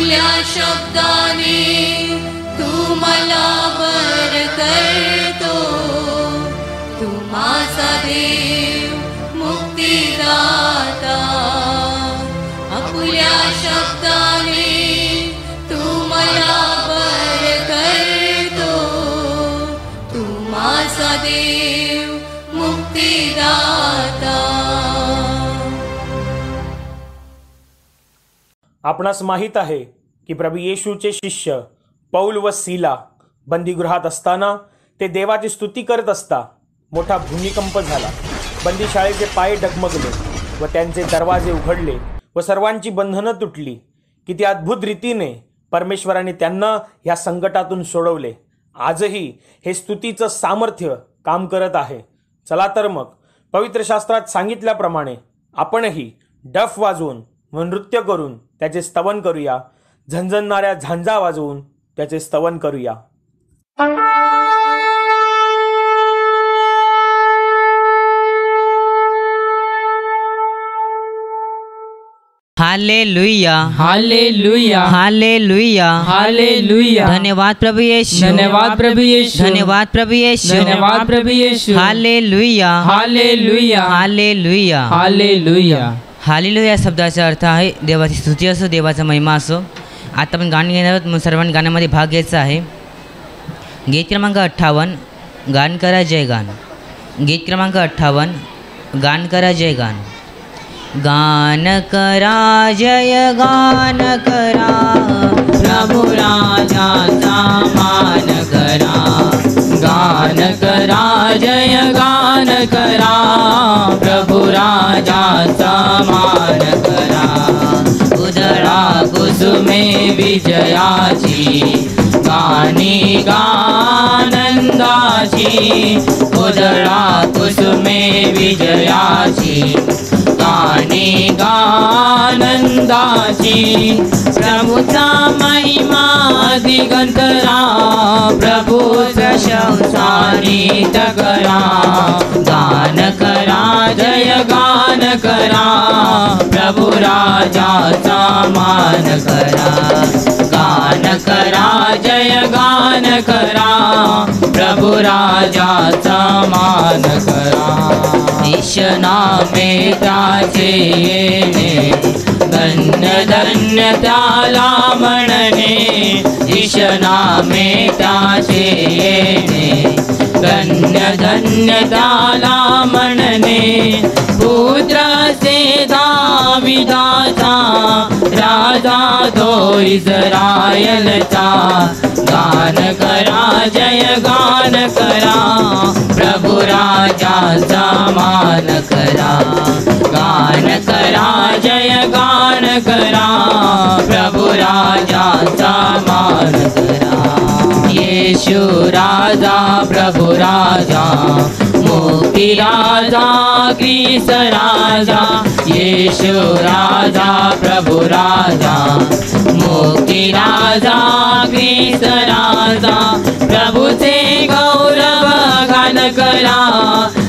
आपुल्या शब्दाने तू मला वर करतो, तू माझा देव मुक्तिदाता। आपुल्या शब्दाने तू मला वर करतो, तू माझा देव मुक्तिदाता। आपणास माहीत आहे की प्रभू येशूचे शिष्य पौल व सीला बंदीगृहात असताना ते देवाची स्तुती करत असता मोठा भूमिकंप झाला। बंदीशाळेचे पाय डगमगले व त्यांचे दरवाजे उघडले व सर्वांची बंधनं तुटली। किती अद्भुत रीतीने परमेश्वराने त्यांना या संकटातून सोडवले। आजही हे स्तुतीचं सामर्थ्य काम करत आहे। चला तर मग पवित्र शास्त्रात सांगितल्याप्रमाणे आपणही डफ वाजवून व नृत्य करून त्याचे स्तवन करूया, झणझणणाऱ्या झांजा वाजवून त्याचे स्तवन करूया। Hallelujah hallelujah hallelujah hallelujah. धन्यवाद प्रभु यीशु, धन्यवाद प्रभु यीशु, धन्यवाद प्रभु यीशु, धन्यवाद प्रभु Yeshu. Hallelujah hallelujah hallelujah hallelujah. Hallelujah या शब्दाचा अर्थ आहे देवाची स्तुती असो, देवाचा महिमा असो। आता आपण गाणं घेणार आहोत, मग सर्वांनी गाण्यामध्ये भाग घ्यायचा आहे। गीत क्रमांक 58 गान करा जय गान। गीत क्रमांक 58 गान करा जय गान। गान करा जय गान करा, प्रभु राजाचा मान करा। गान करा जय गान करा, प्रभु राजाचा मान करा। उधळा कुसुमे विजयाची, गाणी गानंदाची। उधळा कुसुमे विजयाची, गाणी गानंदाची। प्रभूचा महिमा दिगंतरा, प्रभू प्रशंसा नीत करा। गान करा जय गान करा, प्रभु राजाचा मान करा। गान करा जय गान करा, प्रभु राजाचा मान करा। ईश नामे त्याचे येणे, धन्य धन्य त्याला म्हणणे। ईश नामे त्याचे येणे, धन्य धन्य त्याला म्हणणे। पुत्र से दाविदाचा, राजा तो इस्रायलचा। गान करा जय गान करा, प्रभु राजाचा मान करा। गान करा जय गान करा, प्रभु राजाचा मान करा। येशू राजा प्रभु राजा, मोती राजा क्रिस राजा। येशू राजा प्रभु राजा, मोती राजा क्रिस राजा। प्रभूचे गौरव गान करा,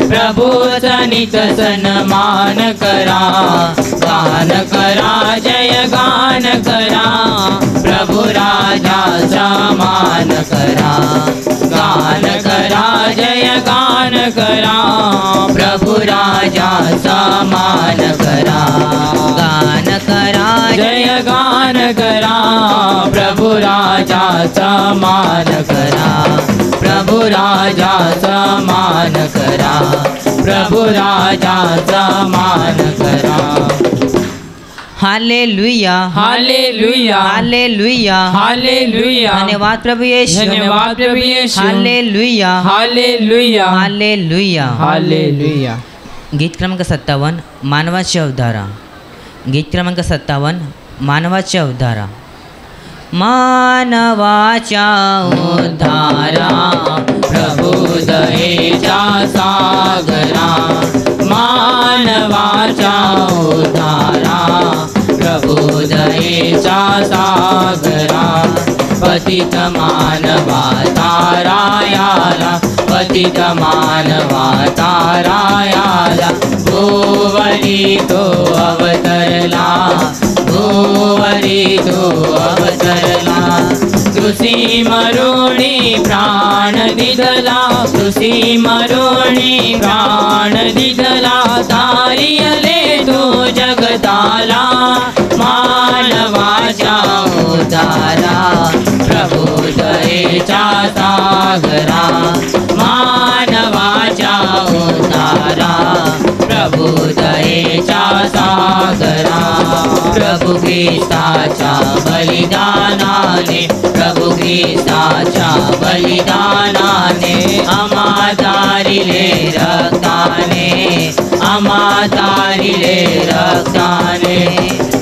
प्रभूचा नित सन्मान करा। गान करा जय गान करा, प्रभु राजाचा मान करा। गान करा जय गान करा, प्रभु राजाचा मान करा। गान करा जय गान करा, प्रभु राजाचा मान करा। प्रभु राजाचा मान करा, प्रभु राजाचा मान करा। Hallelujah hallelujah hallelujah hallelujah. धन्यवाद प्रभु यीशु, धन्यवाद प्रभु Yeshu. Hallelujah hallelujah hallelujah hallelujah. गीत क्रमांक 57 मानवाची अवधारा। गीत क्रमांक 57 मानवाची अवधारा। मानवाच्या उद्धारा, प्रभु दयेच्या सागरा। मानवाच्या उद्धारा, प्रभु दयेच्या सागरा। पतित मानवा तारायाला, पतित मानवा तारायाला। भुवनी तो अवतरला, वरी तो अवतरला, कृषी मरुणी प्राण दिदला, कृषी मरुणी प्राण दिदला, तारियले तो जगताला, मानवाच्या उतारा, प्रभु दयेचा सागरा, मानवाच्या उतारा, प्रभु दयेचा सागरा, प्रभु ख्रिस्ताच्या बलिदानाने, प्रभु ख्रिस्ताच्या बलिदानाने, आम्हा तारिले रक्ताने, आम्हा तारिले रक्ताने,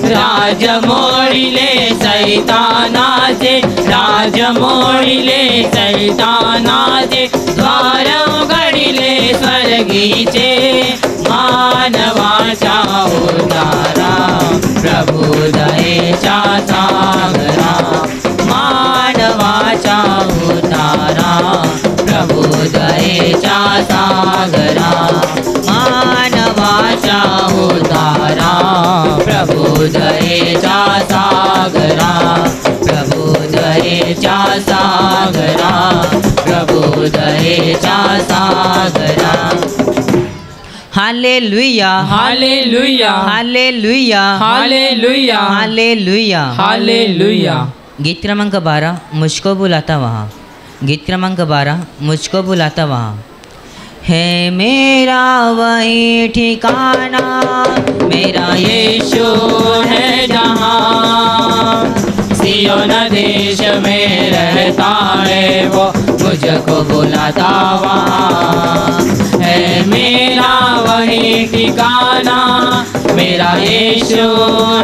राज मोडिले सैतानाचे, राज मोडिले सैतानाचे, द्वार उघडिले स्वर्गीचे, मानवाचा उद्धारा, प्रभु दयेचा सागरा, मानवाचा उद्धारा, प्रभु दयेचा सागरा, मानवाचा उद्धारा, प्रभु दयेचा सागरा, प्रभु दयेचा सागरा, प्रभु दयेचा सागरा. Hallelujah hallelujah hallelujah hallelujah hallelujah. Hallelujah. गीत क्रमांक 12 मुझको बुलाता वहाँ. गीत क्रमांक 12 मुझको बुलाता वहाँ. है मेरा वही ठिकाना, मेरा यीशु है जहाँ, सियोन देश में रहता है वो, मुझको बुलाता वहाँ. है मेरा वही ठिकाना, मेरा यीशु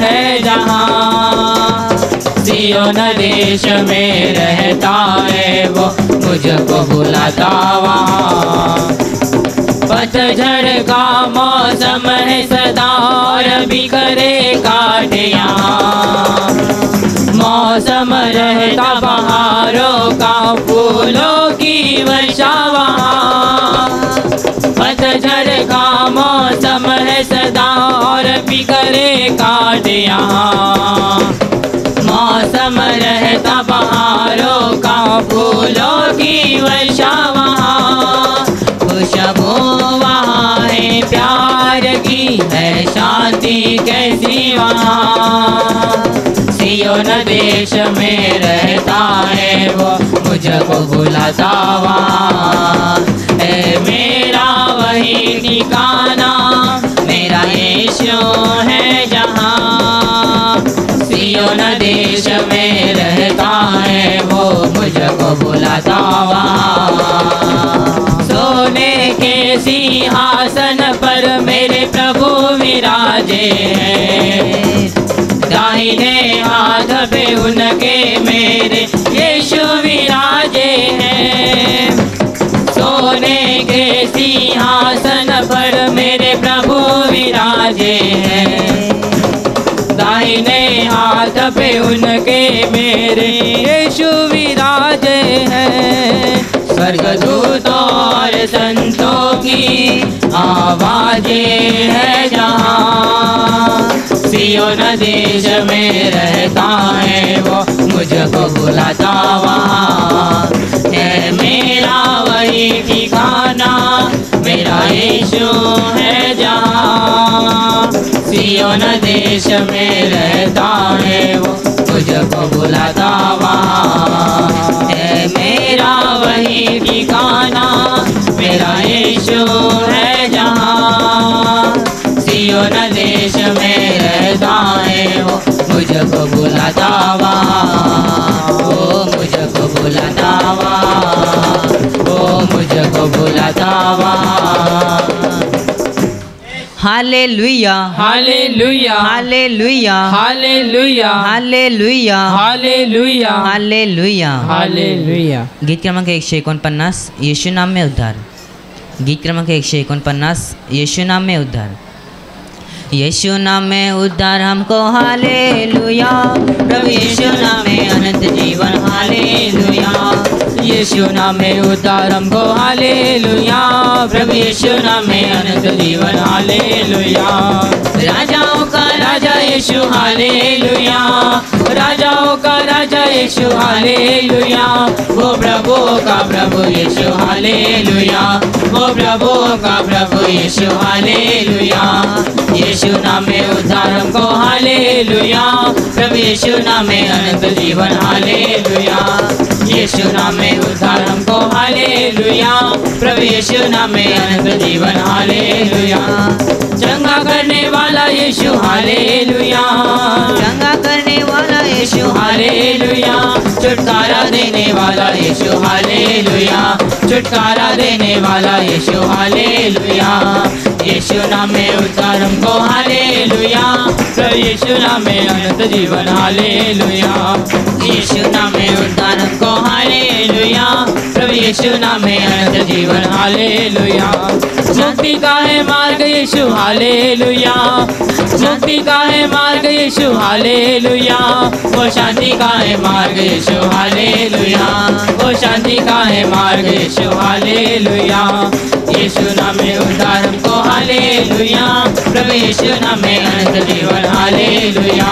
है जहाँ, सियोन देश में रहता है वो, मुझको बुलाता वहाँ. पतझड़ का मौसम है सदा और बिखरे काटे यहाँ, मौसम रहता बहारों का, फूलों की वर्षा वहाँ. पतझड़ का मौसम है सदा और बिखरे काटे यहाँ, मौसम रहता बहारों का, फूलों की वर्षा वहाँ. खुशबू वहाँ है प्यार की, है शांति कैसी वहाँ. सियोन देश में रहता है वो, मुझको बुलाता वहाँ. है मेरा वही ठिकाना, मेरा यीशु है जहाँ, सियोन देश में रहता है वो, मुझको बुलाता वहाँ. सोने के सिंहासन पर मेरे प्रभु विराजे हैं, दाहिने हाथ पे उनके मेरे यीशु विराजे हैं. सोने के सिंहासन पर मेरे प्रभु विराजे हैं, दाहिने हाथ पे उनके मेरे यीशु विराजे हैं. स्वर्गदूतों और संतों की आवाजें है जहाँ, सियोन देश में रहता है वो, मुझको बुलाता वहाँ. है मेरा वही ठिकाना, मेरा यीशु है जहाँ, सियोन देश में रहता है वो, मुझको बुलाता वहाँ. है मेरा वही ठिकाना, मेरा यीशु है जहाँ, सियोन देश में रहता है वो, मुझको बुलाता वहाँ. ओ मुझको बुलाता वहाँ, ओ मुझको बुलाता वहाँ. Hallelujah hallelujah hallelujah hallelujah hallelujah hallelujah hallelujah. Hallelujah. गीत क्रमांक 149 यीशु नाम में उद्धार. गीत क्रमांक 149 यीशु नाम में उद्धार. यीशु नाम में उद्धार हमको हालेलुया, प्रभु यीशु नाम में अनंत जीवन हालेलुया. यीशु नाम में उद्धार हमको हालेलुया, प्रभु यीशु नाम में अनंत जीवन हालेलुया। राजाओं का राजा यीशु हालेलुया, राजाओं का राजा यीशु हालेलुया, वो प्रभुओं का प्रभु यीशु हालेलुया, वो प्रभुओं का प्रभु यीशु हालेलुया। यीशु नाम में उद्धार हमको हालेलुया, प्रभु यीशु नाम में अनंत जीवन हालेलुया। यीशु नाम में उद्धार हमको हालेलुया, प्रभु यीशु नाम में अनंत जीवन हालेलुया। चंगा करने वाला यीशु हालेलुया, चंगा करने वाला यीशु हालेलुया। छुटकारा देने वाला यीशु हालेलुया, छुटकारा देने वाला यीशु हालेलुया। यीशु नाम में उद्धार हमको हालेलुया, प्रभु यीशु नाम में अनंत जीवन हालेलुया। यीशु नाम में उद्धार हमको हालेलुया, प्रभु यीशु नाम में अनंत जीवन हालेलुया। मुक्ति का है मार्ग यीशु हालेलुया, मुक्ति का है मार्ग यीशु हालेलुया, वो शांति का है मार्ग यीशु हालेलुया, वो शांति का है मार्ग यीशु हालेलुया। यीशु नाम में उद्धार हमको हालेलुया, प्रभु यीशु नाम में अनंत जीवन हालेलुया।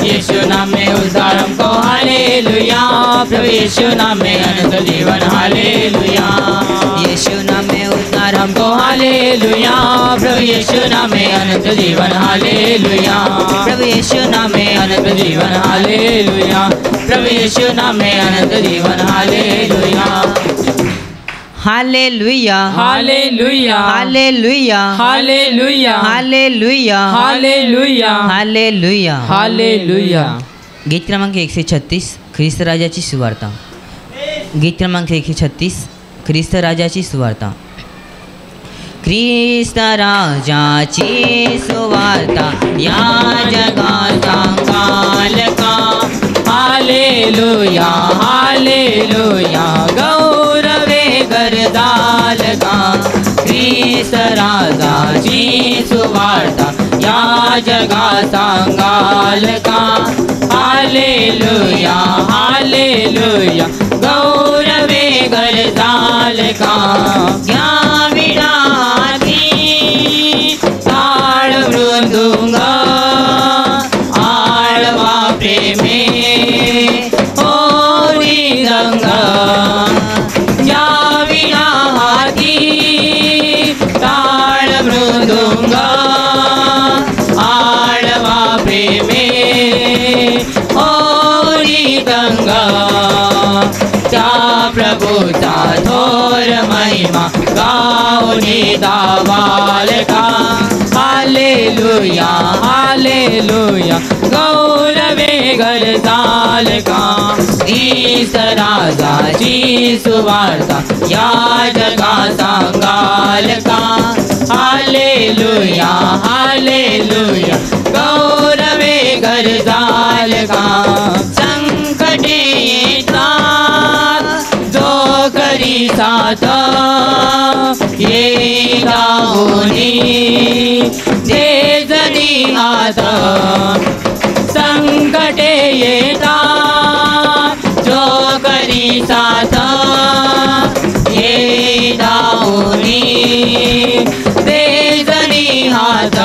यीशु नाम में उद्धार हमको हालेलुया, प्रभु यीशु नाम में अनंत जीवन हालेलुया। यीशु नाम में उद्धार हमको हालेलुया, प्रभु यीशु नाम में अनंत जीवन हालेलुया, प्रभु यीशु नाम में अनंत जीवन हालेलुया, प्रभु यीशु नाम में अनंत जीवन hallelujah. Hallelujah hallelujah hallelujah hallelujah hallelujah hallelujah hallelujah hallelujah. गीत क्रमांक 136 ख्रिस्त राजाची सुवार्ता। गीत क्रमांक 136 ख्रिस्त राजाची सुवार्ता। ख्रिस्त राजाची सुवार्ता या जगात सांगाल का। हालेलुया हालेलुया गौरवे गरदाल का। ख्रिस्त राजाची सुवार्ता या जगात सांगाल का। हालेलुया हालेलुया गौरवे गरदाल का। घ्याविडाती ताळ मृदुंग आळवा प्रेमे होरी रंग। घ्याविडाती ताळ मृदुंग आळवा प्रेमे होरी रंग। त्या प्रभूचा थोर महिमा गाऊनी दावाल का। हालेलुया हालेलुया गौरवे गरजाल का। ख्रिस्त राजाची सुवार्ता या जगा सांगाल का। हालेलुया हालेलुया गौरवे गरजाल का। संकटे येतात जो करी साथ ये गाऊनी दे जरी हात। संकटे येतात जो करी साथ ये गाऊनी दे जरी हात।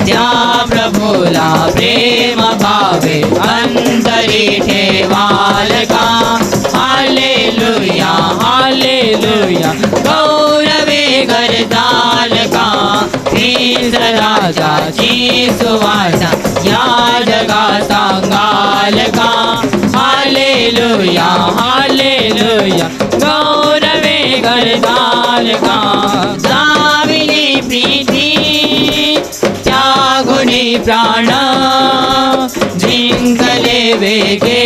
त्या प्रभूला प्रेम भावे अंतरी ठेवाल का। हालेलुया हालेलुया गौरवे गरजाल का। ख्रिस्त राजाची सुवार्ता या जगा सांगाल का। हालेलुया हालेलुया गौरवे गरजाल का। दाविली प्रीती त्यागुनी प्राण जिंकले वेगे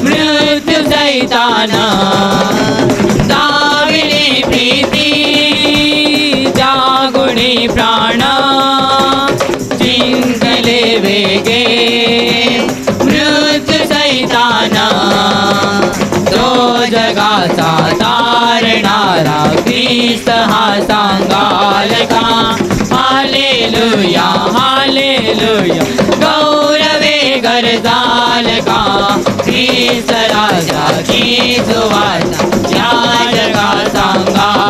मृत्यू सैतान। दाविली प्रीती त्यागुनी प्राण जिंकले वेगे मृत्यू सैतान। तो जगाचा तारणारा ख्रिस्त हा सांगाल का। हालेलुया हालेलुया गौरवे गरजाल का। ख्रिस्त राजाची सुवार्ता या जगा सांगाल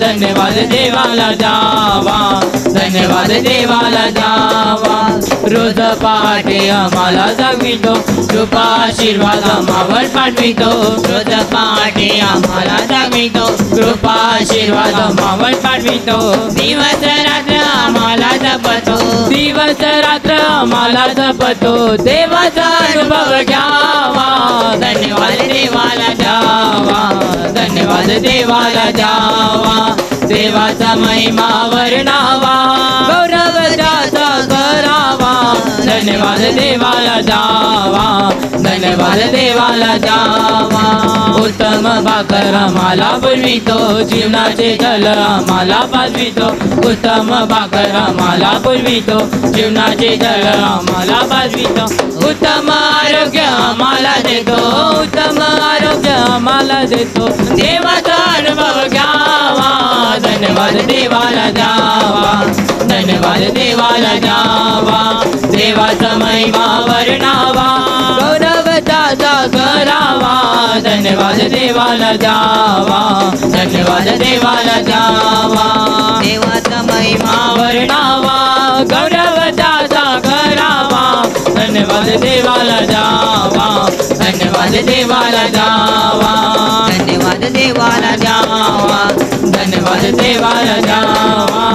धन्यवाद देवाला द्यावा, धन्यवाद देवाला द्यावा. रोज पहाटे आम्हाला जागवितो, कृपा आशीर्वाद आम्हावर पाठवितो. रोज पहाटे आम्हाला जागवितो, कृपा आशीर्वाद आम्हावर पाठवितो. दिवस रात्र आम्हाला जपतो, दिवस रात्र आम्हाला जपतो. देवाचा अनुभव घ्यावा, धन्यवाद देवाला द्यावा, धन्यवाद देवाला द्यावा. देवाचा महिमा वर्णावा, गौरव त्याचा करावा. धन्यवाद देवाला द्यावा, धन्यवाद देवाला द्यावा. उत्तम भाकर आम्हाला पुरवितो, जीवनाचे जल आम्हाला पाजवितो. उत्तम भाकर आम्हाला पुरवितो, जीवनाचे जल आम्हाला पाजवितो. उत्तम आरोग्य आम्हाला देतो, उत्तम आरोग्य आम्हाला देतो. देवाचा अनुभव घ्यावा, धन्यवाद देवाला द्यावा, धन्यवाद देवाला द्यावा. देवाचा महिमा वर्णावा, गौरव त्याचा करावा. धन्यवाद देवाला द्यावा, धन्यवाद देवाला द्यावा. देवाचा महिमा वर्णावा, गौरव त्याचा करावा. धन्यवाद देवाला द्यावा, धन्यवाद देवाला द्यावा, धन्यवाद देवाला द्यावा, धन्यवाद देवाला द्यावा.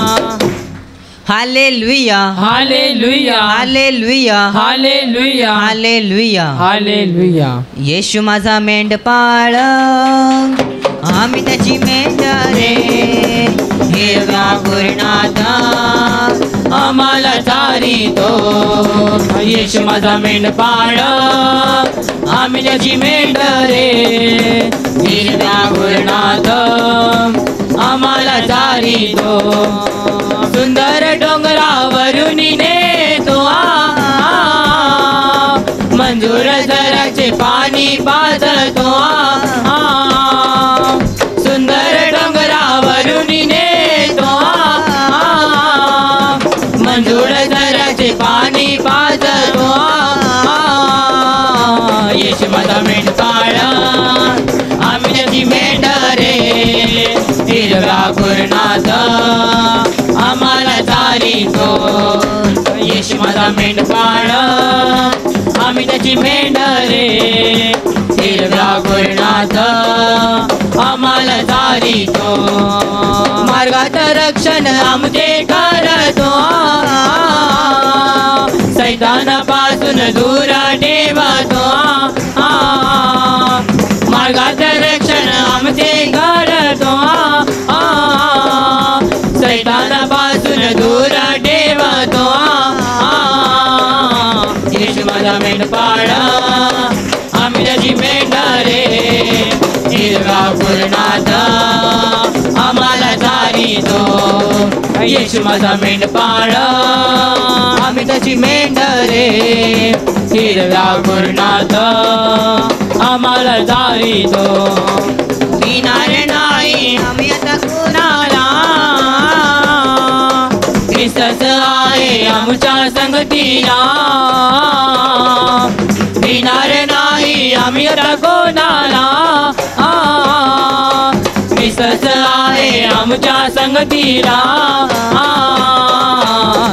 Hallelujah, hallelujah, hallelujah, hallelujah, hallelujah, hallelujah. Yeshu माझा मेंढपाळ, आम्ही त्याची मेंढरे. हिरव्या कुरणात आम्हाला चारितो, येशू माझा मेंढपाळ, आम्ही त्याची मेंढरे. हिरव्या कुरणात आम्हाला चारितो. सुंदर डोंगरावरून नेतो, मंजूर झऱ्याचे पाणी पाजतो. सुंदर डोंगरावरून नेतो, मंजूर झऱ्याचे पाणी पाजतो. येशू माझा मेंढपाळ, आम्ही त्याची मेंढरे. हिरव्या कुरणात आम्हाला चारितो, येशू माझा मेंढपाळ, आम्ही त्याची मेंढरे. हिरव्या कुरणात आम्हाला चारितो. मार्गात रक्षण आमचे करतो, सैतानापासून दूर ठेवतो. मार्गात रक्षण आमचे करतो, सैतानापासून दूर ठेवतो. येशू माझा मेंढपाळ, आम्ही त्याची मेंढरे. हिरव्या कुरणात आम्हाला चारितो, येशू माझा मेंढपाळ, आम्ही त्याची मेंढरे. हिरव्या कुरणात आम्हाला चारितो. विणार नाही आम्ही आता कोणाला, ख्रिस्तच आहे आमच्या संगतीला. विणार नाही आम्ही आता कोणाला, ख्रिस्तच आहे आमच्या संगतीला.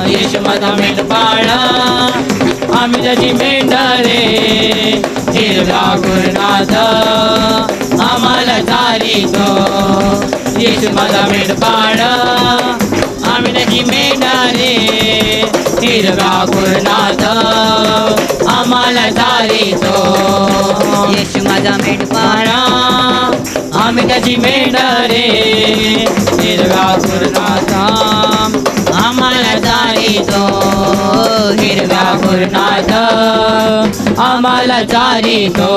येशू माझा मेंढपाळ, आम्ही त्याची मेंढरे. हिरव्या कुरणात आम्हाला चारितो, येशू माझा मेंढपाळ, आम्ही त्याची मेंढरे. हिरव्या कुरणात आम्हाला चारितो, येशू माझा मेंढपाळ, आम्ही त्याची मेंढरे. हिरव्या कुरणात आम्हाला चारितो, हिरव्या कुरणात आम्हाला चारितो.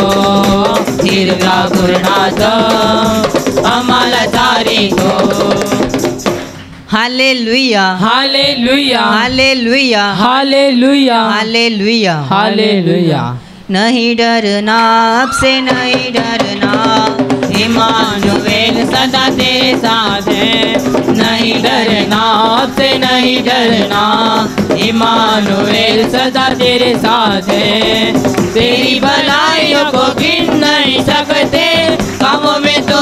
हिरव्या कुरणात आम्हाला चारितो. Hallelujah, hallelujah, hallelujah, hallelujah, hallelujah, hallelujah. नहीं डरना आपसे नहीं डरना, इमानुएल सदा तेरे साथ है. नहीं डरना आपसे नहीं डरना, इमानुएल सदा तेरे साथ है. तेरी भलाइयों को गिन नहीं सकते, कामों में तो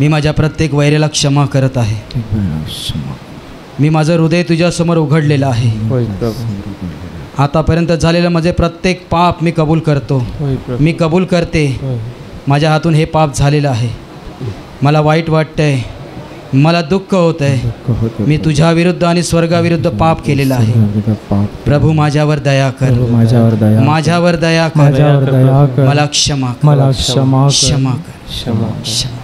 मी माझ्या प्रत्येक वैरीला क्षमा करत आहे. मी माझं हृदय तुझ्यासमोर उघडलेलं आहे. होय प्रभू. आतापर्यंत झालेलं माझे प्रत्येक पाप मी कबूल करतो. होय प्रभू. मी कबूल करते होय. माझ्या हातून हे पाप झालेलं आहे. मला वाईट वाटतंय, मला दुःख होत आहे. मी तुझ्या विरुद्ध आणि स्वर्गाविरुद्ध पाप केलेलं आहे. प्रभू माझ्यावर दया कर. माझ्यावर दया. माझ्यावर दया कर. माझ्यावर दया कर. मला क्षमा कर. मला क्षमा कर. क्षमा कर. क्षमा. क्षमा.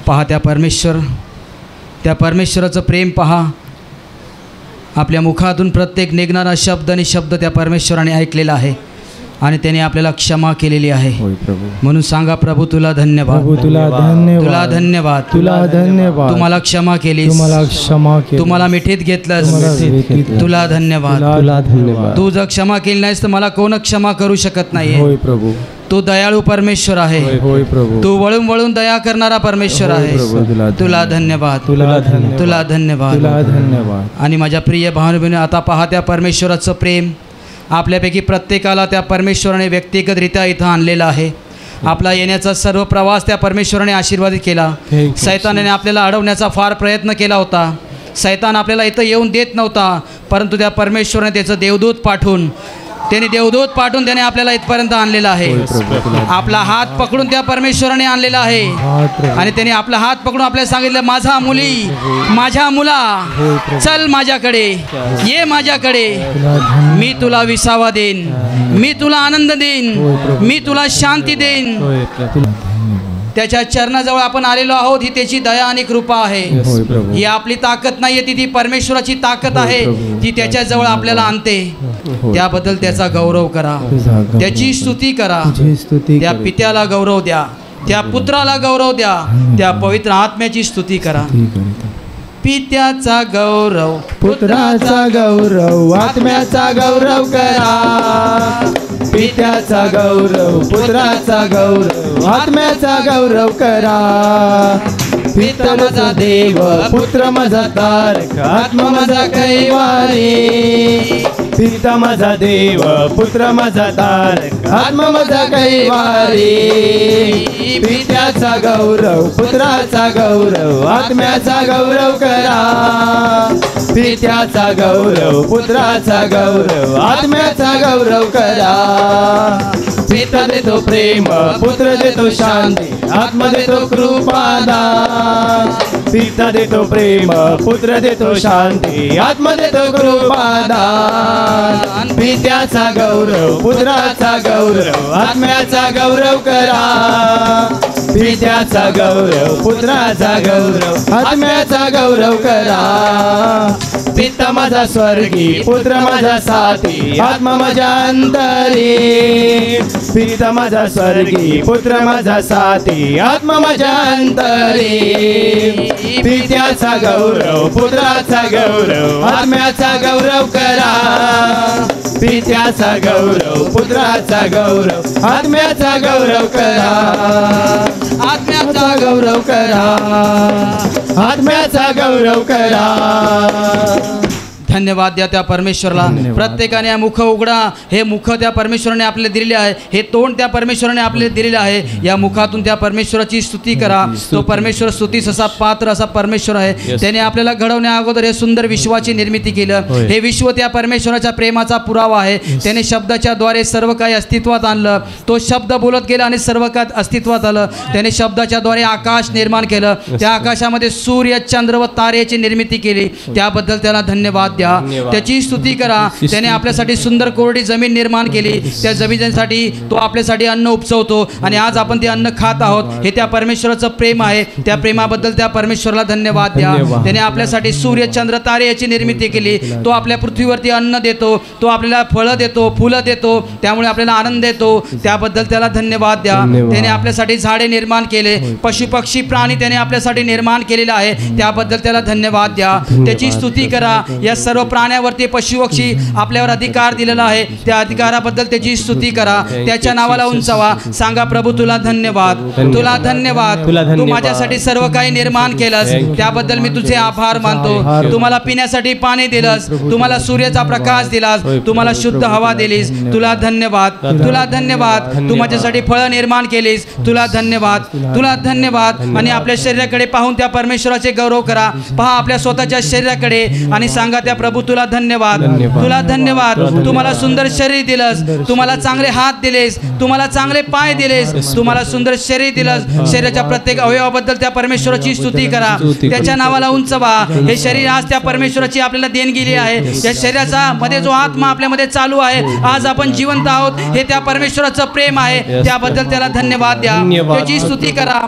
पहा त्या परमेश्वराचं प्रेम पहा. आपल्या मुखातून प्रत्येक निघणारा शब्द आणि शब्द त्या परमेश्वराने ऐकलेला आहे आणि त्याने आपल्याला क्षमा केलेली आहे. होय प्रभू. म्हणून सांगा, प्रभू तुला धन्यवाद. प्रभू तुला धन्यवाद. तुला धन्यवाद. तुला धन्यवाद. तुम्हाला क्षमा केलीस. तुम्हाला क्षमा केली. तुम्हाला मिठीत घेतलंस. तुम्हाला मिठीत घेतलं. तुला धन्यवाद. तुला धन्यवाद. तू जर क्षमा केली नाहीस तर मला कोण क्षमा करू शकत नाहीये. होय प्रभू. तू दयाळू परमेश्वर आहे. होय प्रभू. तू वळून वळून दया करणारा परमेश्वर होय आहे. प्रभू. तुला धन्यवाद. तुला धन्यवाद. तुला धन्यवाद. तुला धन्यवाद. आणि माझ्या प्रिय भावने, आता पहा त्या परमेश्वराचं प्रेम आपल्यापैकी प्रत्येकाला त्या परमेश्वराने व्यक्तिगतरित्या इथं आणलेलं आहे. आपला येण्याचा सर्व प्रवास त्या परमेश्वराने आशीर्वादित केला. सैतानाने आपल्याला अडवण्याचा फार प्रयत्न केला होता. सैतान आपल्याला इथं येऊन देत नव्हता, परंतु त्या परमेश्वराने त्याचं देवदूत पाठवून त्याने आपल्याला इथपर्यंत आणलेलं आहे. आपला हात पकडून त्या परमेश्वराने आणलेला आहे आणि त्याने आपला हात पकडून आपल्याला सांगितलं, माझा मुली, माझ्या मुला, चल माझ्याकडे, ये माझ्याकडे, मी तुला विसावा देईन, मी तुला आनंद देईन, मी तुला शांती देईन. त्याच्या चरणाजवळ आपण आलेलो आहोत. ही त्याची दया आणि कृपा आहे. ही आपली ताकद नाही आहे, ती परमेश्वराची ताकद आहे. ती त्याच्याजवळ आपल्याला आणते. त्याबद्दल त्याचा गौरव करा, त्याची स्तुती करा. त्या पित्याला गौरव द्या, त्या पुत्राला गौरव द्या, त्या पवित्र आत्म्याची स्तुती करा. पित्याचा गौरव, पुत्राचा गौरव, आत्म्याचा गौरव करा. पित्याचा गौरव, पुत्राचा गौरव, आत्म्याचा गौरव करा. पिता माझा देव, पुत्र माझा तारक, आत्मा माझा कैवारी. पिता माझा देव, पुत्र माझा तारक, आत्मा माझा कैवारी. पित्याचा गौरव, पुत्राचा गौरव, आत्म्याचा गौरव करा. पित्याचा गौरव, पुत्राचा गौरव, आत्म्याचा गौरव करा. पिता देतो प्रेम, पुत्र देतो शांती, आत्मा देतो कृपादान. पिता देतो प्रेम, पुत्र देतो शांती, आत्मा देतो कृपादान. पित्याचा गौरव, पुत्राचा गौरव, आत्म्याचा गौरव करा. पित्याचा गौरव, पुत्राचा गौरव, आत्म्याचा गौरव करा. पिता माझा स्वर्गी, पुत्र माझा साथी, आत्मा माझ्या अंतरी. पिता माझा स्वर्गी, पुत्र माझा साथी, आत्मा माझ्या अंतरी. पित्याचा गौरव, पुत्राचा गौरव, आत्म्याचा गौरव करा. पित्याचा गौरव, पुत्राचा गौरव, आत्म्याचा गौरव करा. आत्म्याचा गौरव करा. आत्म्याचा गौरव करा. धन्यवाद द्या त्या परमेश्वराला. प्रत्येकाने मुख उघडा. हे मुख त्या परमेश्वराने आपल्याला दिलेले आहे. हे तोंड त्या परमेश्वराने आपल्याला दिलेले आहे. या मुखातून त्या परमेश्वराची स्तुती करा. तो परमेश्वर स्तुतीस असा पात्र असा परमेश्वर आहे. त्याने आपल्याला घडवण्या अगोदर हे सुंदर विश्वाची निर्मिती केलं. हे विश्व त्या परमेश्वराच्या प्रेमाचा पुरावा आहे. त्याने शब्दाच्या द्वारे सर्व काही अस्तित्वात आणलं. तो शब्द बोलत गेला आणि सर्व काही अस्तित्वात आलं. त्याने शब्दाच्या द्वारे आकाश निर्माण केलं. त्या आकाशामध्ये सूर्य, चंद्र व तारेची निर्मिती केली. त्याबद्दल त्याला धन्यवाद द्या. त्याची स्तुती करा. त्याने आपल्यासाठी सुंदर कोरडी जमीन निर्माण केली. त्या जमिनीसाठी तो आपल्यासाठी अन्न उपसवतो आणि आज आपण ते अन्न खात आहोत. हे त्या परमेश्वराचं प्रेम आहे. त्या प्रेमाबद्दल त्या परमेश्वराला धन्यवाद द्या. त्याने आपल्यासाठी सूर्य, चंद्र, तारे याची निर्मिती केली. तो आपल्या पृथ्वीवरती अन्न देतो. तो आपल्याला फळं देतो, फुलं देतो. त्यामुळे आपल्याला आनंद देतो. त्याबद्दल त्याला धन्यवाद द्या. त्याने आपल्यासाठी झाडे निर्माण केले. पशु, पक्षी, प्राणी त्याने आपल्यासाठी निर्माण केलेला आहे. त्याबद्दल त्याला धन्यवाद द्या. त्याची स्तुती करा. या सर्व प्राण्यावरती पशुपक्षी आपल्यावर अधिकार दिलेला आहे, त्या अधिकाराबद्दल त्याची स्तुती करा, त्याच्या नावाला उंचावा. सांगा प्रभू तुला धन्यवाद, तुला धन्यवाद. तू माझ्यासाठी सर्व काही निर्माण केलंस, त्याबद्दल मी तुझे आभार मानतो. तुम्हाला पिण्यासाठी पाणी दिलंस, तुम्हाला सूर्याचा प्रकाश दिलास, तुम्हाला शुद्ध हवा दिलीस, तुला धन्यवाद, तुला धन्यवाद. तू माझ्यासाठी फळं निर्माण केलीस, तुला धन्यवाद, तुला धन्यवाद. आणि आपल्या शरीराकडे पाहून त्या परमेश्वराचे गौरव करा. पहा आपल्या स्वतःच्या शरीराकडे आणि सांगा त्या प्रभू तुला धन्यवाद, तुला धन्यवाद. तुम्हाला सुंदर शरीर दिलंस, तुम्हाला चांगले हात दिलेस, तुम्हाला चांगले पाय दिलेस, तुम्हाला सुंदर शरीर दिलंस. शरीराच्या प्रत्येक अवयवाबद्दल त्या परमेश्वराची स्तुती करा, त्याच्या नावाला उंचवा. हे शरीर आज त्या परमेश्वराची आपल्याला देणगी आहे. या शरीराचा मध्ये जो आत्मा आपल्यामध्ये चालू आहे, आज आपण जिवंत आहोत, हे त्या परमेश्वराचं प्रेम आहे, त्याबद्दल त्याला धन्यवाद द्या, त्याची स्तुती करा.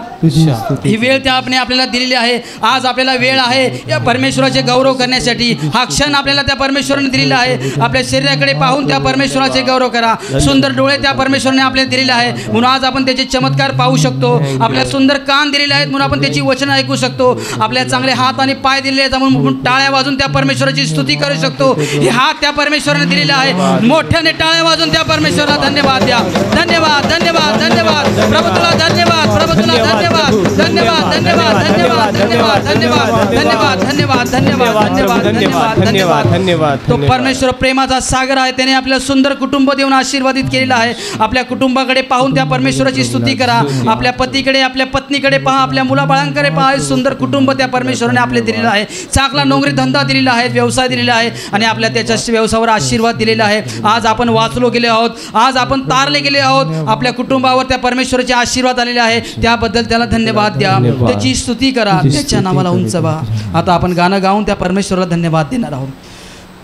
ही वेळ त्या आपल्याला दिलेली आहे. आज आपल्याला वेळ आहे या परमेश्वराचे गौरव करण्यासाठी. हा क्षण आपल्याला त्या परमेश्वराने दिलेला आहे. आपल्या शरीराकडे पाहून त्या परमेश्वराचे गौरव करा. सुंदर डोळे त्या परमेश्वराने आपल्याला दिलेले आहे, म्हणून आज आपण त्याचे चमत्कार पाहू शकतो. आपल्याला सुंदर कान दिलेले आहेत, म्हणून आपण त्याची वचन ऐकू शकतो. आपल्या चांगले हात आणि पाय दिलेले आहेत, म्हणून टाळ्या वाजून त्या परमेश्वराची स्तुती करू शकतो. हे हात त्या परमेश्वराने दिलेला आहे. मोठ्याने टाळ्या वाजून त्या परमेश्वराला धन्यवाद द्या. धन्यवाद, धन्यवाद, धन्यवाद. प्रभू तुला धन्यवाद, प्रभू तुला धन्यवाद, धन्यवाद, धन्यवाद, धन्यवाद, धन्यवाद, धन्यवाद, धन्यवाद, धन्यवाद, धन्यवाद, धन्यवाद, धन्यवाद, धन्यवाद. तो परमेश्वर प्रेमाचा सागर आहे. त्याने आपल्याला सुंदर कुटुंब देऊन आशीर्वादित केलेला आहे. आपल्या कुटुंबाकडे पाहून त्या परमेश्वराची स्तुती करा. आपल्या पतीकडे, आपल्या पत्नीकडे पहा, आपल्या मुलाबाळांकडे पहा. सुंदर कुटुंब त्या परमेश्वराने आपले दिलेलं आहे. चांगला नोकरी धंदा दिलेला आहे, व्यवसाय दिलेला आहे आणि आपल्या त्याच्या व्यवसायावर आशीर्वाद दिलेला आहे. आज आपण वाचलो गेले आहोत, आज आपण तारले गेले आहोत. आपल्या कुटुंबावर त्या परमेश्वराचे आशीर्वाद आलेले आहे, त्याबद्दल त्याला धन्यवाद द्या, त्याची स्तुती करा, त्याच्या नावाला उंचवा. आता आपण गाणं गाऊन त्या परमेश्वराला धन्यवाद देणार आहोत.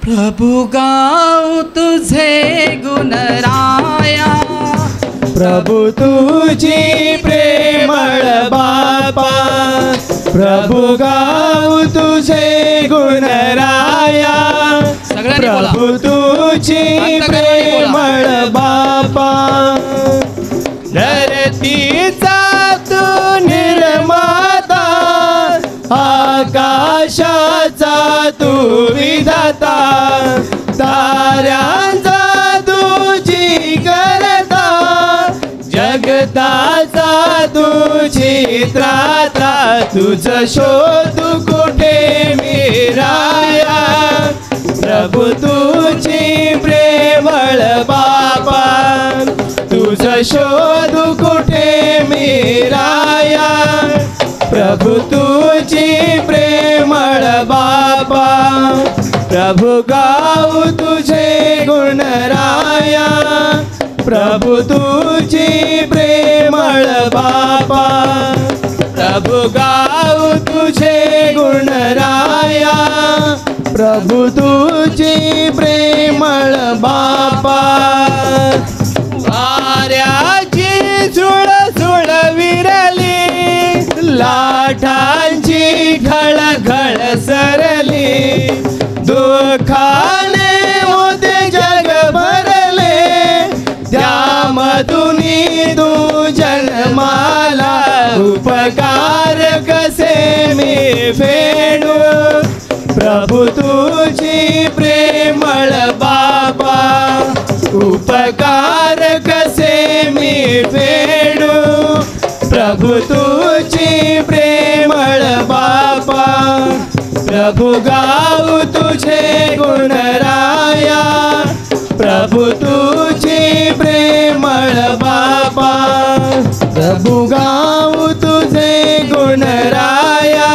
प्रभू गाऊ तुझे गुणराया, प्रभू तुझी प्रेमळ बापा. प्रभू गाऊ तुझे गुणराया, प्रभू तुझी प्रेमळ बापा. धरतीचा तू निर्माता, आकाशाचा तू विधाता. ताऱ्यांचा तुझी करता, जगताचा तुझी त्राता. तुझ शोध कुठे मिराया, प्रभू तुझी प्रेमळ बापा. तुझ शोध कुठे मिराया, प्रभू तुझी प्रेमळ बापा. प्रभू गाऊ तुझे गुणराया, प्रभू तुझी प्रेमळ बापा. प्रभू गाऊ तुझे गुणराया, प्रभू तुझी प्रेमळ बापा. वाऱ्याची झुळ झुळ विरली, लाटांची घळघळ सरली. दुःखाने होते जग भरले, त्यामधून तू जन्माला. उपकार कसे मी फेडू, प्रभू तुझी प्रेमळ बापा. उपकार कसे मी फेडू, प्रभू तुझी प्रेमळ बापा. प्रभू गाऊ तुझे गुणराया, प्रभू तुझी प्रेमळ बापा. प्रभू गाऊ तुझे गुणराया,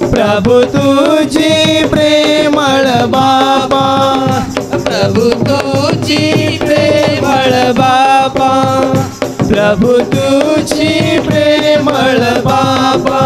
प्रभू तुझी प्रेमळ बापा. प्रभू तुझी प्रेमळ बापा. प्रभू तुझी प्रेमळ बापा.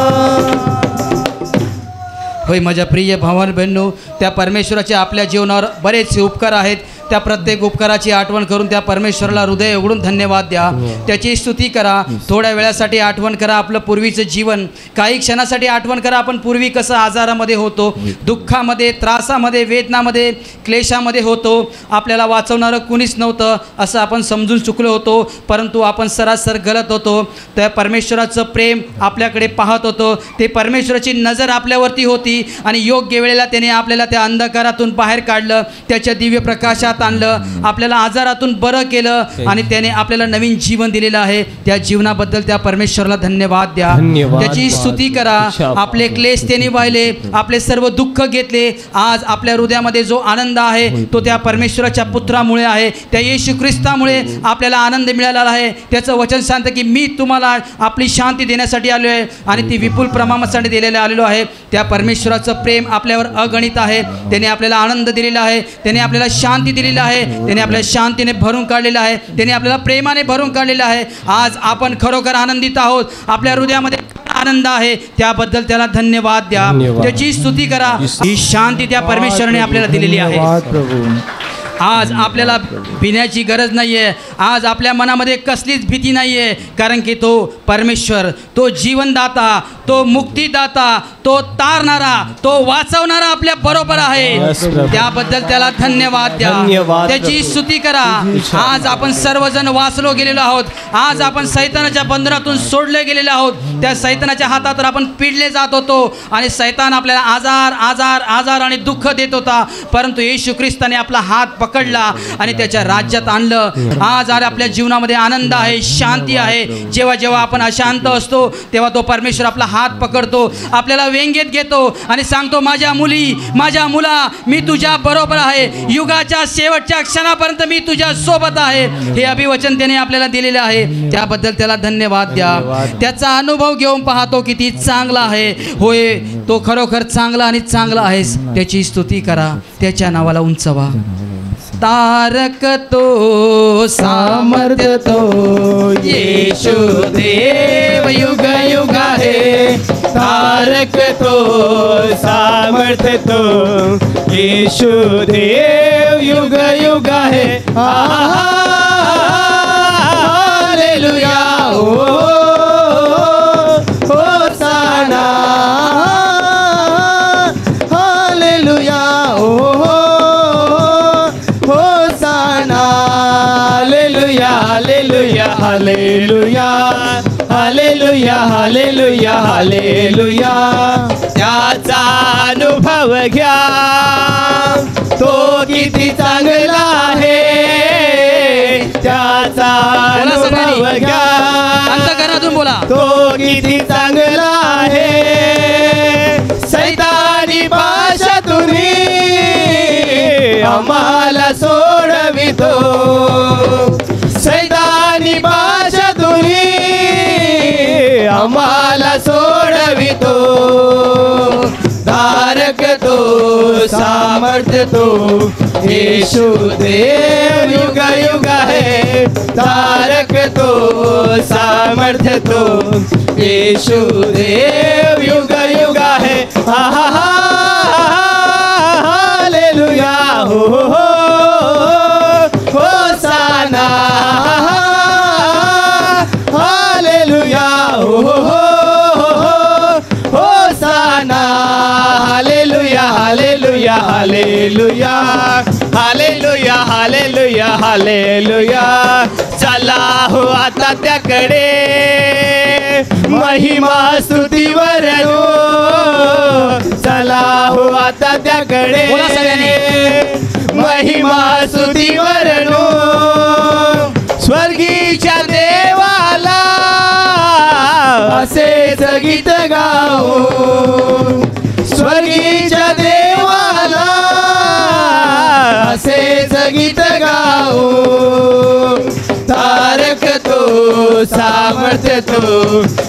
होय माझ्या प्रिय भावांनो बहिणींनो, त्या परमेश्वराचे आपल्या जीवनावर बरेचसे उपकार आहेत. त्या प्रत्येक उपकाराची आठवण करून त्या परमेश्वराला हृदय उघडून धन्यवाद द्या, त्याची स्तुती करा. थोड्या वेळासाठी आठवण करा आपलं पूर्वीचं जीवन. काही क्षणासाठी आठवण करा आपण पूर्वी कसं आजारामध्ये होतो, दुःखामध्ये, त्रासामध्ये, वेदनामध्ये, क्लेशामध्ये होतो. आपल्याला वाचवणारं कुणीच नव्हतं असं आपण समजून चुकलो होतो, परंतु आपण सरासर गलत होतो. त्या परमेश्वराचं प्रेम आपल्याकडे पाहत होतो. ते परमेश्वराची नजर आपल्यावरती होती. होती आणि योग्य वेळेला त्याने आपल्याला त्या अंधकारातून बाहेर काढलं, त्याच्या दिव्य प्रकाशात आणलं, आपल्याला आजारातून बरं केलं आणि त्याने आपल्याला नवीन जीवन दिलेलं आहे. त्या जीवनाबद्दल त्या परमेश्वराला धन्यवाद द्या, त्याची स्तुती करा. आपले क्लेश त्याने वाहिले, आपले सर्व दुःख घेतले. आज आपल्या हृदयामध्ये जो आनंद आहे तो त्या परमेश्वराच्या पुत्रामुळे आहे, त्या येशू ख्रिस्तामुळे आपल्याला आनंद मिळाला आहे. त्याचं वचन सांगतं की मी तुम्हाला आपली शांती देण्यासाठी आलो आहे आणि ती विपुल प्रमाणासाठी दिलेलं आलेलो आहे. त्या परमेश्वराचं प्रेम आपल्यावर अगणित आहे. त्याने आपल्याला आनंद दिलेला आहे, त्याने आपल्याला शांती दिलेली आहे, त्याने आपल्याला शांतीने भरून काढलेलं आहे, त्याने आपल्याला प्रेमाने भरून काढलेलं आहे. आज आपण खरोखर आनंदित आहोत, आपल्या हृदयामध्ये आनंद आहे, त्याबद्दल त्याला धन्यवाद द्या, त्याची स्तुती करा. ही शांती त्या परमेश्वराने आपल्याला दिलेली आहे. आज आपल्याला भिण्याची गरज नाही आहे, आज आपल्या मनामध्ये कसलीच भीती नाही आहे, कारण की तो परमेश्वर, तो जीवनदाता, तो मुक्तीदाता, तो तारणारा, तो वाचवणारा आपल्या बरोबर आहे. त्याबद्दल त्याला धन्यवाद द्या, त्याची स्तुती करा. आज आपण सर्वजण वाचलो गेलेलो आहोत, आज आपण सैतानाच्या बंधनातून सोडले गेलेले आहोत. त्या सैतानाच्या हातातून आपण पिडले जात होतो आणि सैतान आपल्याला आजार आजार आजार आणि दुःख देत होता, परंतु येशू ख्रिस्ताने आपला हात पकडला आणि त्याच्या राज्यात आणलं. आज आपल्या जीवनामध्ये आनंद आहे, शांती आहे. जेव्हा जेव्हा आपण अशांत असतो तेव्हा तो परमेश्वर आपला हात पकडतो, आपल्याला व्यंगेत घेतो आणि सांगतो, माझ्या मुली, माझ्या मुला, मी तुझ्या बरोबर आहे, युगाच्या शेवटच्या क्षणापर्यंत मी तुझ्या सोबत आहे. हे अभिवचन त्याने आपल्याला दिलेलं आहे, त्याबद्दल त्याला धन्यवाद द्या. त्याचा अनुभव घेऊन पाहतो किती चांगला आहे. होय, तो खरोखर चांगला आणि चांगला आहेस. त्याची स्तुती करा, त्याच्या नावाला उंचवा. तारक तो सामर्थ्य तो येशू देव युग युग आहे. तारक तो सामर्थ्य तो येशू देव युग युग आहे. Hallelujah, hosanna, hallelujah, hallelujah, hallelujah, hallelujah, hallelujah, hallelujah. त्याचा अनुभव घ्या, तो किती चांगला आहे. त्याचा अनुभव घ्या, अंतःकरणातून बोला, तो किती चांगला आहे. सैतानी पाशातून आम्हाला सोडवितो, सैतानी पाशातून आम्हाला सोडवितो. तारक तो सामर्थ्य तो येशू देव युग युग आहे. तारक तो सामर्थ्य तो येशू देव युग युग आहे. Hallelujah, hosanna, hallelujah, hosanna, hallelujah, hallelujah, hallelujah, hallelujah, hallelujah, hallelujah. चला हो आता त्याकडे महिमा स्तुतीवर हो. चला हो आता त्याकडे महिमा स्तुतीवर हो. स्वर्गीच्या देवाला असेच गीत गाओ, स्वर्गीच्या देवाला असेच गीत गाओ. तारक तो सामर्थ्य तो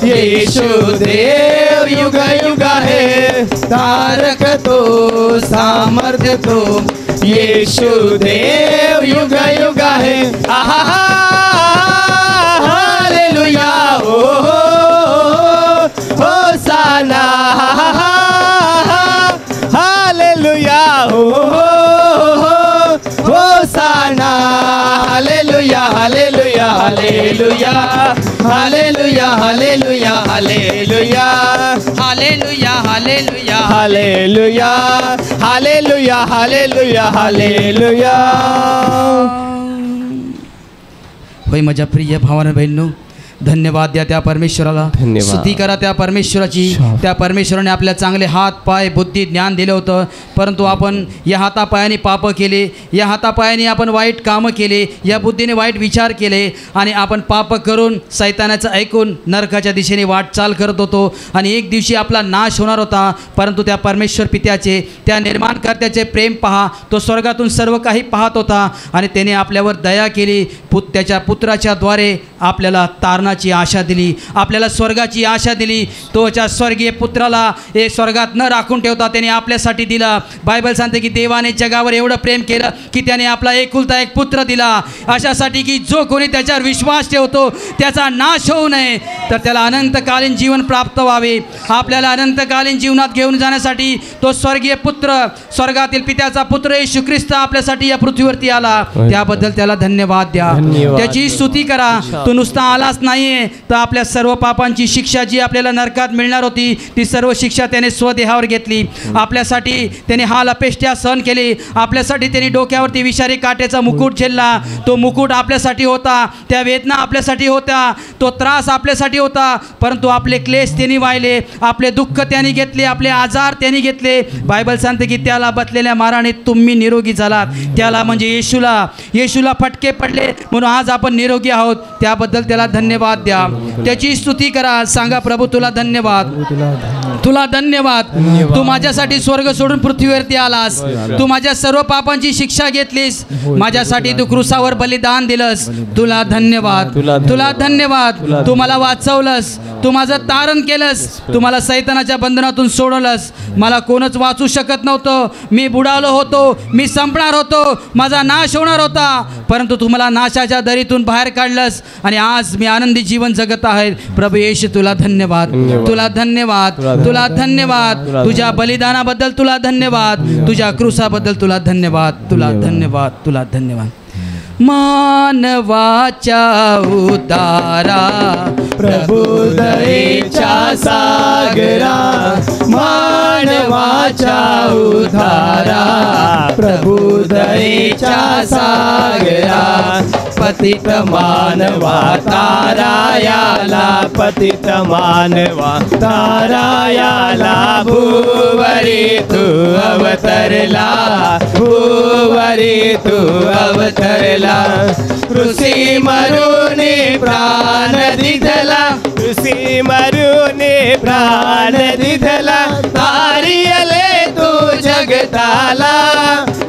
येशू देव युग युग आहे. तारक तो सामर्थ्य तो येशू देव युग युग आहे. Hallelujah, hosanna, hallelujah, hosanna, hallelujah, hallelujah, hallelujah, hallelujah, hallelujah, hallelujah, hallelujah, hallelujah, hallelujah, hallelujah, hallelujah, hallelujah. होय माझ्या प्रिय भावानं बहिणींनो, धन्यवाद द्या त्या परमेश्वराला. धन्यवाद. स्तुती करा त्या परमेश्वराची. त्या परमेश्वराने आपल्या चांगले हात पाय बुद्धी ज्ञान दिलं होतं, परंतु आपण या हातापायाने पापं केले, या हातापायाने आपण वाईट कामं केले, या बुद्धीने वाईट विचार केले आणि आपण पाप करून सैतानाचं ऐकून नरकाच्या दिशेने वाटचाल करत होतो आणि एक दिवशी आपला नाश होणार होता. परंतु त्या परमेश्वर पित्याचे, त्या निर्माणकर्त्याचे प्रेम पहा. तो स्वर्गातून सर्व काही पाहत होता आणि त्याने आपल्यावर दया केली. त्याच्या पुत्राच्या द्वारे आपल्याला तारणाची आशा दिली, आपल्याला स्वर्गाची आशा दिली. तोच्या स्वर्गीय पुत्राला एक स्वर्गात न राखून ठेवता त्याने आपल्यासाठी दिला. बायबल सांगते की देवाने जगावर एवढं प्रेम केलं की त्याने आपला एकुलता एक पुत्र दिला, अशासाठी की जो कोणी त्याच्यावर विश्वास ठेवतो त्याचा नाश होऊ नये, तर त्याला अनंतकालीन जीवन प्राप्त व्हावे. आपल्याला अनंतकालीन जीवनात घेऊन जाण्यासाठी तो स्वर्गीय पुत्र, स्वर्गातील पित्याचा पुत्र येशू ख्रिस्त आपल्यासाठी या पृथ्वीवरती आला. त्याबद्दल त्याला धन्यवाद द्या. त्याची स्तुती करा. तो नुसता आलाच नाहीये, तर आपल्या सर्व पापांची शिक्षा जी आपल्याला नरकात मिळणार होती ती सर्व शिक्षा त्याने स्वदेहावर घेतली. आपल्यासाठी त्याने हाल अपेष्ट्या सहन केली. आपल्यासाठी त्याने डोक्यावरती विषारी काट्याचा मुकुट झेलला. तो मुकुट आपल्यासाठी होता, त्या वेदना आपल्यासाठी होत्या, तो त्रास आपल्यासाठी होता. परंतु आपले क्लेश त्यांनी वाहिले, आपले दुःख त्यांनी घेतले, आपले आजार त्यांनी घेतले. बायबल सांगते की त्याला बसलेल्या माराने तुम्ही निरोगी झालात. त्याला म्हणजे येशूला फटके पडले म्हणून आज आपण निरोगी आहोत. त्याबद्दल त्याला धन्यवाद द्या. त्याची स्तुती करा. सांगा प्रभू तुला धन्यवाद, तुला धन्यवाद. तू माझ्यासाठी स्वर्ग सोडून पृथ्वीवरती आलास. तू माझ्या सर्व पापांची शिक्षा घेतलीस. माझ्यासाठी तू क्रूसावर बलिदान दिलंस. तुला धन्यवाद, तुला धन्यवाद. तू मला वाचवलंस, तू माझं तारण केलंस, तू मला सैतानाच्या बंधनातून सोडवलंस. मला कोणच वाचू शकत नव्हतं. मी बुडालो होतो, मी संपणार होतो, माझा नाश होणार होता. परंतु तू मला नाशाच्या दरीतून बाहेर काढलंस आणि आज मी आनंदी जीवन जगत आहे. प्रभू येशू तुला धन्यवाद, तुला धन्यवाद, तुला धन्यवाद. तुझ्या बलिदानाबद्दल तुला धन्यवाद, तुझ्या क्रूसाबद्दल तुला धन्यवाद, तुला धन्यवाद, तुला धन्यवाद. मानवाच्या उतारा प्रभु दयेच्या सागरा, मानवाच्या उद्धारा प्रभु दयेच्या सागरा. पतित मानवा तारायाला, पतित मानवा तारायाला. भूवरी तू अवतरला, भूवरी तू अवतरला. कृषी मरुनी प्राण दिधला, कृषी मरुनी प्राण दिधला. तारियले तू जगताला,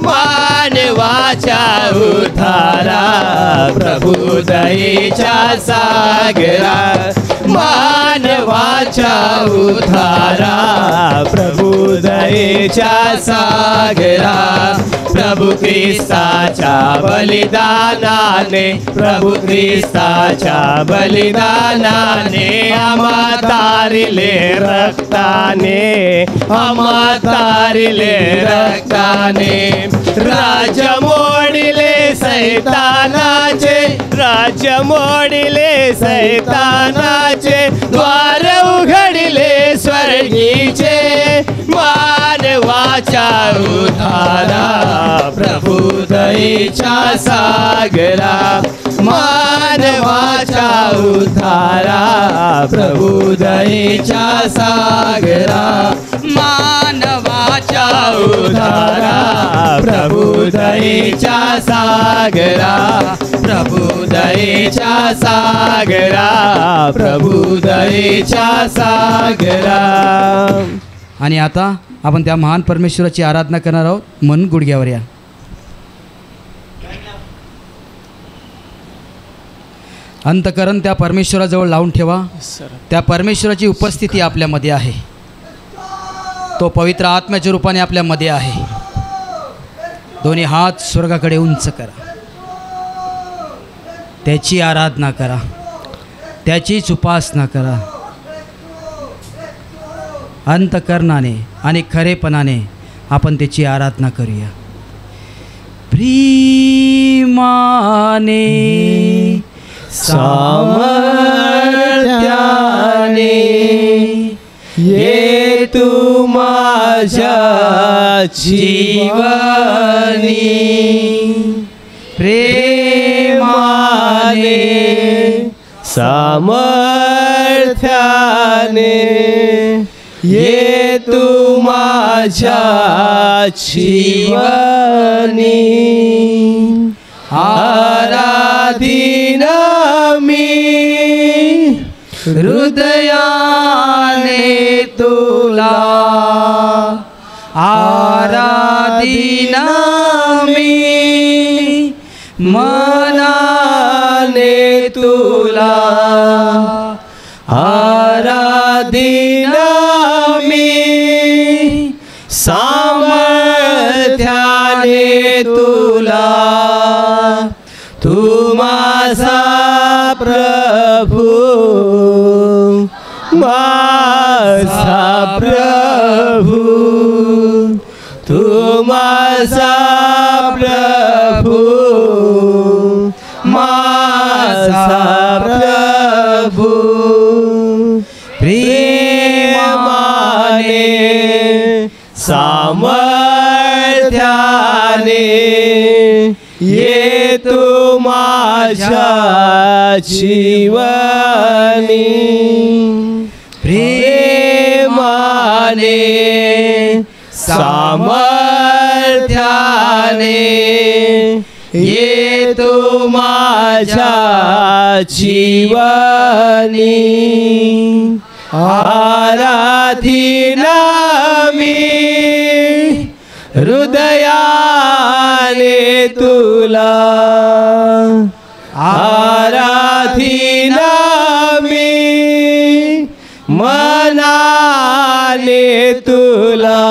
मानवाच्या उद्धारा प्रभु दयेच्या सागरा. मानवाच्या उद्धारा प्रभु दयेच्या सागरा. प्रभु ख्रिस्ताच्या बलिदानाने, प्रभु ख्रिस्ताच्या बलिदानाने. आम्हा तारिले रक्ताने, आम्हा तारिले रक्ताने. राज्य मोडिले सैतानाचे, राज्य मोडिले सैतानाचे. द्वार उघडिले स्वर्गीचे. मानवाच्या उद्धारा प्रभु दयेच्या सागरा. मानवाच्या उद्धारा प्रभु दयेच्या सागरा. मानवाच्या उद्धारा प्रभु दयेच्या सागरा. प्रभु दयेच्या सागरा, प्रभु दयेच्या सागरा. आणि आता आपण त्या महान परमेश्वराची आराधना करणार आहोत. मन गुडघ्यावर या. अंतकरण त्या परमेश्वराजवळ लावून ठेवा. त्या परमेश्वराची उपस्थिती आपल्यामध्ये आहे. तो पवित्र आत्म्याच्या रूपाने आपल्यामध्ये आहे. दोन्ही हात स्वर्गाकडे उंच करा. त्याची आराधना करा, त्याचीच उपासना करा. अंतकरणाने आणि खरेपणाने आपण त्याची आराधना करूया. प्रेमाने सामर्थ्याने ये तू माझ्या जीवनी. प्रेमाने सामर्थ्याने ये तू माझ्या जीवनी आराधीन मी हृदयाने तुला आराधीन मी मनाने तुला आराधीन मी सामर्थ्याने तुला तू माझा प्रभू माझा प्रभू तू माझा प्रभू माझा प्रभू प्रेमाने सामर्थ्याने ये तू माझ्या जीवनी प्रेमाने सामर्थ्याने ये तू माझ्या जीवनी आराधीन मी हृदयाने तुला आराधीन मी मनाने तुला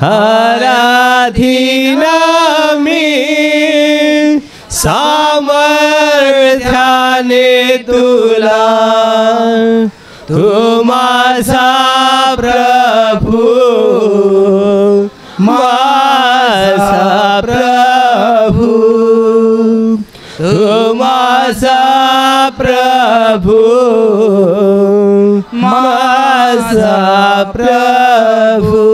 आराधीन मी सामर्थ्याने तुला तू माझा प्रभू माझा प्रभू तू माझा प्रभू माझा प्रभू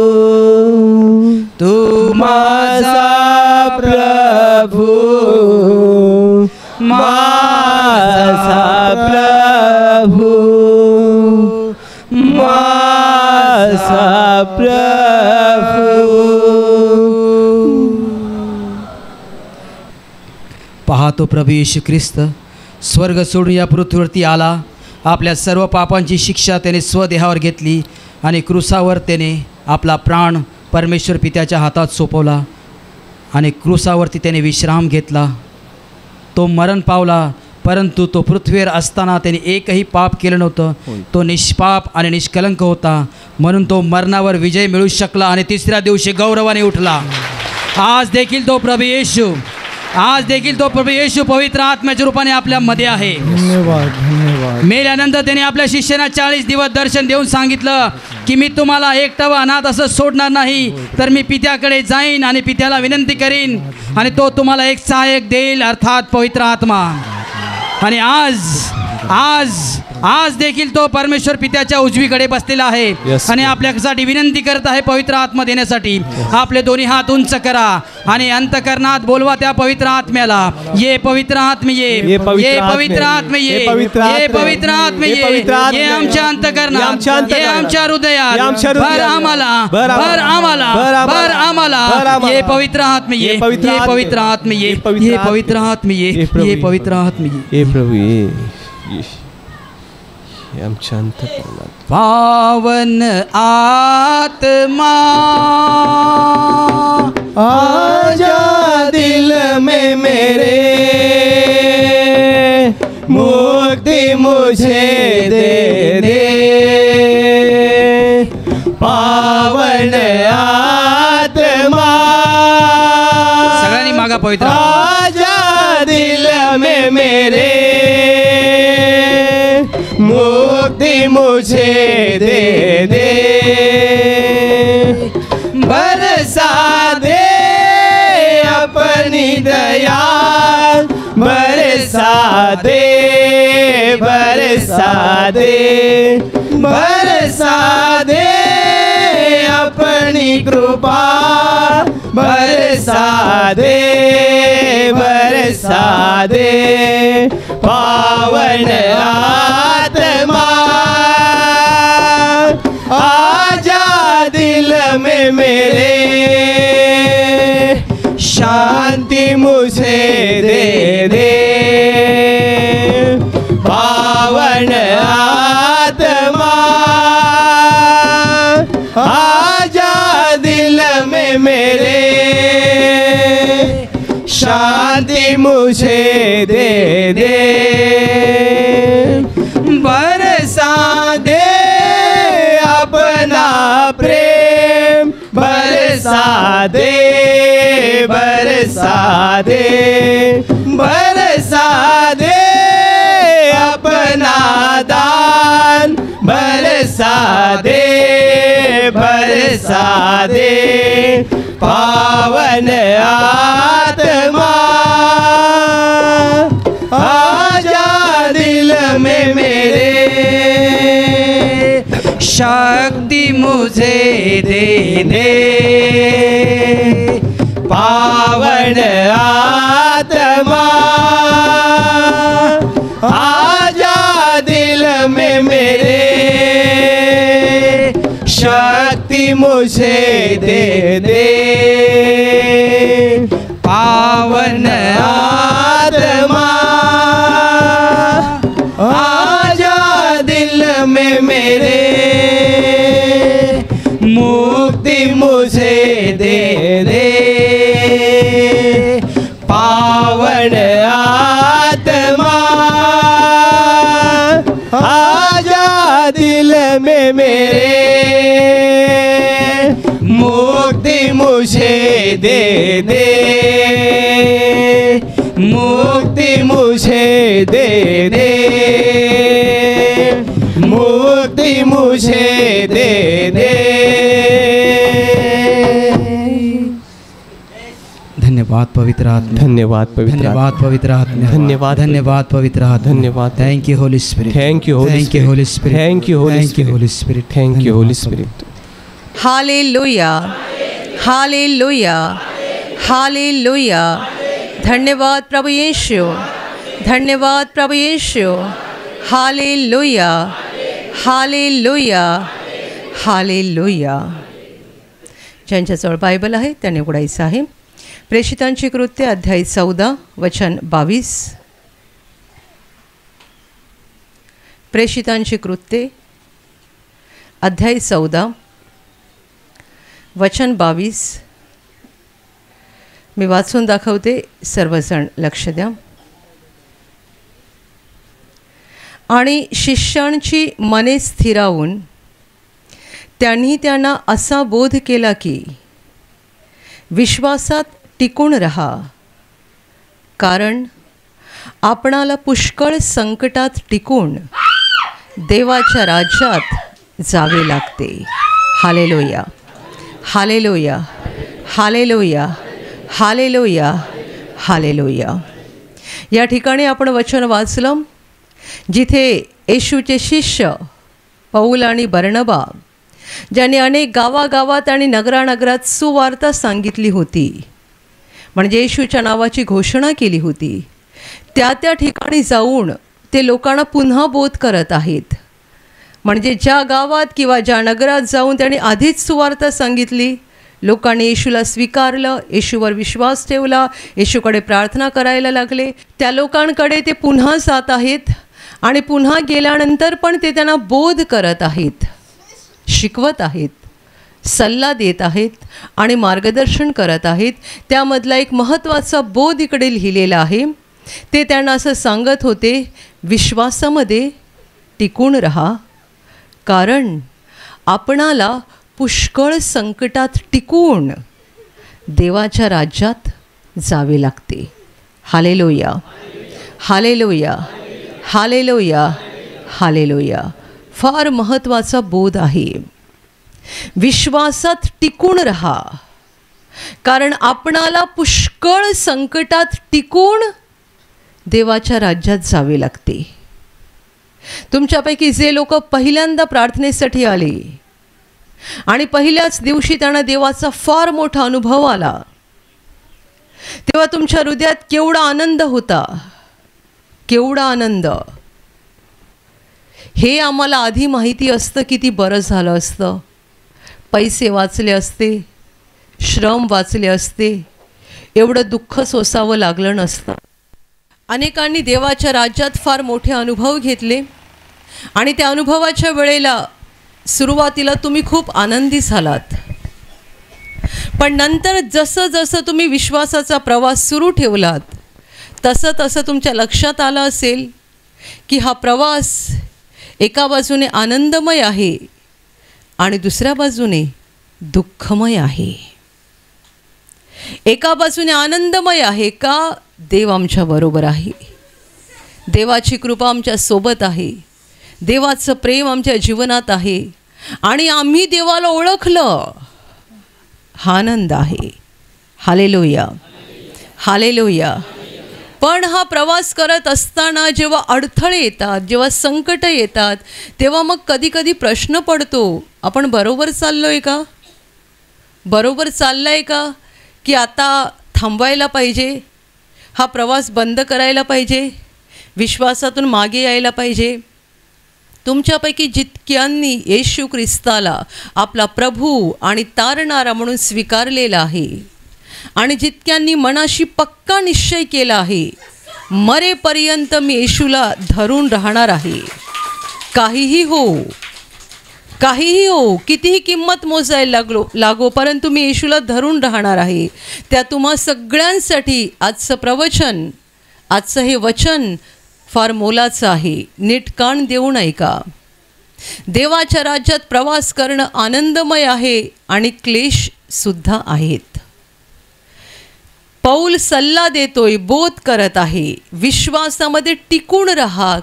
तू माझा प्रभू माझा प्रभू माझा प्रभू. पाहतो प्रभू येशू ख्रिस्त स्वर्ग सोडून या पृथ्वीवरती आला. आपल्या सर्व पापांची शिक्षा त्याने स्वदेहावर घेतली आणि क्रूसावर त्याने आपला प्राण परमेश्वर पित्याच्या हातात सोपवला आणि क्रूसावरती त्याने विश्राम घेतला. तो मरण पावला, परंतु तो पृथ्वीवर असताना त्याने एकही पाप केलं नव्हतं. तो निष्पाप आणि निष्कलंक होता, म्हणून तो मरणावर विजय मिळू शकला आणि तिसऱ्या दिवशी गौरवाने उठला. आज देखील तो प्रभू येशू पवित्र आत्म्याच्या रूपाने आपल्यामध्ये आहे. धन्यवाद. मेल्यानंतर त्याने आपल्या शिष्यांना 40 दिवस दर्शन देऊन सांगितलं की मी तुम्हाला एकटं व अनाथ असं सोडणार नाही, तर मी पित्याकडे जाईन आणि पित्याला विनंती करीन आणि तो तुम्हाला एक सहाय्यक देईल, अर्थात पवित्र आत्मा. आणि आज देखील तो परमेश्वर पित्याच्या उजवीकडे बसलेला आहे आणि आपल्यासाठी विनंती करत आहे पवित्र आत्मा देण्यासाठी. आपले दोन्ही हात उंच करा आणि अंतकरणात बोलवा त्या पवित्र आत्म्याला, ये पवित्र आत्मे ये, ये पवित्र आत्मे ये, ये पवित्र आत्मे ये, ये आमच्या अंतकरणात, ये आमच्या हृदयात, भर आम्हाला, भर आम्हाला, भर आम्हाला, ये पवित्र आत्मे ये, ये पवित्र आत्मे ये, ये पवित्र आत्मे ये, ये पवित्र आत्मे ये. प्रभू ये आमच्या अंतःकरणात. पावन आत्मा आजा दिल में मेरे, मुक्ति मुझे दे दे. पावन आत्मा सगळ्यांनी मागा पवित्र. आजा दिल में मेरे, मुक्ति मुझे दे दे. बरसा दे अपनी दया, बरसा दे, बरसा दे, बरसा दे अपनी कृपा, बरसा दे पावन आत्मा आजा दिल में मेरे शांति मुझे दे दे पावन आत्मा आजा दिल में मेरे शांति मुझे दे दे बरसा दे अपना प्रेम बरसा दे अपना दान बरसा दे पावन आत्मा आजा दिल में मेरे शक्ति मुझे दे दे पावन आत्मा आजा दिल में मेरे शक्ति मुझे दे दे पावन आत्मा आजा दिल में मेरे मुक्ति मुझे दे दे पावन आत्मा आजा दिल में मेरे मुक्ति मुझे दे दे मुक्ति मुझे दे दे मुक्ति मुझे दे दे धन्यवाद पवित्र आत्मा धन्यवाद पवित्र धन्यवाद पवित्र आत्मा धन्यवाद धन्यवाद पवित्र आत्मा धन्यवाद thank you Holy spirit thank you Holy spirit thank you Holy spirit thank you Holy spirit hallelujah hallelujah hallelujah धन्यवाद प्रभु यीशु धन्यवाद प्रभु Yeshu hallelujah hallelujah hallelujah ज्यांच्याजवळ Bible आहे त्याने उघडायचं आहे प्रेषितांची कृत्य अध्याय 14 वचन 22 प्रेषितांची कृत्ये अध्याय 14 वचन 22 मी वाचून दाखवते सर्वजण लक्ष द्या आणि शिष्यांची मने स्थिरावून त्यांनी त्यांना असा बोध केला की विश्वासात टिकून रहा कारण आपणाला पुष्कळ संकटात टिकून देवाच्या राज्यात जावे लागते hallelujah hallelujah hallelujah hallelujah hallelujah या ठिकाणी आपण वचन वाचलं जिथे येशूचे शिष्य पौल आणि बर्नबा ज्यांनी अनेक गावागावात आणि नगरानगरात सुवार्ता सांगितली होती म्हणजे येशूच्या नावाची घोषणा केली होती त्या ठिकाणी जाऊन ते लोकांना पुन्हा बोध करत आहेत म्हणजे ज्या गावात किंवा ज्या नगरात जाऊन त्यांनी आधीच सुवार्ता सांगितली लोकांनी येशूला स्वीकारलं येशूवर विश्वास ठेवला येशूकडे प्रार्थना करायला लागले त्या लोकांकडे ते पुन्हा जात आहेत आणि पुन्हा गेल्यानंतर पण ते त्यांना बोध करत आहेत शिकवत आहेत सल्ला देत आहेत आणि मार्गदर्शन करत आहेत त्यामधला एक महत्त्वाचा बोध इकडे लिहिलेला आहे ते त्यांना असं सांगत होते विश्वासामध्ये टिकून रहा कारण आपणाला पुष्कळ संकटात टिकून देवाच्या राज्यात जावे लागते हालेलुया हालेलुया हालेलुया हालेलुया फार महत्त्वाचा बोध आहे विश्वासात टिकून रहा कारण आपणाला पुष्कळ संकटात टिकून देवाच्या राज्यात जावे लागते तुमच्यापैकी जे लोक पहिल्यांदा प्रार्थनेसाठी आले आणि पहिल्याच दिवशी त्यांना देवाचा फार मोठा अनुभव आला, तेव्हा तुमच्या हृदयात केवढा आनंद होता, केवढा आनंद. हे आम्हाला आधी माहिती असतं किती बरं झालं असतं. पैसे वाचले असते, श्रम वाचले असते, एवढं दुःख सोसावं लागलं नसतं. अनेकांनी देवाच्या राज्यात फार मोठे अनुभव घेतले आणि त्या अनुभवाच्या वेळेला सुरुवातीला तुम्ही खूप आनंदी झालात, पण नंतर जसं जसं तुम्ही विश्वासाचा प्रवास सुरू ठेवलात तसं तसं तुमच्या लक्षात आलं असेल की हा प्रवास एका बाजूने आनंदमय आहे आणि दुसऱ्या बाजूने दुःखमय आहे. एका बाजूने आनंदमय आहे का, देव आमच्या बरोबर आहे, देवाची कृपा आमच्या सोबत आहे, देवाचं प्रेम आमच्या जीवनात आहे आणि आम्ही देवाला ओळखलं, हा आनंद आहे. Hallelujah, hallelujah. पण हा प्रवास करत असताना जेव्हा अडथळे येतात, जेव्हा संकट येतात, तेव्हा मग कधी कधी प्रश्न पडतो, आपण बरोबर चाललोय का, बरोबर चाललाय का, की आता थांबवायला पाहिजे, हा प्रवास बंद करायला पाहिजे, विश्वासातून मागे यायला पाहिजे. तुमच्यापैकी जितक्यांनी येशू ख्रिस्ताला आपला प्रभू आणि तारणारा म्हणून स्वीकारलेला आहे आणि जितक्यांनी मनाशी पक्का निश्चय केला आहे, मरेपर्यंत मी येशूला धरून राहणार आहे, काहीही हो, काहीही हो, कितीही किंमत मोजायला लागो, परंतु मी येशूला धरून राहणार आहे. त्या तुम्हा सगळ्यांसाठी आजचं प्रवचन, आजचं हे वचन फार मोलाचं आहे. नीट कान देऊन ऐका. देवाच्या राज्यात प्रवास करणं आनंदमय आहे आणि क्लेशसुद्धा आहेत. पौल सल्ला देतोय, बोध करत आहे, विश्वासामध्ये टिकून राहा.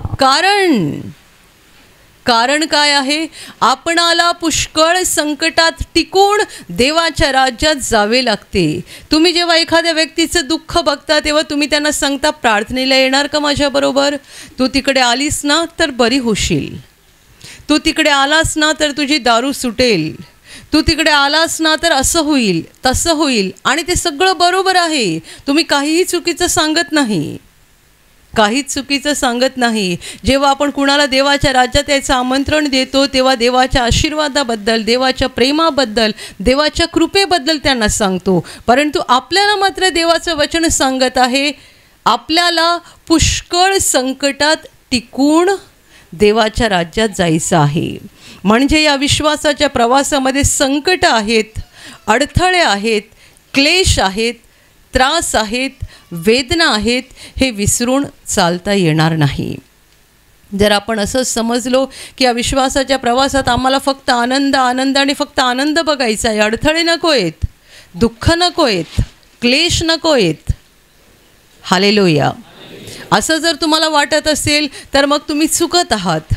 कारण काय आहे, आपणाला पुष्कळ संकटात टिकून देवाच्या राज्यात जावे लागते. तुम्ही जेव्हा एखाद्या व्यक्तीचं दुःख बघता तेव्हा तुम्ही त्यांना सांगता, प्रार्थनेला येणार का माझ्याबरोबर, तू तिकडे आलीस ना तर बरी होशील, तू तिकडे आलास ना तर तुझी दारू सुटेल, तू तिकडे आलास ना तर असं होईल तसं होईल. आणि ते सगळं बरोबर आहे, तुम्ही काहीही चुकीचं सांगत नाही, काहीच चुकीचं सांगत नाही. जेव्हा आपण कुणाला देवाच्या राज्यात याचं आमंत्रण देतो तेव्हा देवाच्या आशीर्वादाबद्दल, देवाच्या प्रेमाबद्दल, देवाच्या कृपेबद्दल त्यांना सांगतो. परंतु आपल्याला मात्र देवाचं वचन सांगत आहे, आपल्याला पुष्कळ संकटात टिकून देवाच्या राज्यात जायचं आहे. म्हणजे या विश्वासाच्या प्रवासामध्ये संकट आहेत, अडथळे आहेत, क्लेश आहेत, त्रास आहेत, वेदना आहेत, हे विसरून चालता येणार नाही. जर आपण असं समजलो की या विश्वासाच्या प्रवासात आम्हाला फक्त आनंद आनंद आणि फक्त आनंद बघायचा आहे, अडथळे नको आहेत, दुःख नको आहेत, क्लेश नको आहेत, हालेलुया, असं जर तुम्हाला वाटत असेल तर मग तुम्ही चुकत आहात.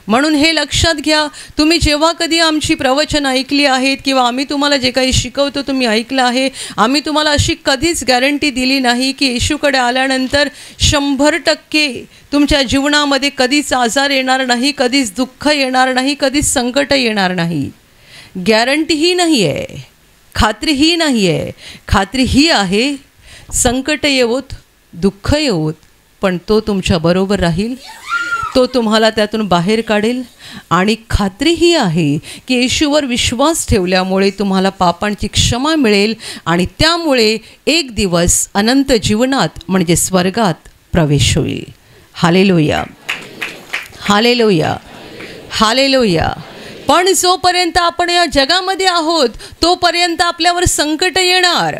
म्हणून हे लक्षात घ्या, तुम्ही जेव्हा कधी आमची प्रवचन ऐकली आहेत किंवा आम्ही तुम्हाला जे काही शिकवतो तुम्ही ऐकलं आहे, आम्ही तुम्हाला अशी कधीच गॅरंटी दिली नाही की येशूकडे आल्यानंतर 100% तुमच्या जीवनामध्ये कधीच आजार येणार नाही, कधीच दुःख येणार नाही, कधीच संकट येणार नाही. गॅरंटी ही नाही आहे, खात्री ही नाही आहे. खात्री ही आहे, संकट येवोत, दुःख येवोत, पण तो तुमच्याबरोबर राहील, तो तुम्हाला त्यातून बाहेर काढेल. आणि खात्री ही आहे की येशूवर विश्वास ठेवल्यामुळे तुम्हाला पापांची क्षमा मिळेल आणि त्यामुळे एक दिवस अनंत जीवनात म्हणजे स्वर्गात प्रवेश होईल. Hallelujah, hallelujah, hallelujah. पण जोपर्यंत आपण या जगामध्ये आहोत तोपर्यंत आपल्यावर संकट येणार,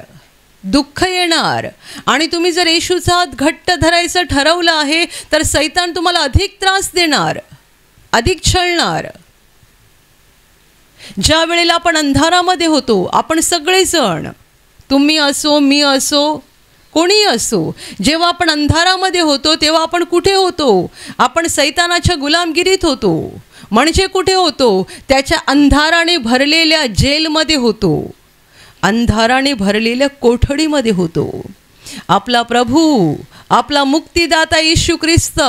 दुःख येणार. आणि तुम्ही जर येशूचा हात घट्ट धरायचं ठरवलं आहे तर सैतान तुम्हाला अधिक त्रास देणार, अधिक छळणार. ज्या वेळेला आपण अंधारामध्ये होतो, आपण सगळेजण, तुम्ही असो, मी असो, कोणीही असो, जेव्हा आपण अंधारामध्ये होतो तेव्हा आपण कुठे होतो, आपण सैतानाच्या गुलामगिरीत होतो. म्हणजे कुठे होतो, त्याच्या अंधाराने भरलेल्या जेलमध्ये होतो, अंधाराने भरलेल्या कोठडीमध्ये होतो. आपला प्रभू, आपला मुक्तिदाता येशू ख्रिस्त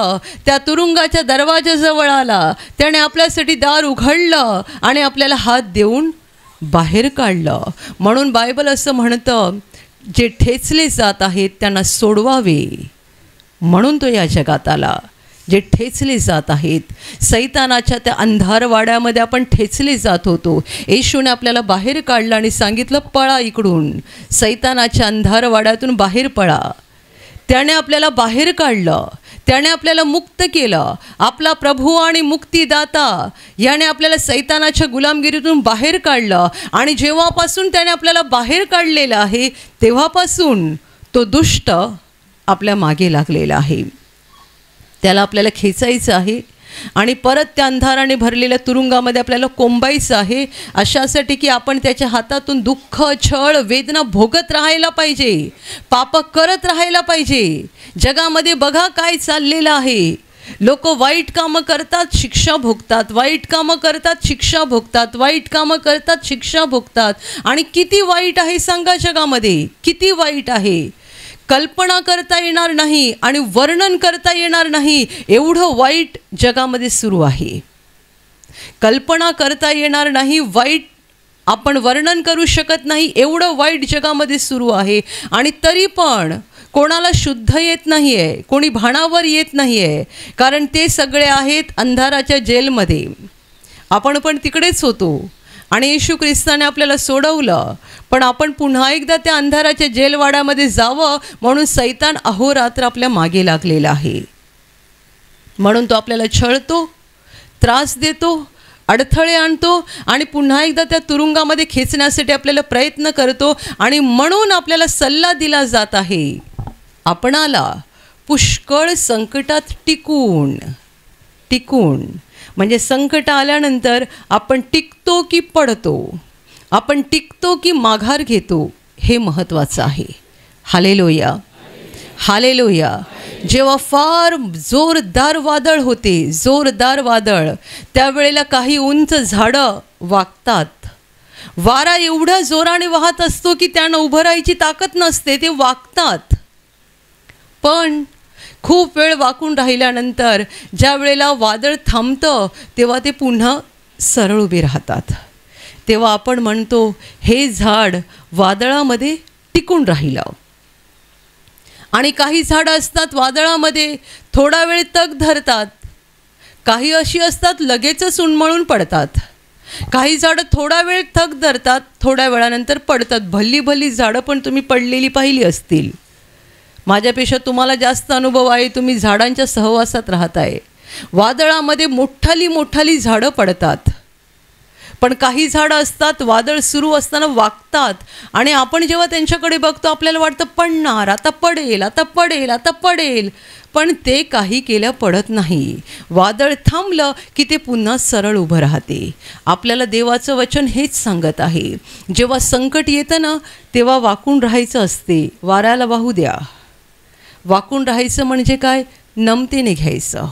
त्या तुरुंगाच्या दरवाजाजवळ आला, त्याने आपल्यासाठी दार उघडलं आणि आपल्याला हात देऊन बाहेर काढलं. म्हणून बायबल असं म्हणतं, जे ठेचले जात आहेत त्यांना सोडवावे, म्हणून तो या जगात आला. जे ठेचले जात आहेत, सैतानाच्या त्या अंधारवाड्यामध्ये आपण ठेचले जात होतो. येशूने आपल्याला बाहेर काढलं आणि सांगितलं, पळा इकडून, सैतानाच्या अंधारवाड्यातून बाहेर पळा. त्याने आपल्याला बाहेर काढलं, त्याने आपल्याला मुक्त केलं. आपला प्रभू आणि मुक्तिदाता याने आपल्याला सैतानाच्या गुलामगिरीतून बाहेर काढलं. आणि जेव्हापासून त्याने आपल्याला बाहेर काढलेलं आहे, तेव्हापासून तो दुष्ट आपल्या मागे लागलेला आहे. त्याला आपल्याला खेचायचं आहे आणि परत त्या अंधाराने भरलेल्या तुरुंगामध्ये आपल्याला कोंबायचं आहे, अशासाठी की आपण त्याच्या हातातून दुःख, छळ, वेदना भोगत राहायला पाहिजे, पाप करत राहायला पाहिजे. जगामध्ये बघा काय चाललेलं आहे. लोक वाईट कामं करतात, शिक्षा भोगतात, वाईट कामं करतात, शिक्षा भोगतात, वाईट कामं करतात, शिक्षा भोगतात. आणि किती वाईट आहे सांगा जगामध्ये, किती वाईट आहे. कल्पना करता येणार नाही आणि वर्णन करता येणार नाही, एवढं वाईट जगामध्ये सुरू आहे. कल्पना करता येणार नाही, वाईट आपण वर्णन करू शकत नाही, एवढं वाईट जगामध्ये सुरू आहे. आणि तरी पण कोणाला शुद्ध येत नाही आहे, कोणी भानावर येत नाही आहे, कारण ते सगळे आहेत अंधाराच्या जेलमध्ये. आपण पण तिकडेच होतो आणि येशू ख्रिस्ताने आपल्याला सोडवलं, पण आपण पुन्हा एकदा त्या अंधाराच्या जेलवाड्यामध्ये जावं म्हणून सैतान अहोरात्र आपल्या मागे लागलेला आहे. म्हणून तो आपल्याला छळतो, त्रास देतो, अडथळे आणतो आणि पुन्हा एकदा त्या तुरुंगामध्ये खेचण्यासाठी आपल्याला प्रयत्न करतो. आणि म्हणून आपल्याला सल्ला दिला जात आहे, आपणाला पुष्कळ संकटात टिकून म्हणजे संकट आल्यानंतर आपण टिकतो की पडतो, आपण टिकतो की माघार घेतो, हे महत्त्वाचं आहे. Hallelujah, hallelujah. जेव्हा फार जोरदार वादळ होते, जोरदार वादळ, त्यावेळेला काही उंच झाडं वाकतात. वारा एवढा जोराने वाहत असतो की त्यांना उभं राहायची ताकद नसते, ते वाकतात. पण खूप वेळ वाकून राहिल्यानंतर ज्या वेळेला वादळ थांबतं तेव्हा ते पुन्हा सरळ उभे राहतात. तेव्हा आपण म्हणतो, हे झाड वादळामध्ये टिकून राहिलं. आणि काही झाडं असतात वादळामध्ये थोडा वेळ तग धरतात, काही अशी असतात लगेचच उन्मळून पडतात. काही झाडं थोडा वेळ तग धरतात, थोड्या वेळानंतर पडतात. भल्ली भल्ली झाडं पण तुम्ही पडलेली पाहिली असतील. माझ्यापेक्षा तुम्हाला जास्त अनुभव आहे, तुम्ही झाडांच्या सहवासात राहताय. वादळामध्ये मोठाली झाडं पडतात, पण काही झाडं असतात वादळ सुरू असताना वाकतात. आणि आपण जेव्हा त्यांच्याकडे बघतो आपल्याला वाटतं पडणार, आता पडेल, आता पडेल, आता पडेल, पण ते काही केल्या पडत नाही. वादळ थांबलं की ते पुन्हा सरळ उभं राहते. आपल्याला देवाचं वचन हेच सांगत आहे, जेव्हा संकट येतं ना तेव्हा वाकून राहायचं असते. वाऱ्याला वाहू द्या. वाकून राहायचं म्हणजे काय? नमतेने घ्यायचं,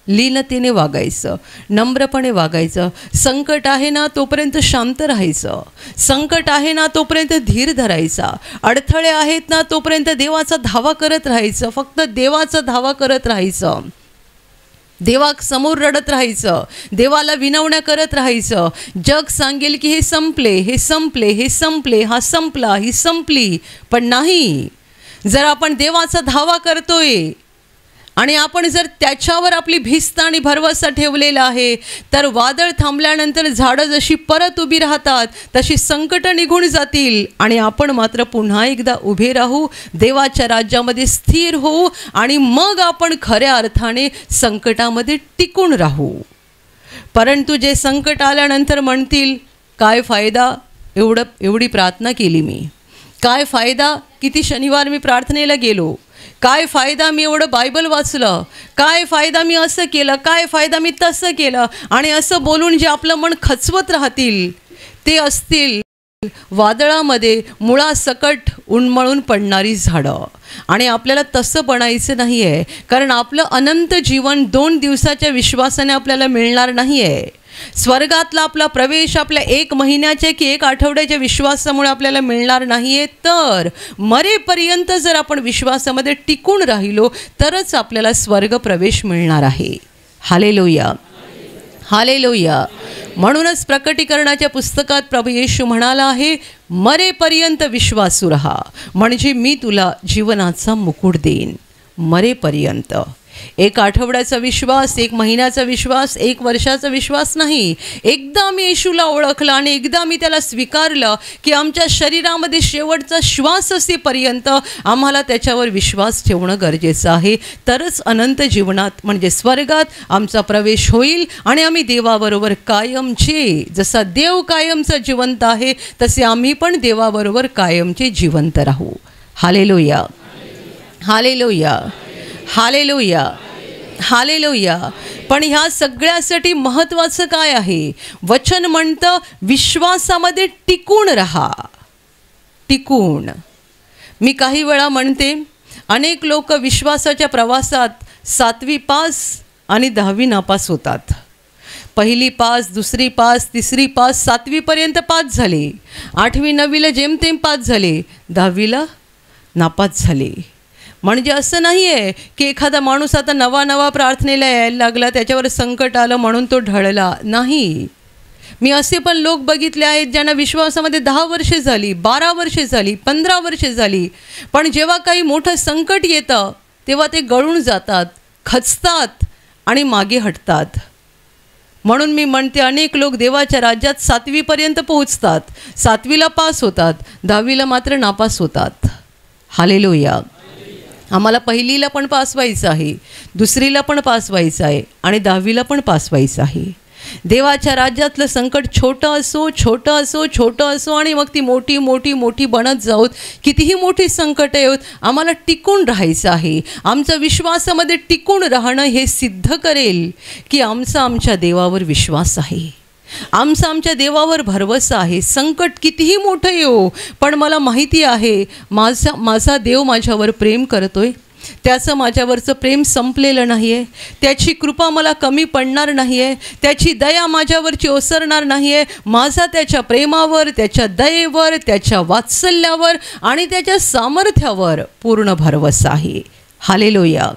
लीनतेने वागायचं, नम्रपणे वागायचं. संकट आहे ना तोपर्यंत शांत राहायचं, संकट आहे ना तोपर्यंत धीर धरायचा, अडथळे आहेत ना तोपर्यंत देवाचा धावा करत राहायचं, फक्त देवाचा धावा करत राहायचं, देवासमोर रडत राहायचं, देवाला विनवण्या करत राहायचं. जग सांगेल की हे संपले, हे संपले, हे संपले, हा संपला, ही संपली, पण नाही. जर आपण देवाचा धावा करतोय आणि आपण जर त्याच्यावर आपली भिस्त आणि भरवसा ठेवलेला आहे, तर वादळ थांबल्यानंतर झाडं जशी परत उभी राहतात तशी संकटं निघून जातील आणि आपण मात्र पुन्हा एकदा उभे राहू, देवाच्या राज्यामध्ये स्थिर होऊ आणि मग आपण खऱ्या अर्थाने संकटामध्ये टिकून राहू. परंतु जे संकट आल्यानंतर म्हणतील, काय फायदा एवढी प्रार्थना केली मी, काय फायदा किती शनिवार मी प्रार्थनेला गेलो, काय फायदा मी एवढं बायबल वाचलं, काय फायदा मी असं केलं, काय फायदा मी तसं केलं, आणि असं बोलून जे आपलं मन खचवत राहतील ते असतील वादळामध्ये मुळासकट उन्मळून पडणारी झाडं. आणि आपल्याला तसं बनायचं नाही आहे, कारण आपलं अनंत जीवन 2 दिवसाच्या विश्वासाने आपल्याला मिळणार नाही आहे. स्वर्गातला आपला प्रवेश आपल्या 1 महिन्याच्या की 1 आठवड्याच्या विश्वासामुळे आपल्याला मिळणार नाही आहे. तर मरेपर्यंत जर आपण विश्वासामध्ये टिकून राहिलो तरच आपल्याला स्वर्ग प्रवेश मिळणार आहे. Hallelujah, hallelujah. म्हणूनच प्रकटीकरणाच्या पुस्तकात प्रभू येशू म्हणाला आहे, मरेपर्यंत विश्वासू रहा, म्हणजे मी तुला जीवनाचा मुकुट देईन. मरेपर्यंत. एक आठवड्याचा विश्वास, एक महिन्याचा विश्वास, एक वर्षाचा विश्वास नाही. एकदा मी येशूला ओळखलं आणि एकदा मी त्याला स्वीकारलं की आमच्या शरीरामध्ये शेवटचा श्वास असेपर्यंत आम्हाला त्याच्यावर विश्वास ठेवणं गरजेचं आहे. तरच अनंत जीवनात म्हणजे स्वर्गात आमचा प्रवेश होईल आणि आम्ही देवाबरोबर कायमचे, जसा देव कायमचा जिवंत आहे तसे आम्ही पण देवाबरोबर कायमचे जिवंत राहू. Hallelujah, hallelujah, hallelujah, hallelujah. पण ह्या सगळ्यासाठी महत्त्वाचं काय आहे? वचन म्हणतं विश्वासामध्ये टिकून राहा. टिकून. मी काही वेळा म्हणते, अनेक लोक विश्वासाच्या प्रवासात 7वी पास आणि 10वी नापास होतात. 1ली पास, 2री पास, 3री पास, 7वीपर्यंत पास झाले, 8वी 9वीला जेमतेम पास झाले, 10वीला नापास झाले. म्हणजे असं नाही आहे की एखादा माणूस आता नवा प्रार्थनेला यायला लागला, त्याच्यावर संकट आलं म्हणून तो ढळला. नाही. मी असे पण लोक बघितले आहेत ज्यांना विश्वासामध्ये 10 वर्षे झाली, 12 वर्षे झाली, 15 वर्षे झाली, पण जेव्हा काही मोठं संकट येतं तेव्हा ते गळून जातात, खचतात आणि मागे हटतात. म्हणून मी म्हणते, अनेक लोक देवाच्या राज्यात 7वीपर्यंत पोहोचतात, 7वीला पास होतात, 10वीला मात्र नापास होतात. हालेलुया. आम्हाला 1लीला पण पास व्हायचं आहे, 2रीला पण पास व्हायचं आहे आणि 10वीला पण पास व्हायचं आहे. देवाच्या राज्यातलं संकट छोटं असो, छोटं असो, छोटं असो आणि मग ती मोठी मोठी मोठी बनत जाऊत, कितीही मोठी संकट येऊत, आम्हाला टिकून राहायचं आहे. आमचं विश्वासामध्ये टिकून राहणं हे सिद्ध करेल की आमच्या देवावर विश्वास आहे, आमच्या देवावर भरवसा आहे. संकट कितीही मोठं येऊ, पण मला माहिती आहे माझा देव माझ्यावर प्रेम करतोय, त्याचं माझ्यावरचं प्रेम संपलेलं नाही आहे, त्याची कृपा मला कमी पडणार नाही आहे, त्याची दया माझ्यावरची ओसरणार नाही आहे. माझा त्याच्या प्रेमावर, त्याच्या दयेवर, त्याच्या वात्सल्यावर आणि त्याच्या सामर्थ्यावर पूर्ण भरवसा आहे. Hallelujah,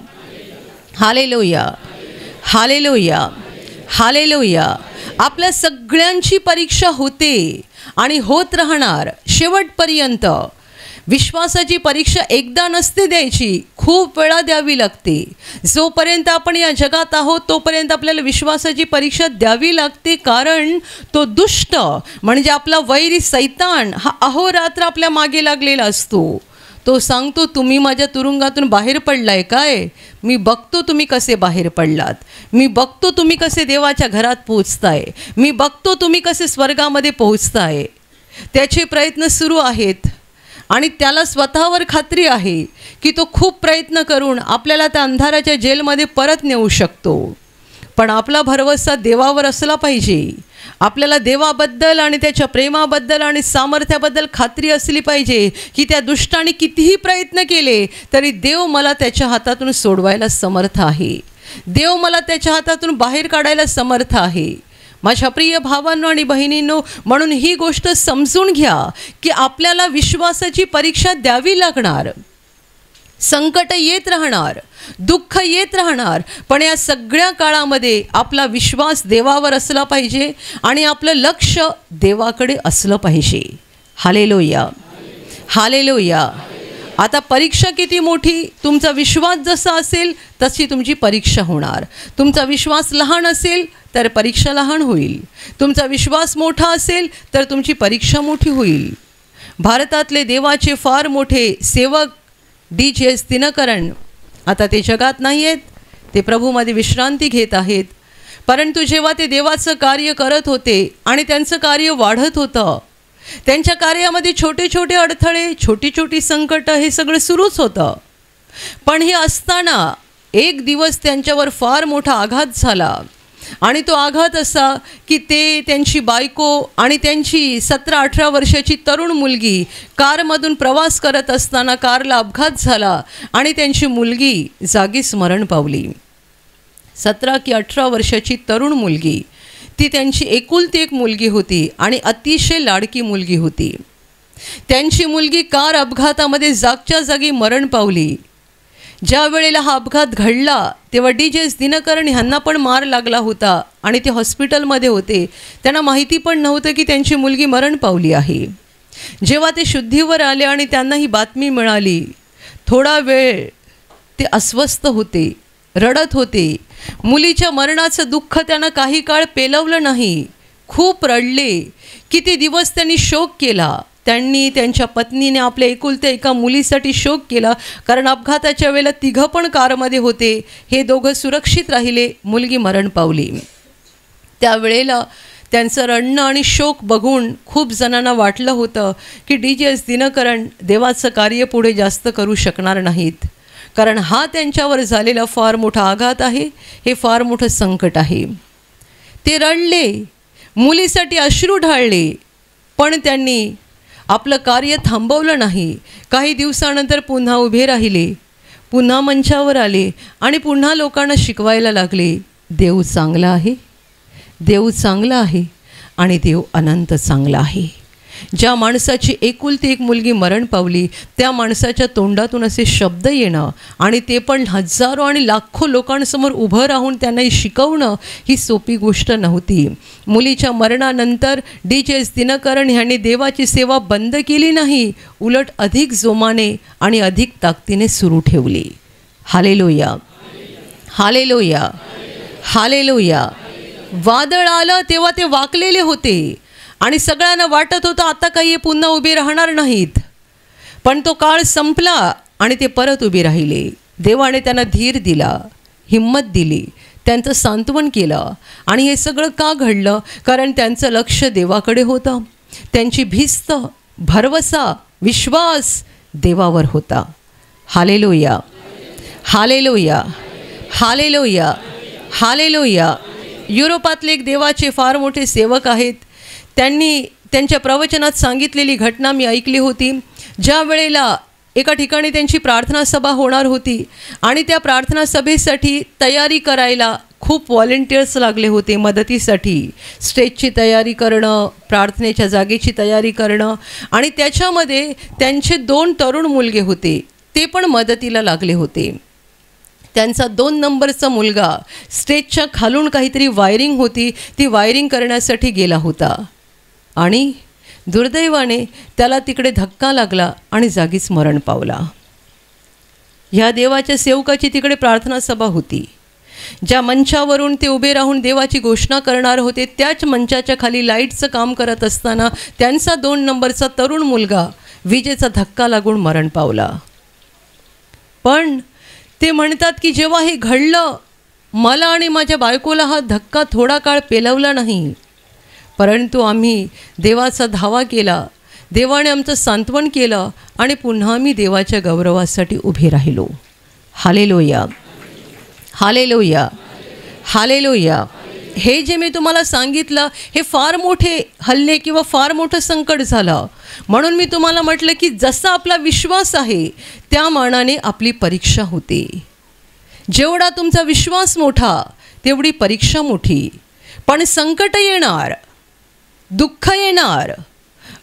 hallelujah, hallelujah, hallelujah. आपल्या सगळ्यांची परीक्षा होते आणि होत राहणार शेवटपर्यंत. विश्वासाची परीक्षा एकदा नसते द्यायची, खूप वेळा द्यावी लागते. जोपर्यंत आपण या जगात आहोत तोपर्यंत आपल्याला विश्वासाची परीक्षा द्यावी लागते, कारण तो दुष्ट म्हणजे आपला वैरी सैतान हा अहोरात्र आपल्या मागे लागलेला असतो. तो सांगतो, तुम्ही माझ्या तुरुंगातून बाहेर पडलाय काय? मी बघतो तुम्ही कसे बाहेर पडलात, मी बघतो तुम्ही कसे देवाच्या घरात पोहोचताय, मी बघतो तुम्ही कसे स्वर्गामध्ये पोहोचताय. त्याचे प्रयत्न सुरू आहेत आणि त्याला स्वतःवर खात्री आहे की तो खूप प्रयत्न करून आपल्याला त्या अंधाराच्या जेलमध्ये परत नेऊ शकतो. पण आपला भरवसा देवावर असला पाहिजे. आपल्याला देवाबद्दल आणि त्याच्या प्रेमाबद्दल आणि सामर्थ्याबद्दल खात्री असली पाहिजे की त्या दुष्टाने कितीही प्रयत्न केले तरी देव मला त्याच्या हातातून सोडवायला समर्थ आहे, देव मला त्याच्या हातातून बाहेर काढायला समर्थ आहे. माझ्या प्रिय भावांनो आणि बहिणींनो, म्हणून ही गोष्ट समजून घ्या की आपल्याला विश्वासाची परीक्षा द्यावी लागणार. संकट येत राहणार, दुःख येत राहणार, पण या सगळ्या काळामध्ये आपला विश्वास देवावर असला पाहिजे आणि आपलं लक्ष देवाकडे असलं पाहिजे. Hallelujah, hallelujah. आता परीक्षा किती मोठी, तुमचा विश्वास जसा असेल तशी तुमची परीक्षा होणार. तुमचा विश्वास लहान असेल तर परीक्षा लहान होईल, तुमचा विश्वास मोठा असेल तर तुमची परीक्षा मोठी होईल. भारतातले देवाचे फार मोठे सेवक D.J.S. दिनकरण आता ते जगात नाही आहेत, ते प्रभूमध्ये विश्रांती घेत आहेत. परंतु जेव्हा ते देवाचं कार्य करत होते आणि त्यांचं कार्य वाढत होतं, त्यांच्या कार्यामध्ये छोटे छोटे अडथळे, छोटी छोटी संकटं हे सगळं सुरूच होतं. पण हे असताना एक दिवस त्यांच्यावर फार मोठा आघात झाला आणि तो आघात असा की ते, त्यांची बायको आणि त्यांची 17-18 वर्षाची तरुण मुलगी कारमधून प्रवास करत असताना कारला अपघात झाला आणि त्यांची मुलगी जागीच मरण पावली. 17 की 18 वर्षाची तरुण मुलगी, ती त्यांची एकुलती एक मुलगी होती आणि अतिशय लाडकी मुलगी होती. त्यांची मुलगी कार अपघातामध्ये जागच्या जागी मरण पावली. ज्या वेळेला हा अपघात घडला तेव्हा DJS दिनकरण ह्यांना पण मार लागला होता आणि ते हॉस्पिटलमध्ये होते. त्यांना माहिती पण नव्हतं की त्यांची मुलगी मरण पावली आहे. जेव्हा ते शुद्धीवर आले आणि त्यांना ही बातमी मिळाली, थोडा वेळ ते अस्वस्थ होते, रडत होते. मुलीच्या मरणाचं दुःख त्यांना काही काळ पेलवलं नाही. खूप रडले. किती दिवस त्यांनी शोक केला. त्यांनी त्यांच्या पत्नीने आपल्या एकुलत्या एका मुलीसाठी शोक केला, कारण अपघाताच्या वेळेला तिघं पण कारमध्ये होते. हे दोघं सुरक्षित राहिले, मुलगी मरण पावली. त्यावेळेला त्यांचं रडणं आणि शोक बघून खूप जणांना वाटलं होतं की DJS दिनकरण देवाचं कार्य पुढे जास्त करू शकणार नाहीत, कारण हा त्यांच्यावर झालेला फार मोठा आघात आहे, हे फार मोठं संकट आहे. ते रडले, मुलीसाठी अश्रू ढाळले, पण त्यांनी आपलं कार्य थांबवलं नाही. काही दिवसानंतर पुन्हा उभे राहिले, पुन्हा मंचावर आले आणि पुन्हा लोकांना शिकवायला लागले, देव चांगला आहे, देव चांगला आहे आणि देव अनंत चांगला आहे. ज्या माणसाची एकुलती एक मुलगी मरण पावली, त्या माणसाच्या तोंडातून असे शब्द येणं आणि ते पण हजारो आणि लाखो लोकांसमोर उभं राहून त्यांना शिकवणं ही सोपी गोष्ट नव्हती. मुलीच्या मरणानंतर DJS दिनकरण ह्यांनी देवाची सेवा बंद केली नाही, उलट अधिक जोमाने आणि अधिक ताकदीने सुरू ठेवली. Hallelujah, hallelujah, hallelujah. वादळ आलं तेव्हा ते वाकलेले होते आणि सगळ्यांना वाटत होतं आता काही हे पुन्हा उभे राहणार नाहीत, पण तो काळ संपला आणि ते परत उभे राहिले. देवाने त्यांना धीर दिला, हिम्मत दिली, त्यांचं सांत्वन केलं. आणि हे सगळं का घडलं? कारण त्यांचं लक्ष देवाकडे होतं. त्यांची भिस्त, भरवसा, विश्वास देवावर होता. Hallelujah, hallelujah, hallelujah, hallelujah. युरोपातले एक देवाचे फार मोठे सेवक आहेत. त्यांनी त्यांच्या प्रवचनात सांगितलेली घटना मी ऐकली होती. ज्या वेळेला एका ठिकाणी त्यांची प्रार्थना सभा होणार होती आणि त्या प्रार्थना सभेसाठी तयारी करायला खूप व्हॉलेंटियर्स लागले होते मदतीसाठी. स्टेजची तयारी करणं, प्रार्थनेच्या जागेची तयारी करणं, आणि त्याच्यामध्ये त्यांचे 2 तरुण मुलगे होते, ते पण मदतीला लागले होते. त्यांचा 2 नंबरचा मुलगा स्टेजच्या खालून काहीतरी वायरिंग होती, ती वायरिंग करण्यासाठी गेला होता आणि दुर्दैवाने त्याला तिकडे धक्का लागला आणि जागीच मरण पावला. ह्या देवाच्या सेवकाची तिकडे प्रार्थना सभा होती. ज्या मंचावरून ते उभे राहून देवाची घोषणा करणार होते, त्याच मंचाच्या खाली लाईटचं काम करत असताना त्यांचा 2 नंबरचा तरुण मुलगा विजेचा धक्का लागून मरण पावला. पण ते म्हणतात की जेव्हा हे घडलं, मला आणि माझ्या बायकोला हा धक्का थोडा काळ पेलवला नाही, परंतु आम्ही देवाचा धावा केला, देवाने आमचं सांत्वन केलं आणि पुन्हा आम्ही देवाच्या गौरवासाठी उभे राहिलो. Hallelujah, hallelujah, hallelujah. हे जे मी तुम्हाला सांगितलं हे फार मोठे हल्ले किंवा फार मोठं संकट झालं, म्हणून मी तुम्हाला म्हटलं की जसा आपला विश्वास आहे त्या मानाने आपली परीक्षा होते. जेवढा तुमचा विश्वास मोठा तेवढी परीक्षा मोठी. पण संकट येणार, दुःख येणार,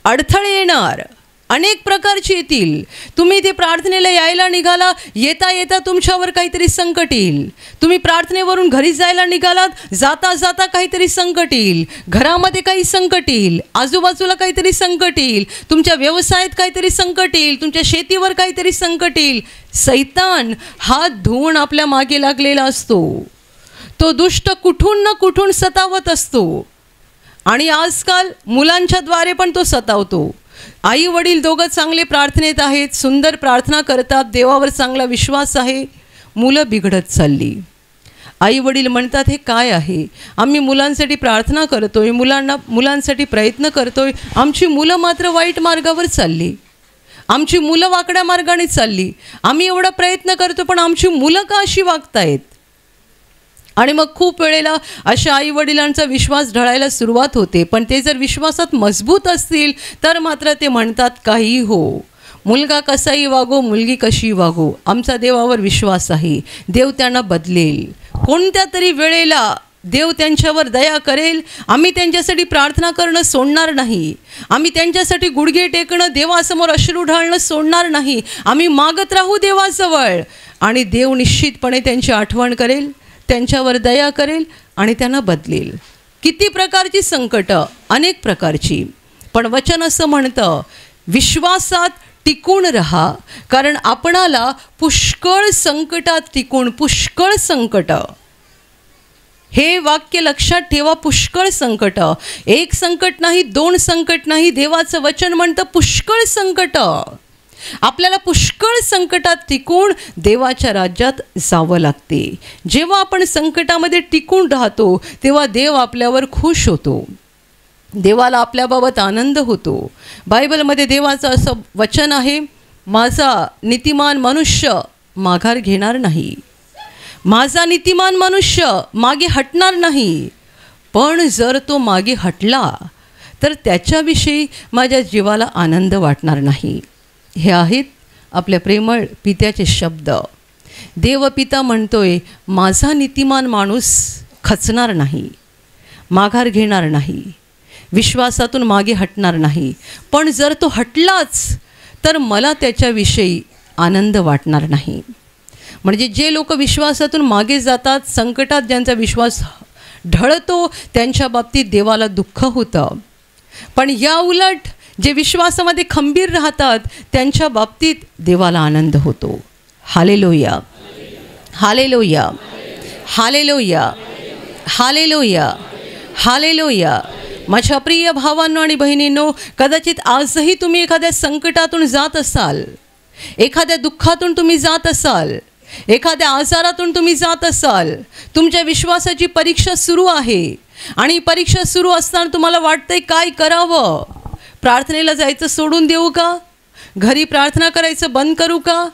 अडथळे येणार, अनेक प्रकारची येतील. तुम्ही ते प्रार्थनेला यायला निघाला, येता येता तुमच्यावर काहीतरी संकट येईल. तुम्ही प्रार्थनेवरून घरी जायला निघालात, जाता जाता काहीतरी संकट येईल. घरामध्ये काही संकट येईल, आजूबाजूला काहीतरी संकट येईल, तुमच्या व्यवसायात काहीतरी संकट येईल, तुमच्या शेतीवर काहीतरी संकट येईल. सैतान हात धुवून आपल्या मागे लागलेला असतो. तो दुष्ट कुठून ना कुठून सतावत असतो आणि आजकाल मुलांच्याद्वारे पण तो सतावतो. आई वडील दोघं चांगले प्रार्थनेत आहेत, सुंदर प्रार्थना करतात, देवावर चांगला विश्वास आहे, मुलं बिघडत चालली. आई वडील म्हणतात हे काय आहे, आम्ही मुलांसाठी प्रार्थना करतोय, मुलांसाठी प्रयत्न करतोय, आमची मुलं मात्र वाईट मार्गावर चालली, आमची मुलं वाकड्या मार्गाने चालली. आम्ही एवढा प्रयत्न करतो पण आमची मुलं का अशी वागतायत? आणि मग खूप वेळेला अशा आई वडिलांचा विश्वास ढळायला सुरुवात होते. पण ते जर विश्वासात मजबूत असतील तर मात्र ते म्हणतात काही हो, मुलगा कसाही वागो, मुलगी कशी वागो, आमचा देवावर विश्वास आहे, देव त्यांना बदलेल, कोणत्या तरी वेळेला देव त्यांच्यावर दया करेल. आम्ही त्यांच्यासाठी प्रार्थना करणं सोडणार नाही, आम्ही त्यांच्यासाठी गुडघे टेकणं, देवासमोर अश्रू ढाळणं सोडणार नाही. आम्ही मागत राहू देवाजवळ आणि देव निश्चितपणे त्यांची आठवण करेल, त्यांच्यावर दया करेल आणि त्यांना बदलेल. किती प्रकारची संकटं, अनेक प्रकारची, पण वचन असं म्हणतं विश्वासात टिकून राहा, कारण आपणाला पुष्कळ संकटात टिकून, पुष्कळ संकट, हे वाक्य लक्षात ठेवा, पुष्कळ संकट, एक संकट नाही, दोन संकट नाही, देवाचं वचन म्हणतं पुष्कळ संकट. आपल्याला पुष्कळ संकटात टिकून देवाच्या राज्यात जावं लागते. जेव्हा आपण संकटामध्ये टिकून राहतो तेव्हा देव आपल्यावर खुश होतो, देवाला आपल्याबाबत आनंद होतो. बायबलमध्ये देवाचं असं वचन आहे, माझा नीतिमान मनुष्य माघार घेणार नाही, माझा नीतिमान मनुष्य मागे हटणार नाही, पण जर तो मागे हटला तर त्याच्याविषयी माझ्या जीवाला आनंद वाटणार नाही. हे आहेत आपल्या प्रेमळ पित्याचे शब्द. देवपिता म्हणतोय माझा नीतिमान माणूस खचणार नाही, माघार घेणार नाही, विश्वासातून मागे हटणार नाही, पण जर तो हटलाच तर मला त्याच्याविषयी आनंद वाटणार नाही. म्हणजे जे लोक विश्वासातून मागे जातात, संकटात ज्यांचा विश्वास ढळतो, त्यांच्या बाबतीत देवाला दुःख होतं. पण या उलट जे विश्वासामध्ये खंबीर राहतात त्यांच्या बाबतीत देवाला आनंद होतो. Hallelujah, hallelujah, hallelujah, hallelujah, hallelujah. माझ्या प्रिय भावांनो आणि बहिणींनो, कदाचित आजही तुम्ही एखाद्या संकटातून जात असाल, एखाद्या दुःखातून तुम्ही जात असाल, एखाद्या आजारातून तुम्ही जात असाल, तुमच्या विश्वासाची परीक्षा सुरू आहे आणि परीक्षा सुरू असताना तुम्हाला वाटतंय काय करावं, प्रार्थनेला जायचं सोडून देऊ का, घरी प्रार्थना करायचं बंद करू का,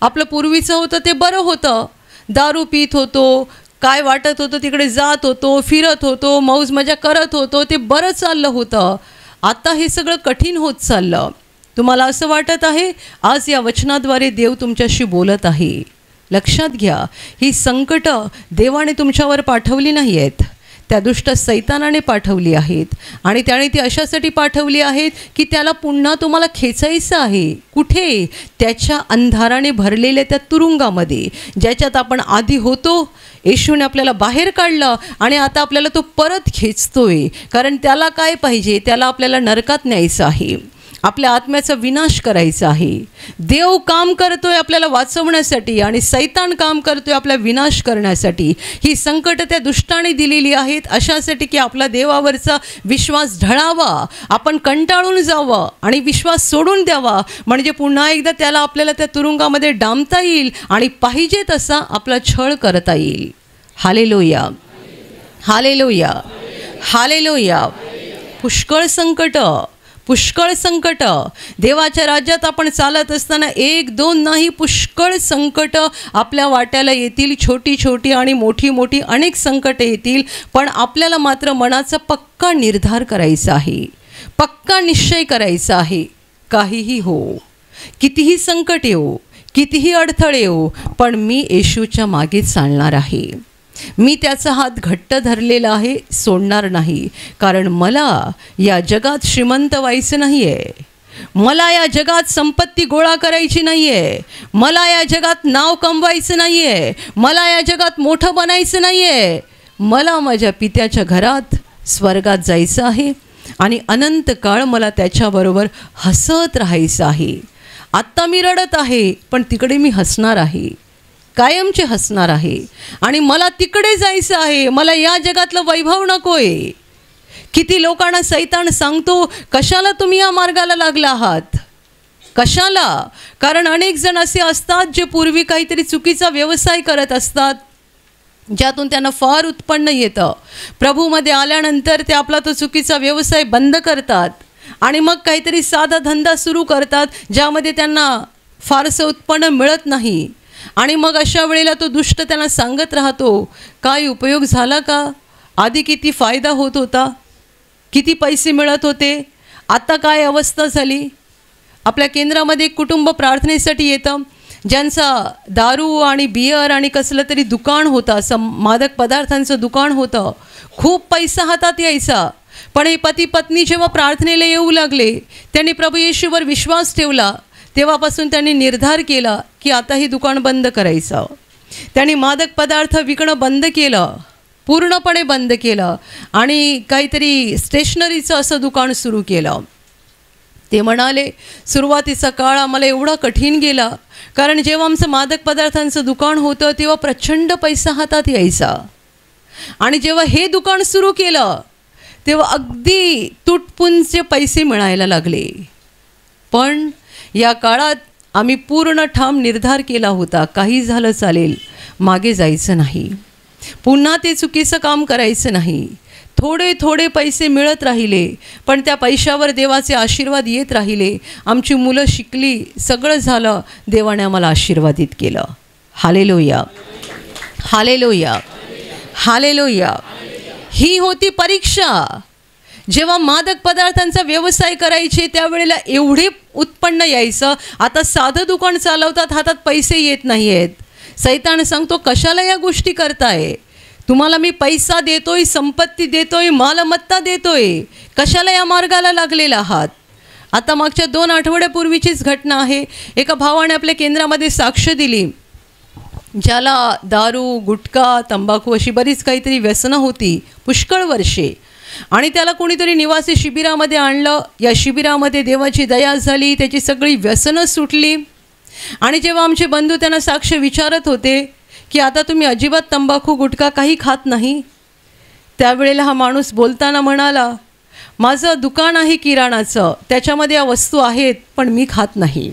आपलं पूर्वीचं होतं ते बरं होतं, दारू पीत होतो, काय वाटत होतं तिकडे जात होतो, फिरत होतो, मौज मजा करत होतो, ते बरं चाललं होतं, आता हे सगळं कठीण होत चाललं. तुम्हाला असं वाटत आहे, आज या वचनाद्वारे देव तुमच्याशी बोलत आहे. लक्षात घ्या, ही संकटं देवाने तुमच्यावर पाठवली नाही आहेत, त्या दुष्ट सैतानाने पाठवली आहेत आणि त्याने ती अशासाठी पाठवली आहेत की त्याला पुन्हा तुम्हाला खेचायचं आहे. कुठे? त्याच्या अंधाराने भरलेल्या त्या तुरुंगामध्ये, ज्याच्यात आपण आधी होतो. येशूने आपल्याला बाहेर काढलं आणि आता आपल्याला तो परत खेचतोय, कारण त्याला काय पाहिजे, त्याला आपल्याला नरकात न्यायचं आहे, आपल्या आत्म्याचा विनाश करायचा आहे. देव काम करतोय आपल्याला वाचवण्यासाठी आणि सैतान काम करतोय आपला विनाश करण्यासाठी. ही संकट त्या दुष्टाने दिलेली आहेत अशासाठी की आपला देवावरचा विश्वास ढळावा, आपण कंटाळून जावं आणि विश्वास सोडून द्यावा, म्हणजे पुन्हा एकदा त्याला आपल्याला त्या तुरुंगामध्ये डांबता येईल आणि पाहिजे तसा आपला छळ करता येईल. Hallelujah, hallelujah, hallelujah. पुष्कळ संकट, पुष्कळ संकट, देवाच्या राज्यात आपण चालत असताना एक दोन नाही, पुष्कळ संकट आपल्या वाट्याला येतील. छोटी छोटी आणि मोठी मोठी अनेक संकट येतील, पण आपल्याला मात्र मनाचा पक्का निर्धार करायचा आहे, पक्का निश्चय करायचा आहे. काहीही हो, कितीही संकट येऊ, कितीही अडथळे येऊ, पण मी येशूच्या मागे चालणार आहे. मी त्याचा हात घट्ट धरलेला आहे, सोडणार नाही. कारण मला या जगात श्रीमंत व्हायचं नाही आहे, मला या जगात संपत्ती गोळा करायची नाही आहे, मला या जगात नाव कमवायचं नाही आहे, मला या जगात मोठं बनायचं नाही आहे. मला माझ्या पित्याच्या घरात स्वर्गात जायचं आहे आणि अनंत काळ मला त्याच्याबरोबर हसत राहायचं आहे. आत्ता मी रडत आहे, पण तिकडे मी हसणार आहे, कायमचे हसणार आहे. आणि मला तिकडे जायचं आहे, मला या जगातलं वैभव नको आहे. किती लोकांना सैतान सांगतो, कशाला तुम्ही या मार्गाला लागला आहात, कशाला? कारण अनेक जण असे असतात जे पूर्वी काहीतरी चुकीचा व्यवसाय करत असतात, ज्यातून त्यांना फार उत्पन्न येतं. प्रभूमध्ये आल्यानंतर ते आपला तो चुकीचा व्यवसाय बंद करतात आणि मग काहीतरी साधा धंदा सुरू करतात, ज्यामध्ये त्यांना फारसं उत्पन्न मिळत नाही. आणि मग अशा वेळेला तो दुष्ट त्यांना सांगत राहतो, काय उपयोग झाला का, आधी किती फायदा होत होता, किती पैसे मिळत होते, आता काय अवस्था झाली. आपल्या केंद्रामध्ये एक कुटुंब प्रार्थनेसाठी येतं, ज्यांचा दारू आणि बियर आणि कसलं तरी दुकान होतं, असं मादक पदार्थांचं दुकान होतं, खूप पैसा हातात यायचा. पण हे पती पत्नी जेव्हा प्रार्थनेला येऊ लागले, त्यांनी प्रभू येशूवर विश्वास ठेवला, तेव्हापासून त्यांनी निर्धार केला की आता हे दुकान बंद करायचं. त्यांनी मादक पदार्थ विकणं बंद केलं, पूर्णपणे बंद केलं आणि काहीतरी स्टेशनरीचं असं दुकान सुरू केलं. ते म्हणाले, सुरुवातीचा काळ आम्हाला एवढा कठीण गेला, कारण जेव्हा आमचं मादक पदार्थांचं दुकान होतं तेव्हा प्रचंड पैसा हातात यायचा, आणि जेव्हा हे दुकान सुरू केलं तेव्हा अगदी तुटपुंजे पैसे मिळायला लागले. पण या काळात आम्ही पूर्ण ठाम निर्धार केला होता, काही झालं चालेल, मागे जायचं नाही, पुन्हा ते चुकीचं काम करायचं नाही. थोडे थोडे पैसे मिळत राहिले, पण त्या पैशावर देवाचे आशीर्वाद येत राहिले. आमची मुलं शिकली, सगळं झालं, देवाने आम्हाला आशीर्वादित केलं. Hallelujah, hallelujah, hallelujah. ही होती परीक्षा. जेव्हा मादक पदार्थांचा व्यवसाय करायचे त्यावेळेला एवढे उत्पन्न यायचं, आता साधं दुकान चालवतात, हातात पैसे येत नाही आहेत. सैतान सांगतो, कशाला या गोष्टी करताय? तुम्हाला मी पैसा देतोय, संपत्ती देतोय, मालमत्ता देतोय, कशाला या मार्गाला लागलेला आहात? आता मागच्या 2 आठवड्यापूर्वीचीच घटना आहे. एका भावाने आपल्या केंद्रामध्ये साक्ष दिली, ज्याला दारू, गुटखा, तंबाखू अशी बरीच काहीतरी व्यसनं होती पुष्कळ वर्षे, आणि त्याला कोणीतरी निवासी शिबिरामध्ये आणलं. या शिबिरामध्ये देवाची दया झाली, त्याची सगळी व्यसनं सुटली. आणि जेव्हा आमचे बंधू त्यांना साक्ष विचारत होते की आता तुम्ही अजिबात तंबाखू, गुटखा काही खात नाही, त्यावेळेला हा माणूस बोलताना म्हणाला, माझं दुकान आहे किराणाचं, त्याच्यामध्ये या वस्तू आहेत, पण मी खात नाही.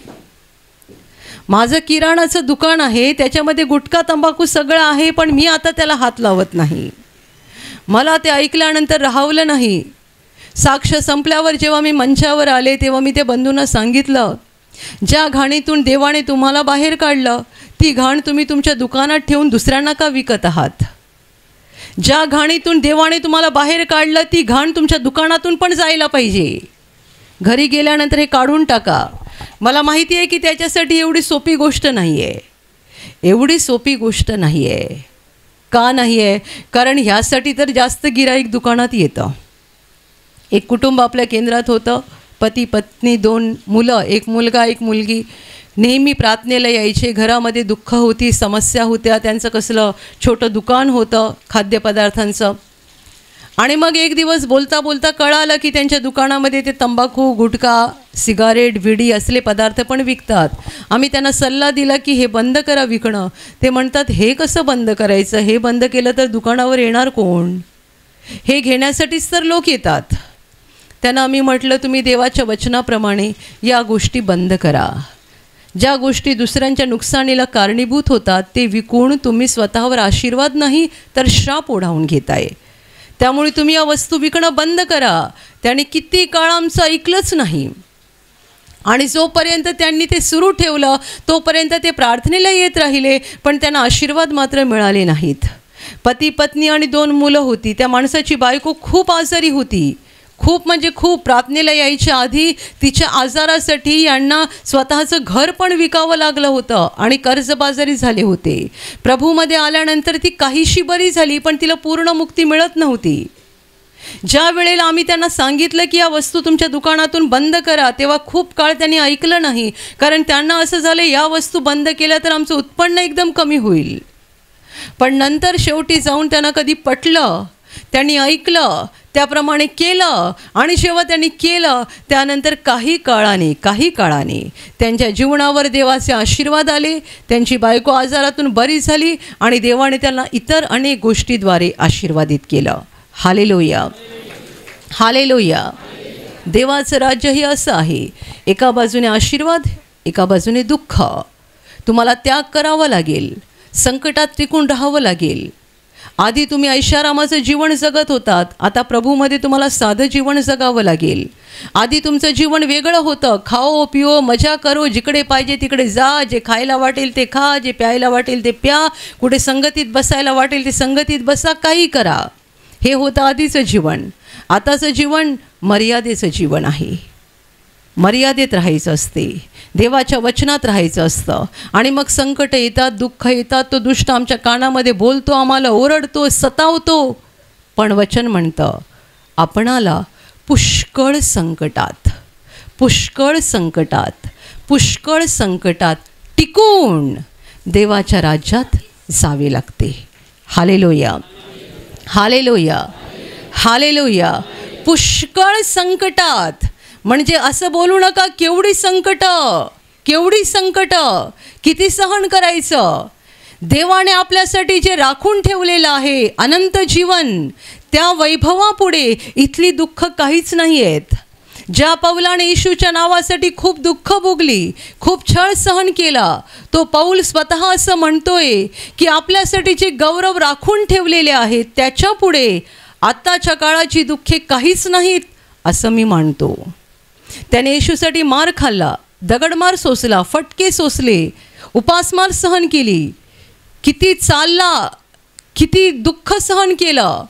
माझं किराणाचं दुकान आहे, त्याच्यामध्ये गुटखा, तंबाखू सगळं आहे, पण मी आता त्याला हात लावत नाही. मला ते ऐकल्यानंतर राहवलं नाही. साक्ष संपल्यावर जेव्हा मी मंचावर आले तेव्हा मी ते बंधूंना सांगितलं, ज्या घाणीतून देवाने तुम्हाला बाहेर काढलं ती घाण तुम्ही तुमच्या दुकानात ठेवून दुसऱ्यांना का विकत आहात? ज्या घाणीतून देवाने तुम्हाला बाहेर काढलं ती घाण तुमच्या दुकानातून पण जायला पाहिजे. घरी गेल्यानंतर हे काढून टाका. मला माहिती आहे की त्याच्यासाठी एवढी सोपी गोष्ट नाही आहे, एवढी सोपी गोष्ट नाही आहे. का नाही आहे? कारण ह्यासाठी तर जास्त गिराईक दुकानात येतं. एक कुटुंब आपल्या केंद्रात होतं, पती पत्नी, 2 मुलं, 1 मुलगा 1 मुलगी. नेहमी प्रार्थनेला यायचे. घरामध्ये दुःख होती, समस्या होत्या. त्यांचं कसलं छोटं दुकान होतं खाद्यपदार्थांचं. आणि मग एक दिवस बोलता बोलता कळालं की त्यांच्या दुकानामध्ये ते तंबाखू, गुटखा, सिगारेट, विडी असले पदार्थ पण विकतात. आम्ही त्यांना सल्ला दिला की हे बंद करा विकणं. ते म्हणतात, हे कसं बंद करायचं? हे बंद केलं तर दुकानावर येणार कोण? हे घेण्यासाठीच तर लोक येतात. त्यांना आम्ही म्हटलं, तुम्ही देवाच्या वचनाप्रमाणे या गोष्टी बंद करा. ज्या गोष्टी दुसऱ्यांच्या नुकसानीला कारणीभूत होतात ते विकून तुम्ही स्वतःवर आशीर्वाद नाही तर श्राप ओढावून घेताय. त्यामुळे तुम्ही या वस्तू विकणं बंद करा. त्याने किती काळ आमचं ऐकलंच नाही, आणि जोपर्यंत त्यांनी ते सुरू ठेवलं तोपर्यंत ते प्रार्थनेला येत राहिले, पण त्यांना आशीर्वाद मात्र मिळाले नाहीत. पती पत्नी आणि 2 मुलं होती. त्या माणसाची बायको खूप आजारी होती, खूप म्हणजे खूप. प्रार्थनेला यायच्या आधी तिच्या आजारासाठी यांना स्वतःचं घर पण विकावं लागलं होतं आणि कर्जबाजारी झाले होते. प्रभूमध्ये आल्यानंतर ती काहीशी बरी झाली, पण तिला पूर्ण मुक्ती मिळत नव्हती. ज्या वेळेला आम्ही त्यांना सांगितलं की या वस्तू तुमच्या दुकानातून बंद करा, तेव्हा खूप काळ त्यांनी ऐकलं नाही. कारण त्यांना असं झालं, या वस्तू बंद केल्या तर आमचं उत्पन्न एकदम कमी होईल. पण नंतर शेवटी जाऊन त्यांना कधी पटलं, त्यांनी ऐकलं, त्याप्रमाणे केलं. आणि जेव्हा त्यांनी केलं त्यानंतर काही काळाने त्यांच्या जीवनावर देवाचे आशीर्वाद आले. त्यांची बायको आजारातून बरी झाली आणि देवाने त्यांना इतर अनेक गोष्टीद्वारे आशीर्वादित केलं. Hallelujah, hallelujah. देवाचं राज्य हे असं आहे, एका बाजूने आशीर्वाद, एका बाजूने दुःख. तुम्हाला त्याग करावा लागेल, संकटात टिकून राहावं लागेल. आधी तुम्ही ऐशारामाचं जीवन जगत होतात, आता प्रभूमध्ये तुम्हाला साधं जीवन जगावं लागेल. आधी तुमचं जीवन वेगळं होतं, खाओ पिओ मजा करो, जिकडे पाहिजे तिकडे जा, जे खायला वाटेल ते खा, जे प्यायला वाटेल ते प्या, कुठे संगतीत बसायला वाटेल ते संगतीत बसा, काही करा. हे होतं आधीचं जीवन. आताचं जीवन मर्यादेचं जीवन आहे. मर्यादेत राहायचं असते, देवाच्या वचनात राहायचं असतं. आणि मग संकट येतात, दुःख येतात, तो दुष्ट आमच्या कानामध्ये बोलतो, आम्हाला ओरडतो, सतावतो. पण वचन म्हणतं, आपणाला पुष्कळ संकटात पुष्कळ संकटात टिकून देवाच्या राज्यात जावे लागते. Hallelujah, hallelujah, hallelujah. पुष्कळ संकटात म्हणजे असं बोलू नका केवढी संकट, केवढी संकट, किती सहन करायचं. देवाने आपल्यासाठी जे राखून ठेवलेलं आहे अनंत जीवन, त्या वैभवापुढे इथली दुःख काहीच नाही आहेत. ज्या पौलाने येशूच्या नावासाठी खूप दुःख भोगली, खूप छळ सहन केला, तो पौल स्वतः असं म्हणतोय की आपल्यासाठी जे गौरव राखून ठेवलेले आहेत त्याच्या पुढे आत्ताच्या काळाची दुःखे काहीच नाहीत असं मी मानतो. त्याने येशूसाठी मार खाल्ला, दगडमार सोसला, फटके सोसले, उपासमार सहन केली, किती चालला, किती दुःख सहन केलं,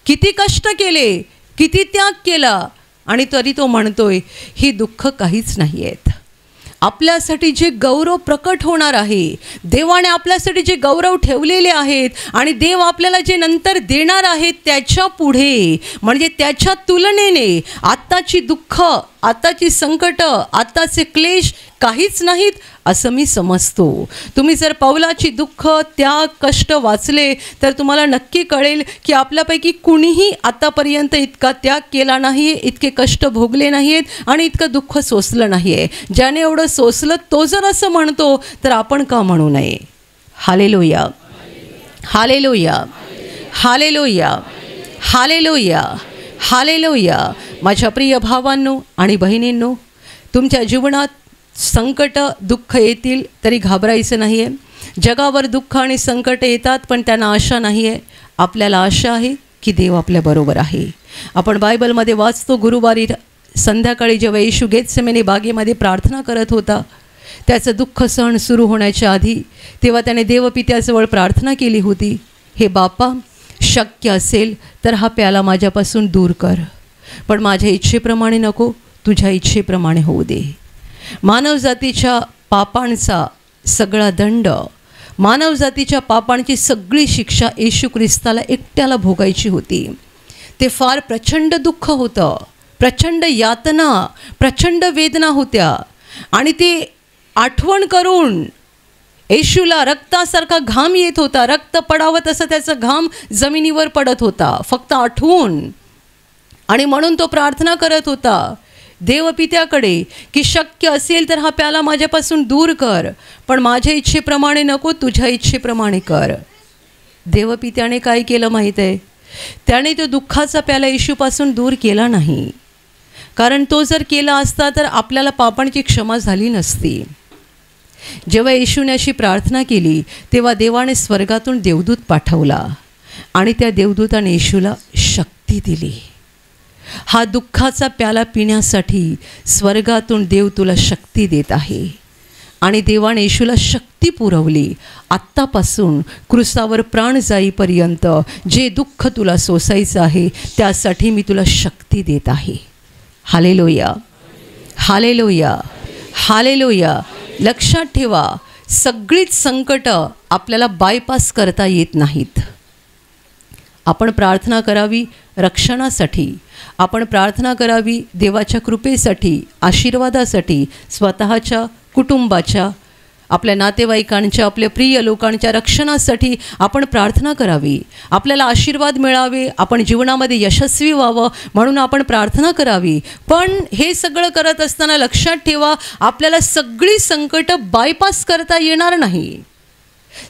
किती कष्ट केले, किती त्याग केला, आणि तरी तो म्हणतोय ही दुःख काहीच नाही आहेत. आपल्यासाठी जे गौरव प्रकट होणार आहे, देवाने आपल्यासाठी जे गौरव ठेवलेले आहेत आणि देव आपल्याला जे नंतर देणार आहेत त्याच्या पुढे म्हणजे त्याच्या तुलनेने आत्ताची दुःख, आत्ताची संकट, आत्ताचे क्लेश काहीच नाहीत असं मी समजतो. तुम्ही जर पौलाची दुःख, त्याग, कष्ट वाचले तर तुम्हाला नक्की कळेल की आपल्यापैकी कुणीही आतापर्यंत इतका त्याग केला नाही, इतके कष्ट भोगले नाहीत आणि इतकं दुःख सोसलं नाही आहे. ज्याने एवढं सोसलं तो जर असं म्हणतो तर आपण का म्हणू नये. Hallelujah, hallelujah, hallelujah, hallelujah, hallelujah. माझ्या प्रिय भावांनो आणि बहिणींनो, तुमच्या जीवनात संकट, दुःख येतील तरी घाबरायचं नाही आहे. जगावर दुःख आणि संकट येतात पण त्यांना आशा नाही आहे. आपल्याला आशा आहे की देव आपल्याबरोबर आहे. आपण बायबलमध्ये वाचतो, गुरुवारी संध्याकाळी जेव्हा येशू गेतसेमनी बागेमध्ये प्रार्थना करत होता, त्याचं दुःख सहन सुरू होण्याच्या आधी तेव्हा त्याने देवपित्याजवळ प्रार्थना केली होती, हे बापा, शक्य असेल तर हा प्याला माझ्यापासून दूर कर, पण माझ्या इच्छेप्रमाणे नको, तुझ्या इच्छेप्रमाणे होऊ दे. मानवजातीच्या पापांचा सगळा दंड, मानवजातीच्या पापांची सगळी शिक्षा येशू ख्रिस्ताला एकट्याला भोगायची होती. ते फार प्रचंड दुःख होतं, प्रचंड यातना, प्रचंड वेदना होत्या आणि ते आठवण करून येशूला रक्तासारखा घाम येत होता. रक्त पडावं तसं त्याचा घाम जमिनीवर पडत होता फक्त आठवून. आणि म्हणून तो प्रार्थना करत होता देवपित्याकडे की शक्य असेल तर हा प्याला माझ्यापासून दूर कर, पण माझ्या इच्छेप्रमाणे नको, तुझ्या इच्छेप्रमाणे कर. देवपित्याने काय केलं माहीत आहे? त्याने तो दुःखाचा प्याला येशूपासून दूर केला नाही, कारण तो जर केला असता तर आपल्याला पापांची क्षमा झाली नसती. जेव्हा येशूने अशी प्रार्थना केली तेव्हा देवाने स्वर्गातून देवदूत पाठवला आणि त्या देवदूताने येशूला शक्ती दिली. हा दुःखाचा प्याला पिण्यासाठी स्वर्गातून देव तुला शक्ती देत आहे आणि देवाने येशूला शक्ती पुरवली. आत्तापासून क्रूसावर प्राण जाईपर्यंत जे दुःख तुला सोसायचं आहे त्यासाठी मी तुला शक्ती देत आहे. Hallelujah, hallelujah, hallelujah. लक्षात ठेवा, सगळीच संकट आपल्याला बायपास करता येत नाहीत. आपण प्रार्थना करावी रक्षणासाठी, आपण प्रार्थना करावी देवाच्या कृपेसाठी, आशीर्वादासाठी, स्वतःच्या, कुटुंबाच्या, आपल्या नातेवाईकांच्या, आपल्या प्रिय लोकांच्या रक्षणासाठी आपण प्रार्थना करावी. आपल्याला आशीर्वाद मिळावे, आपण जीवनामध्ये यशस्वी व्हावं म्हणून आपण प्रार्थना करावी. पण हे सगळं करत असताना लक्षात ठेवा, आपल्याला सगळी संकट बायपास करता येणार नाही,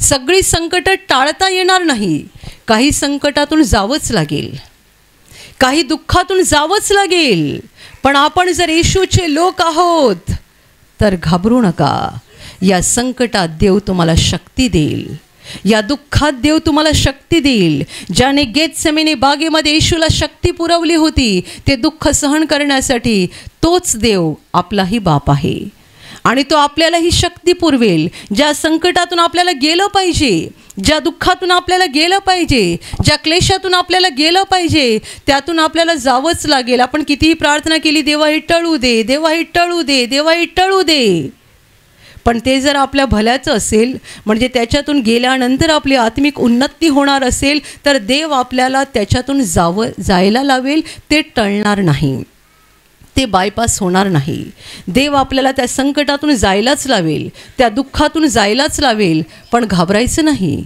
सगळी संकट टाळता येणार नाही. काही संकटातून जावंच लागेल, काही दुःखातून जावंच लागेल. पण आपण जर येशूचे लोक आहोत तर घाबरू नका. या संकटात देव तुम्हाला शक्ती देईल, या दुःखात देव तुम्हाला शक्ती देईल. ज्याने गेतसेमनी बागेमध्ये येशूला शक्ती पुरवली होती ते दुःख सहन करण्यासाठी, तोच देव आपलाही बाप आहे आणि तो आपल्याला ही शक्ती पुरवेल. ज्या संकटातून आपल्याला गेलं पाहिजे, ज्या दुःखातून आपल्याला गेलं पाहिजे, ज्या क्लेशातून आपल्याला गेलं पाहिजे त्यातून आपल्याला जावंच लागेल. आपण कितीही प्रार्थना केली, देवा हे टळू दे, देवा हे टळू दे, देवा हे टळू दे, पण ते जर आपल्या भल्याचं असेल, म्हणजे त्याच्यातून गेल्यानंतर आपली आत्मिक उन्नती होणार असेल तर देव आपल्याला त्याच्यातून जायला लावेल, ते टळणार नाही. ते बायपास होणार नाही. देव आपल्याला त्या संकटातून जायलाच लावेल, त्या दुःखातून जायलाच लावेल, पण घाबरायचं नाही.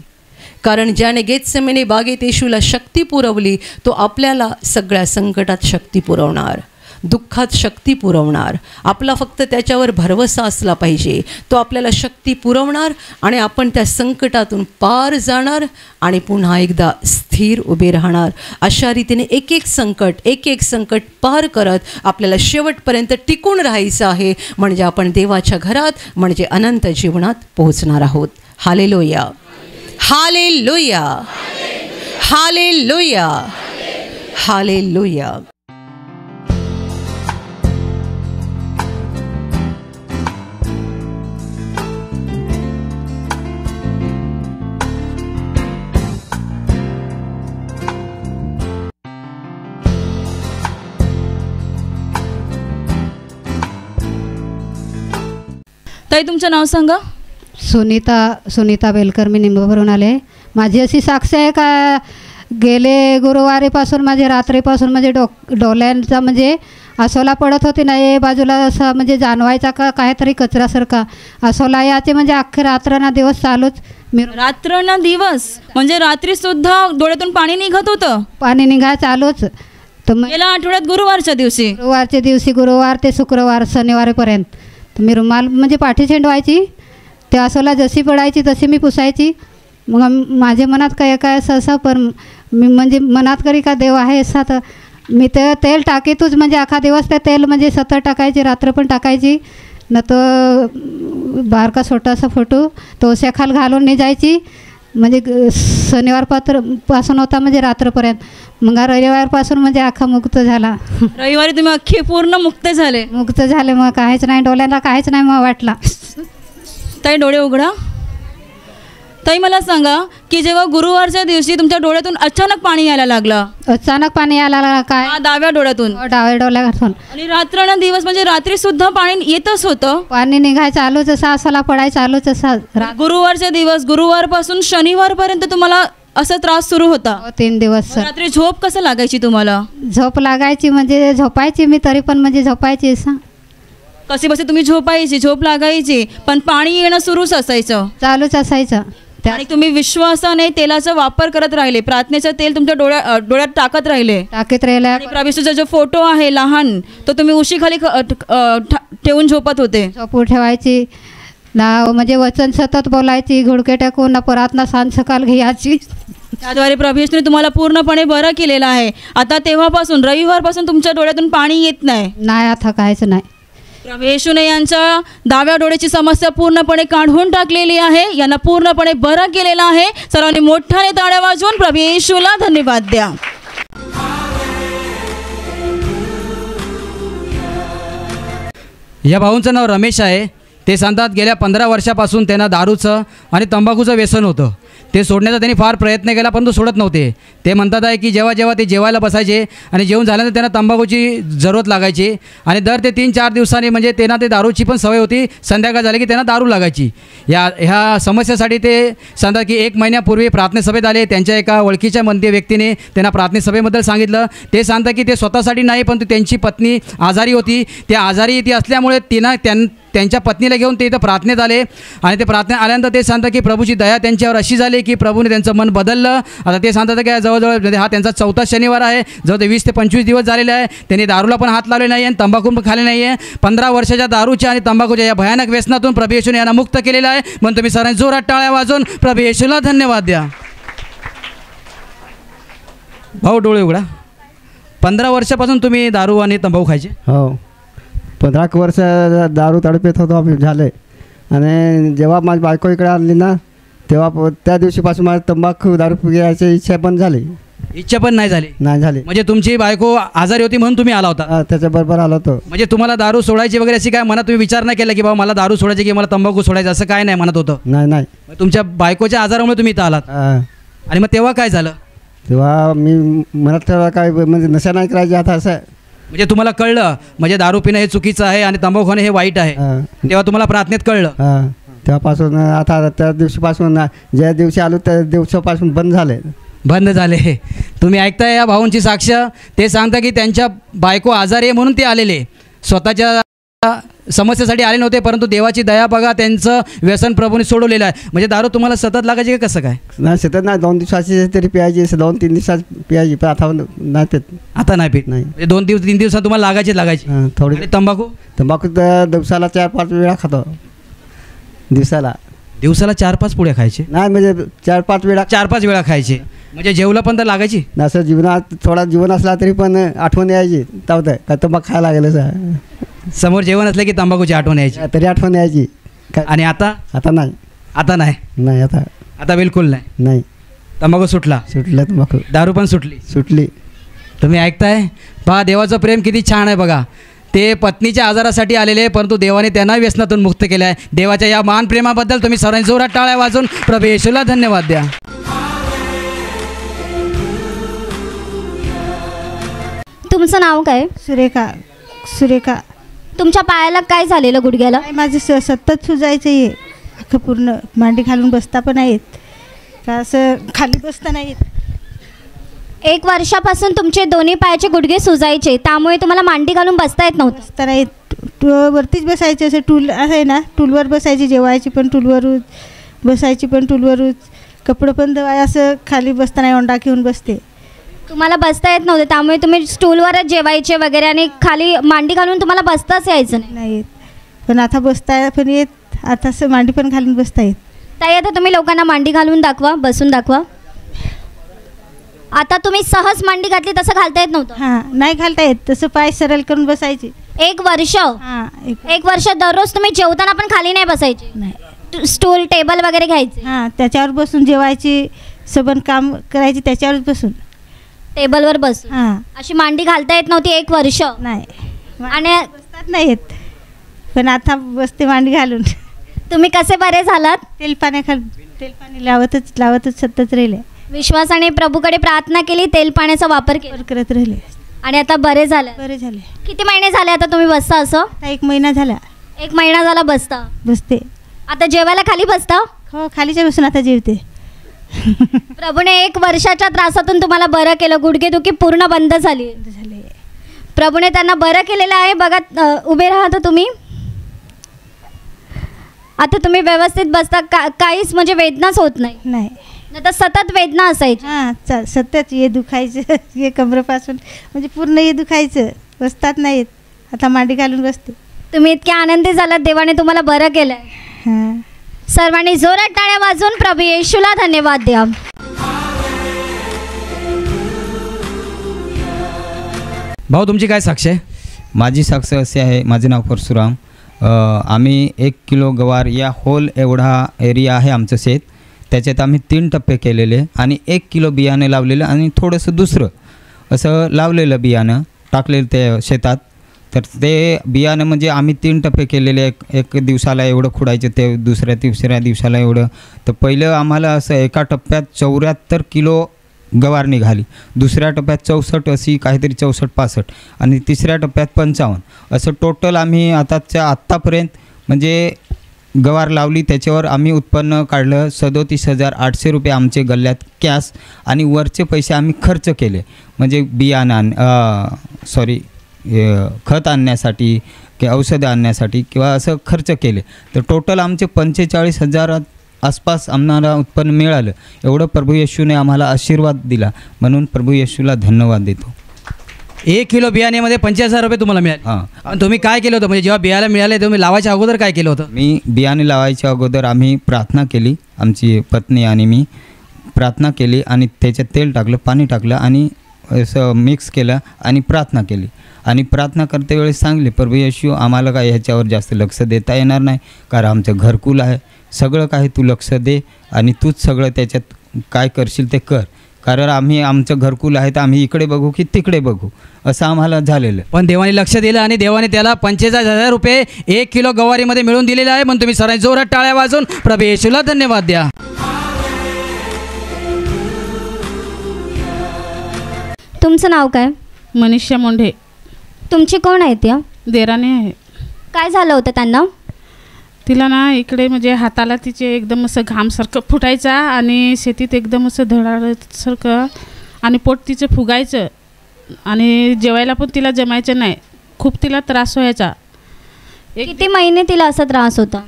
कारण ज्याने गेतसेमने बागेत येशूला शक्ती पुरवली तो आपल्याला सगळ्या संकटात शक्ती पुरवणार, दुःखात शक्ती पुरवणार. आपला फक्त त्याच्यावर भरवसा असला पाहिजे. तो आपल्याला शक्ती पुरवणार आणि आपण त्या संकटातून पार जाणार आणि पुन्हा एकदा स्थिर उभे राहणार. अशा रीतीने एक एक संकट पार करत आपल्याला शेवटपर्यंत टिकून राहायचं आहे. म्हणजे आपण देवाच्या घरात म्हणजे अनंत जीवनात पोहोचणार आहोत. Hallelujah, hallelujah, hallelujah, hallelujah. ताई तुमचं नाव सांगा. सुनीता बेलकर, मी निंबभरून आले. माझी अशी साक्ष आहे का गेले गुरुवारीपासून माझे रात्रीपासून म्हणजे डोळ्यांचा म्हणजे असोला पडत होती ना, ए बाजूला असं म्हणजे जाणवायचा का काहीतरी कचरासारखा असोला याचे म्हणजे अख्खे रात्र ना दिवस चालूच. मी रात्र ना दिवस म्हणजे रात्रीसुद्धा डोळ्यातून पाणी निघत होतं. पाणी निघाय चालूच. तर गेल्या आठवड्यात गुरुवारच्या दिवशी गुरुवार ते शुक्रवार शनिवारपर्यंत मी रुमाल म्हणजे पाठी छेंडवायची, ते असोला जशी पडायची तशी मी पुसायची. मग माझ्या मनात काय असं पण मी म्हणजे मनात करी का देव आहे असा, तर मी ते तेल टाकीतच म्हणजे अख्खा दिवस ते तेल म्हणजे सतत टाकायची, रात्र पण टाकायची न. तो बारका छोटासा फोटो तो शेखाल घालून नाही जायची. म्हणजे शनिवारपासून होता म्हणजे रात्रपर्यंत. मग रविवारपासून म्हणजे अख्खा मुक्त झाला. रविवारी तुम्ही अख्खे पूर्ण मुक्त झाले. मग काहीच नाही, डोळ्यांना काहीच नाही मग वाटला. ताई डोळे उघडा. ताई मला सांगा की जेव्हा गुरुवारच्या दिवशी तुमच्या डोळ्यातून अचानक पाणी यायला लागलं. अचानक पाणी यायला लागला काय? डाव्या डोळ्यातून. डाव्या डोळ्यातून. आणि रात्र ना दिवस म्हणजे रात्री सुद्धा पाणी येतच होतं. पाणी निघाय चालूच असा, असला पडाय चालूच असा. गुरुवारच्या दिवस गुरुवारपासून शनिवारपर्यंत तुम्हाला असा त्रास सुरू होता. 3 दिवस. रात्री झोप कसं लागायची तुम्हाला? झोप लागायची म्हणजे झोपायची मी, तरी पण म्हणजे झोपायची असं कसे बसे तुम्ही झोपायची, झोप लागायची, पण पाणी येणं सुरूच असायचं, चालूच असायचं. आणि तुम्ही विश्वासाने तेलाचा वापर करत राहिले, प्रार्थनेचं तेल तुमच्या डोळ्यात टाकत राहिले. आणि प्रभूचा जो फोटो आहे लहान तो तुम्ही उशीखाली ठेवून झोपत होते. झोपून ठेवायची ना, म्हणजे वचन सतत बोलायची, घुडके टाकून ना, परत सांज सकाळ घ्यायची. त्याद्वारे प्रभू येशूने तुम्हाला पूर्णपणे बरं केलेलं आहे. आता तेव्हापासून रविवारपासून तुमच्या डोळ्यातून पाणी येत नाही. आता काहीच नाही. प्रभू येशूने यांच्या डाव्या डोळ्याची समस्या पूर्णपणे काढून टाकलेली आहे, यांना पूर्णपणे बरं केलेलं आहे. सर्वांनी मोठ्याने टाळ्या वाजवून प्रभू येशूला धन्यवाद द्या. या भाऊंचं नाव रमेश आहे. ते सांगतात गेल्या 15 वर्षापासून त्यांना दारूचं आणि तंबाखूचं व्यसन होतं. ते सोडण्याचा त्यांनी फार प्रयत्न केला परंतु सोडत नव्हते. ते म्हणतात आहे की जेव्हा जेव्हा ते जेवायला बसायचे आणि जेवण झाल्यानंतर त्यांना तंबाखूची जरूरत लागायची आणि दर ते 3-4 दिवसांनी म्हणजे त्यांना ते दारूची पण सवय होती. संध्याकाळ झाली की त्यांना दारू लागायची. ह्या समस्येसाठी ते सांगतात की 1 महिन्यापूर्वी प्रार्थनेसभेत आले. त्यांच्या एका ओळखीच्या व्यक्तीने त्यांना प्रार्थनेसभेबद्दल सांगितलं. ते सांगतात की ते स्वतःसाठी नाही पण त्यांची पत्नी आजारी होती. त्या आजारी ती असल्यामुळे त्यांच्या पत्नीला घेऊन ते इथं प्रार्थनेत आले आणि ते प्रार्थनेत आल्यानंतर ते सांगतात की प्रभूची दया त्यांच्यावर अशी झाली की प्रभूने त्यांचं मन बदललं. आता ते सांगतात की जवळजवळ हा त्यांचा 4था शनिवार आहे. जवळ 20 ते 25 दिवस झालेले आहे. त्यांनी दारूला पण हात लावले नाही आणि तंबाखू पण खाल्ले नाही आहे. 15 वर्षाच्या दारूच्या आणि तंबाखूच्या या भयानक व्यसनातून प्रभू येशूने यांना मुक्त केलेलं आहे. म्हणून तुम्ही सर्वांनी जोरात टाळ्या वाजवून प्रभू येशूला धन्यवाद द्या. भाऊ डोळे उघडा. 15 वर्षापासून तुम्ही दारू आणि तंबाखू खायचे? हो, 15 वर्ष दारू तडपेत होतो आम्ही झाले. आणि जेव्हा माझी बायको इकडे आणली ना तेव्हा त्या दिवशीपासून माझी तंबाखू दारू पिण्याची इच्छा पण झाली. इच्छा पण नाही झाली? नाही झाली. म्हणजे तुमची बायको आजारी होती म्हणून तुम्ही आला होता? त्याच्याबरोबर आलो होतो. म्हणजे तुम्हाला दारू सोडायची वगैरे अशी काय मनात तुम्ही विचार नाही केला की बाबा मला दारू सोडायची की मला तंबाखू सोडायचं, असं काय नाही म्हणत होतं? नाही. तुमच्या बायकोच्या आजारामुळे तुम्ही इथं आलात. आणि मग तेव्हा काय झालं? तेव्हा मी मनात काय म्हणजे नशा नाही करायची आता असं. म्हणजे तुम्हाला कळलं म्हणजे दारू पिणं हे चुकीचं आहे आणि तंबाखू खाणं हे वाईट आहे, तेव्हा तुम्हाला प्रार्थनेत कळलं? तेव्हापासून आता त्या दिवशीपासून ज्या दिवशी आलो त्या दिवसापासून बंद झाले. तुम्ही ऐकताय या भाऊंची साक्ष. ते सांगता की त्यांच्या बायको आजारी आहे म्हणून ते आलेले स्वतःच्या समस्येसाठी आले नव्हते, परंतु देवाची दया बघा, त्यांचं व्यसन प्रभूने सोडवलेलं आहे. म्हणजे दारू तुम्हाला सतत लागायची का कसं काय? नाही सतत नाही, 2 दिवसाची तरी प्यायची, 2-3 दिवसात प्यायची, पण आता नाही पित. आता नाही पित? नाही. म्हणजे 2-3 दिवसात तुम्हाला लागायची. थोडी. आणि तंबाखू? तंबाखू तर दिवसाला 4-5 वेळा खातो. दिवसाला 4-5 पुड्या खायचे? नाही, म्हणजे 4-5 वेळा खायचे. म्हणजे जेवलं पण तर लागायची? असं जीवनात थोडा जीवन असला तरी पण आठवण यायची, तावत का तंबाखू खायला लागेल. समोर जेवण असलं की तंबाखूची आठवण यायची? तरी आठवण यायची. आणि आता? आता नाही. आता नाही. आता बिलकुल नाही. तंबाखू सुटला? तंबाखू. दारू पण सुटली. तुम्ही ऐकताय? पहा देवाचं प्रेम किती छान आहे बघा. ते पत्नीच्या आजारासाठी आलेले, परंतु देवाने त्यांना व्यसनातून मुक्त केलं आहे. देवाच्या या महान प्रेमाबद्दल तुम्ही सर्वांनी जोरात टाळ्या वाजून प्रभू येशूला धन्यवाद द्या. तुमचं नाव काय? सुरेखा. तुमच्या पायाला काय झालेलं, गुडघ्याला? माझं सतत सुजायचं आहे, अख्खं पूर्ण. मांडी घालून बसता पण आहेत का, असं खाली बसता नाहीत. 1 वर्षापासून तुमचे दोन्ही पायाचे गुडघे सुजायचे, त्यामुळे तुम्हाला मांडी घालून बसता येत नव्हतं? बसता नाहीत. वरतीच बसायचं, असं टूल असं आहे ना, टूलवर बसायची, जेवायची पण टूलवरच, बसायची पण टूलवरच, कपडं पण धुवाय, असं खाली बसता नाही, ओंडा घेऊन बसते. तुम्हाला बसता येत नव्हते, त्यामुळे तुम्ही स्टूलवरच जेवायचे वगैरे, आणि खाली मांडी घालून तुम्हाला बसताच यायचं नाही येत. पण आता बसता पण येत, आता असं मांडी पण घालून बसता येत. ताई, आता तुम्ही लोकांना मांडी घालून दाखवा, बसून दाखवा. आता तुम्ही सहज मांडी घातली, तसं घालता येत नव्हतं? हां, नाही घालता येत, तसं पाय सरळ करून बसायचे. 1 वर्ष? हां, 1 वर्ष दररोज तुम्ही जेवताना पण खाली नाही बसायचे? नाही. स्टूल, टेबल वगैरे घ्यायचे? हां, त्याच्यावर बसून जेवायची, सबन काम करायची त्याच्यावर बसून, टेबलवर बसून. हां. अशी मांडी घालता येत नव्हती 1 वर्ष? नाही. आणि बसतात नाही येत, पण आता बसते मांडी घालून. तुम्ही कसे बरे झालात? तेल पाणी लावतच सतत राहिले. विश्वासाने प्रभूकडे प्रार्थना केली, तेल पाण्याचा वापर करत राहिले, आणि आता बरे झाले? किती महिने झाले आता तुम्ही बसता असं? 1 महिना झाला. 1 महिना झाला बसते. आता जेवायला खाली बसता? हो, खालीच्या बसून आता जेवते. प्रभूने 1 वर्षाच्या त्रासातून तुम्हाला बरं केलं, गुडघेदुखी पूर्ण बंद झाली. प्रभूने त्यांना बरं केलेलं आहे. बघा, उभे राहा तर तुम्ही. आता तुम्ही व्यवस्थित बसता, काहीच म्हणजे वेदनाच होत नाही? नाही. तर सतत वेदना असायची? हां, सतत हे दुखायचं, हे कमरेपासून म्हणजे पूर्ण हे दुखायचं, बसतात नाहीत. आता मांडी घालून बसते. तुम्ही इतके आनंदी झालात, देवाने तुम्हाला बरं केलं. हां. सर्वांनी जोरात टाळ्या वाजवून प्रभू येशूला धन्यवाद द्या. भाऊ, तुमची काय साक्ष आहे? माझी साक्ष अशी आहे, माझे नाव परशुराम. आम्ही 1 किलो गवार, या होल एवढा एरिया आहे आमचं शेत, त्याच्यात आम्ही 3 टप्पे केलेले, आणि 1 किलो बियाणे लावलेलं, आणि थोडंसं दुसरं असं लावलेलं बियाणं टाकलेलं ते शेतात. तर ते बियाणं म्हणजे आम्ही 3 टप्पे केलेले, एक दिवसाला एवढं खुडायचं, ते तिसऱ्या दिवसाला एवढं. तर पहिलं आम्हाला असं एका टप्प्यात 74 किलो गवार निघाली, दुसऱ्या टप्प्यात 64, अशी काहीतरी 64-65, आणि तिसऱ्या टप्प्यात 55. असं टोटल आम्ही आत्तापर्यंत म्हणजे गवार लावली, त्याच्यावर आम्ही उत्पन्न काढलं 37,800 रुपये आमचे गल्ल्यात कॅश, आणि वरचे पैसे आम्ही खर्च केले, म्हणजे बियाणं खत आणण्यासाठी किंवा औषधं आणण्यासाठी किंवा असं खर्च केले. तर टोटल आमचे 45,000 आसपास आम्हाला उत्पन्न मिळालं. एवढं प्रभू येशूने आम्हाला आशीर्वाद दिला, म्हणून प्रभू येशूला धन्यवाद देतो. 1 किलो बियाण्यामध्ये 45,000 रुपये तुम्हाला मिळाले. हां. तुम्ही काय केलं होतं, म्हणजे जेव्हा बियाणं मिळाले तुम्ही लावायच्या अगोदर काय केलं होतं? मी बियाणे लावायच्या अगोदर आम्ही प्रार्थना केली, आमची पत्नी आणि मी प्रार्थना केली, आणि त्याच्यात तेल टाकलं, पाणी टाकलं, आणि असं मिक्स केलं, आणि प्रार्थना केली. आणि प्रार्थना करते वेळेस सांगले, प्रभू येशू आम्हाला काय ह्याच्यावर जास्त लक्ष देता येणार नाही, कारण आमचं घरकुल आहे, सगळं काही तू लक्ष दे, आणि तूच सगळं त्याच्यात काय करशील ते कर, कारण आम्ही आमचं घरकुल आहे तर आम्ही इकडे बघू की तिकडे बघू, असं आम्हाला झालेलं. पण देवाने लक्ष दिलं, आणि देवाने त्याला 45,000 रुपये 1 किलो गवारीमध्ये मिळून दिलेले आहे. म्हणून तुम्ही सर्वांनी जोरात टाळ्या वाजून प्रभू येशूला धन्यवाद द्या. तुमचं नाव काय? मनीषा मोंढे. तुमची कोण आहे? त्या देराने आहे. काय झालं होतं त्यांना? तिला ना इकडे म्हणजे हाताला तिचे एकदम असं घामसारखं फुटायचा, आणि शेतीत एकदम असं धडासारखं, आणि पोट तिचं फुगायचं, आणि जेवायला पण तिला जमायचं नाही. खूप तिला त्रास व्हायचा. किती महिने तिला असा त्रास होता?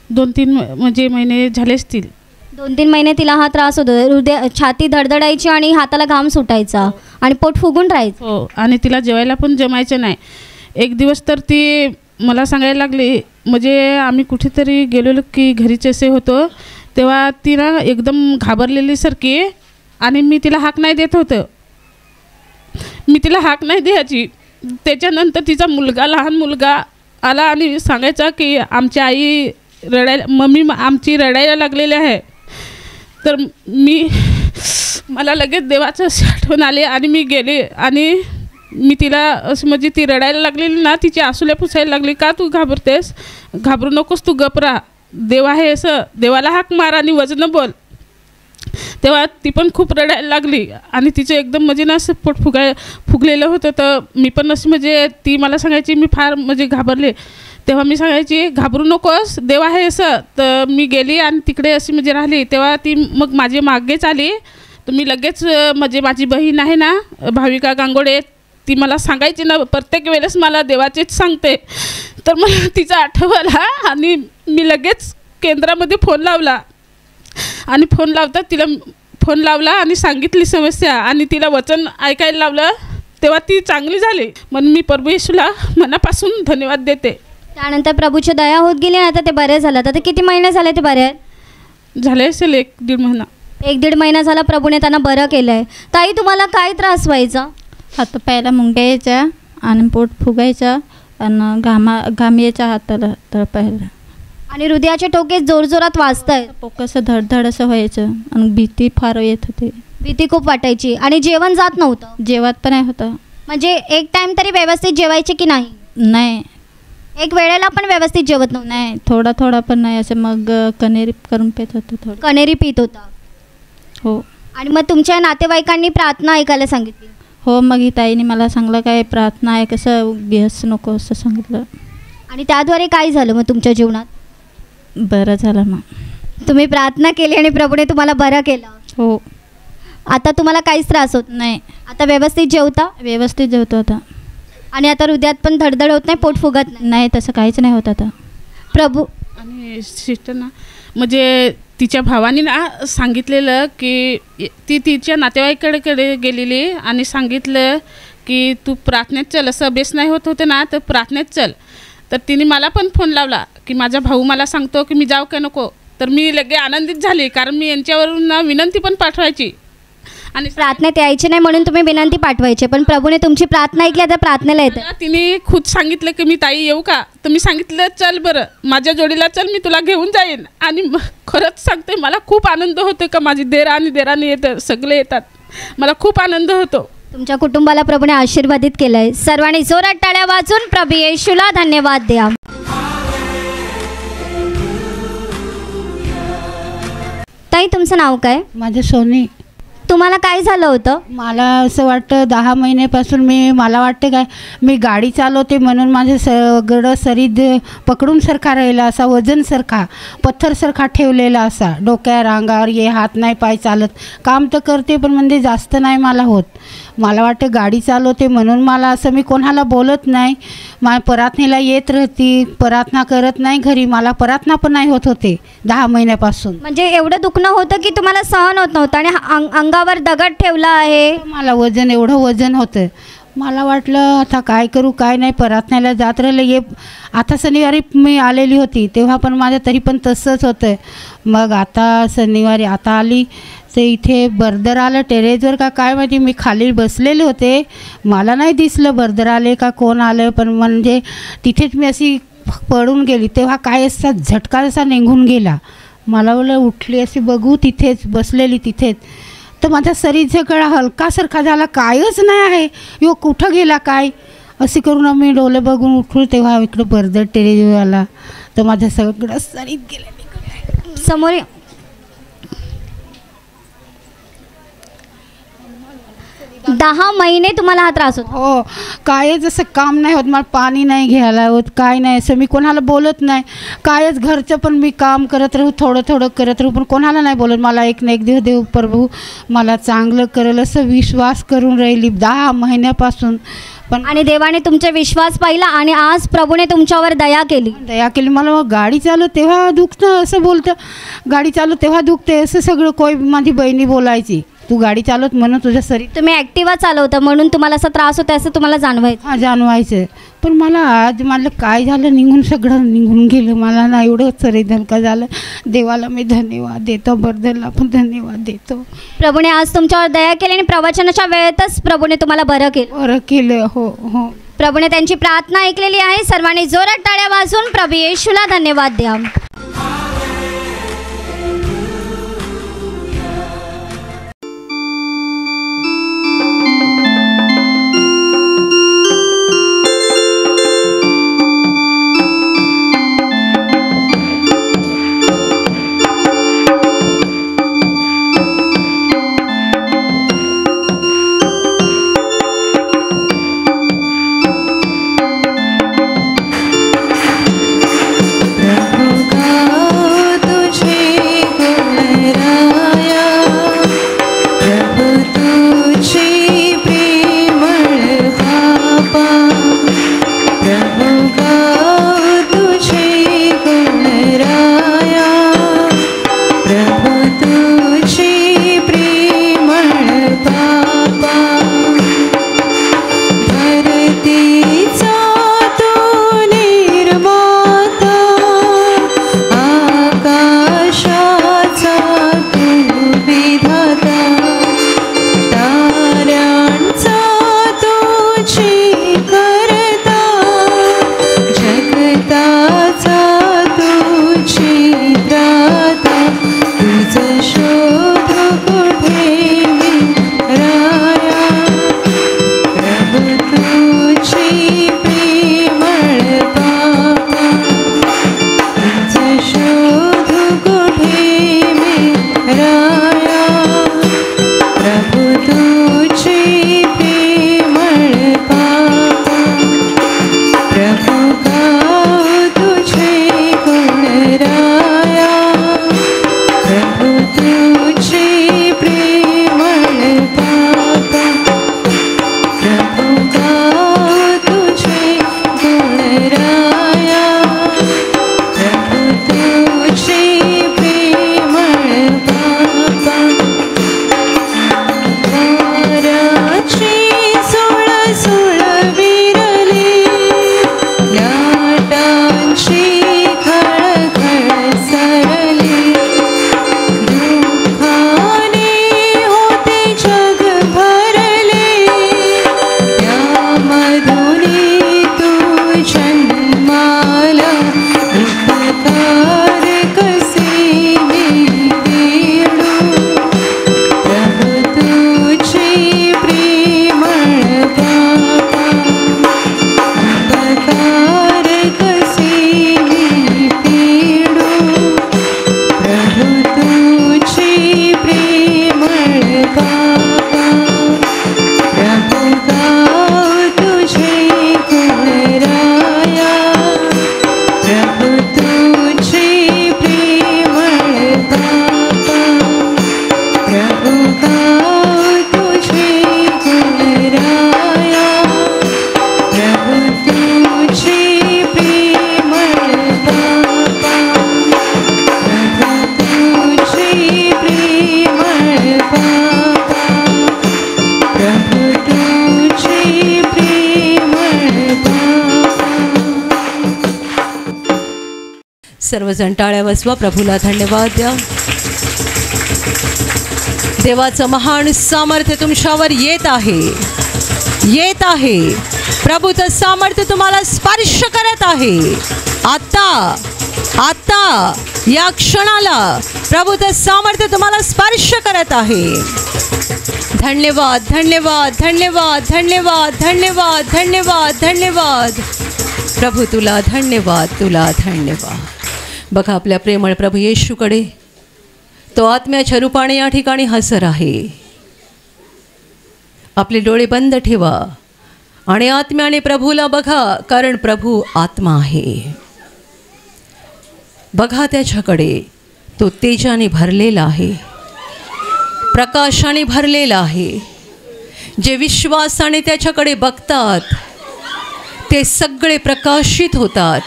2-3 म्हणजे महिने झाले असतील. 2-3 महिने तिला हा त्रास होता. हृदय छाती धडधडायची आणि हाताला घाम सुटायचा आणि पोट फुगून राहायचं. हो, आणि तिला जेवायला पण जमायचं नाही. एक दिवस तर ती मला सांगायला लागली, म्हणजे आम्ही कुठेतरी गेलेलो की घरीच असे होतो, तेव्हा ती ना एकदम घाबरलेली सारखी, आणि मी तिला हाक नाही देत होतं. मी तिला हाक नाही द्यायची. त्याच्यानंतर तिचा मुलगा, लहान मुलगा आला आणि सांगायचा की आमची आई रडायला, मम्मी आमची रडायला लागलेली आहे. तर मला लगेच देवाचं आठवण आले आणि मी गेले आणि मी तिला असं, म्हणजे ती रडायला लागलेली ना, तिची आसुल्या पुसायला लागली. का तू घाबरतेस? घाबरू नकोस, तू गप राहा, देव आहे असं, देवाला हाक मार आणि वचनं बोल. तेव्हा ती पण खूप रडायला लागली आणि तिचं एकदम म्हणजे ना असं पोट फुगलेलं होतं. तर मी पण असं, म्हणजे ती मला सांगायची, मी फार म्हणजे घाबरले. तेव्हा मी सांगायची घाबरू नकोस, देव आहे असं. तर मी गेली आणि तिकडे अशी म्हणजे राहिली. तेव्हा ती मग माझी मागेच आली. तर मी लगेच, म्हणजे माझी बहीण आहे ना भाविका गांगोडे, ती मला सांगायची ना प्रत्येक वेळेस मला देवाचेच सांगते. तर मला तिचा आठवला आणि मी लगेच केंद्रामध्ये फोन लावला आणि फोन लावता तिला फोन लावला आणि सांगितली समस्या आणि तिला वचन ऐकायला लावलं. तेव्हा ती चांगली झाली. म्हणून मी प्रभू येशूला मनापासून धन्यवाद देते. त्यानंतर प्रभूची दया होत गेली. आता ते बरे झालं. आता किती महिने झाले ते बरे आहेत? झाले असेल 1-1.5 महिना. 1-1.5 महिना झाला प्रभूने त्यांना बरं केलं आहे. ताई, तुम्हाला काय त्रास व्हायचा? हात पहिला मुंग्या यायच्या आणि पोट फुगायचा आणि घाम यायचा हाताला तळपायला, आणि हृदयाचे ठोके जोरजोरात वाजतायत. पोट असं धडधड असं व्हायचं आणि भीती फार येत होती. भीती खूप वाटायची. आणि जेवण जात नव्हतं? जेवत पण नाही होतं. म्हणजे एक टाइम तरी व्यवस्थित जेवायचे की नाही? नाही. एक वेळेला पण व्यवस्थित जेवत नव्हतं? नाही, थोडा पण नाही. असं मग कणेरी करून पित होतं. थोडं कणेरी पित होता? हो. आणि मग तुमच्या नातेवाईकांनी प्रार्थना ऐकायला सांगितली? हो, मग ही ताईने मला सांगलं काय प्रार्थना आहे, कसं घेस नको असं सांगितलं. आणि त्याद्वारे काय झालं मग तुमच्या जीवनात? बरं झालं. मग तुम्ही प्रार्थना केली आणि प्रभूने तुम्हाला बरं केलं? हो. आता तुम्हाला काहीच त्रास होत नाही? आता व्यवस्थित जेवता? व्यवस्थित जेवतो आता. आणि आता हृदयात पण धडधड होत नाही, पोट फुगत नाही? नाही, तसं काहीच नाही होत आता. प्रभू आणि सिस्टर ना, म्हणजे तिच्या भावाने ना सांगितलेलं की ती तिच्या नातेवाईकाकडे गेलेली आणि सांगितलं की तू प्रार्थनेत चल, असं बेस नाही होत होते ना, तर प्रार्थनेत चल. तर तिने मला पण फोन लावला की माझा भाऊ मला सांगतो की मी जाऊ का नको. तर मी लगे आनंदित झाली, कारण मी यांच्यावरून ना विनंती पण पाठवायची आणि प्रार्थनेत यायची नाही म्हणून तुम्ही विनंती पाठवायचे. पण प्रभूने तुमची प्रार्थना ऐकली, आता प्रार्थनेला येते. तिने खुद सांगितलं की मी ताई येऊ का. तर मी सांगितलं चल बरं, माझ्या जोडीला चल, मी तुला घेऊन जाईन. आणि खरंच सांगते, मला खूप आनंद होतो का माझी देर आणि देराणी येतात, सगळे येतात, मला खूप आनंद होतो. तुमच्या कुटुंबाला प्रभूने आशीर्वादित केलंय. सर्वांनी जोरात टाळ्या वाजून प्रभू येशूला धन्यवाद द्या. ताई, तुमचं नाव काय? माझं सोनी. तुम्हाला काय झालं होतं? मला असं वाटतं 10 महिन्यापासून मला वाटते काय मी गाडी चालवते म्हणून माझं सगळं शरीर पकडूनसारखा राहिला, असा वजनसारखा पत्थरसारखा ठेवलेला असा, डोक्या रांगावर ये, हात नाही पाय चालत. काम तर करते पण म्हणजे जास्त नाही मला होत. मला वाटतं गाडी चालवते म्हणून मला असं, मी कोणाला बोलत नाही. प्रार्थनेला येत राहती, प्रार्थना करत नाही घरी, मला प्रार्थना पण नाही होत होते 10 महिन्यापासून. म्हणजे एवढं दुखणं होतं की तुम्हाला सहन होत नव्हतं आणि अंगावर दगड ठेवला आहे? मला वजन, एवढं वजन होतं. मला वाटलं आता काय करू काय नाही, प्रार्थनेला जात राहिलं. आता शनिवारी मी आलेली होती तेव्हा पण माझं तरी पण तसंच होतं. मग आता शनिवारी आता आली तर इथे बर्दर आलं टेरेसवर का काय माहिती, मी खाली बसलेले होते, मला नाही दिसलं बर्दर आले का कोण आलं. पण म्हणजे तिथेच मी अशी पडून गेली, तेव्हा काय असा झटका असा निघून गेला. मला बोललं उठली अशी बघू, तिथेच बसलेली तिथेच. तर माझा शरीर सगळा हलकासारखा झाला, कायच नाही आहे, यो कुठं गेला काय असे करून मी डोळे बघून उठलो. तेव्हा इकडं बर्दर टेरेसवर आला तर माझं सगळं शरीर गेलं. समोर 10 महिने तुम्हाला हा त्रास होता? हो, कायच असं काम नाही होत, मला पाणी नाही घ्यायला होत, काय नाही असं. मी कोणाला बोलत नाही, कायच घरचं पण मी काम करत राहू, थोडं थोडं करत राहू, पण कोणाला नाही बोलत. मला एक ना एक दिवस देव प्रभू मला चांगलं करेल असं विश्वास करून राहिली 10 महिन्यापासून. पण आणि देवाने तुमचे विश्वास पाहिला आणि आज प्रभूने तुमच्यावर दया केली. मला गाडी चालव तेव्हा दुखतं असं बोलतं, गाडी चालव तेव्हा दुखते असं सगळं. कोई माझी बहिणी बोलायची, तू गाडी चालवत म्हणून तुझ्या शरीर. तुम्ही ॲक्टिवा चालवता म्हणून तुम्हाला असा त्रास होता असं तुम्हाला जाणवायचं? हां, जाणवायचं. पण मला आज मला काय झालं, सगळं निघून गेलं. मला ना एवढं शरीर धनका झालं. देवाला मी धन्यवाद देतो, बर्दनला पण धन्यवाद देतो. प्रभूने आज तुमच्यावर दया केली आणि प्रवचनाच्या वेळेतच प्रभूने तुम्हाला बरं केलं. हो हो. प्रभूने त्यांची प्रार्थना ऐकलेली आहे. सर्वांनी जोरात टाळ्या वाजवून प्रभू येशूला धन्यवाद द्या. सर्वजण टाळ्या वाजवा, प्रभूला धन्यवाद द्या. देवाचं महान सामर्थ्य तुमच्यावर येत आहे. प्रभूचं सामर्थ्य तुम्हाला स्पर्श करत आहे. आता या क्षणाला प्रभूचं सामर्थ्य तुम्हाला स्पर्श करत आहे. धन्यवाद धन्यवाद धन्यवाद धन्यवाद धन्यवाद धन्यवाद धन्यवाद. प्रभू तुला धन्यवाद, तुला धन्यवाद. बघा आपल्या प्रेमळ प्रभू येशूकडे. तो आत्म्याच्या रूपाने या ठिकाणी हजर आहे. आपले डोळे बंद ठेवा आणि आत्म्याने प्रभूला बघा, कारण प्रभू आत्मा आहे. बघा त्याच्याकडे. तो तेजाने भरलेला आहे, प्रकाशाने भरलेला आहे. जे विश्वासाने त्याच्याकडे बघतात ते सगळे प्रकाशित होतात.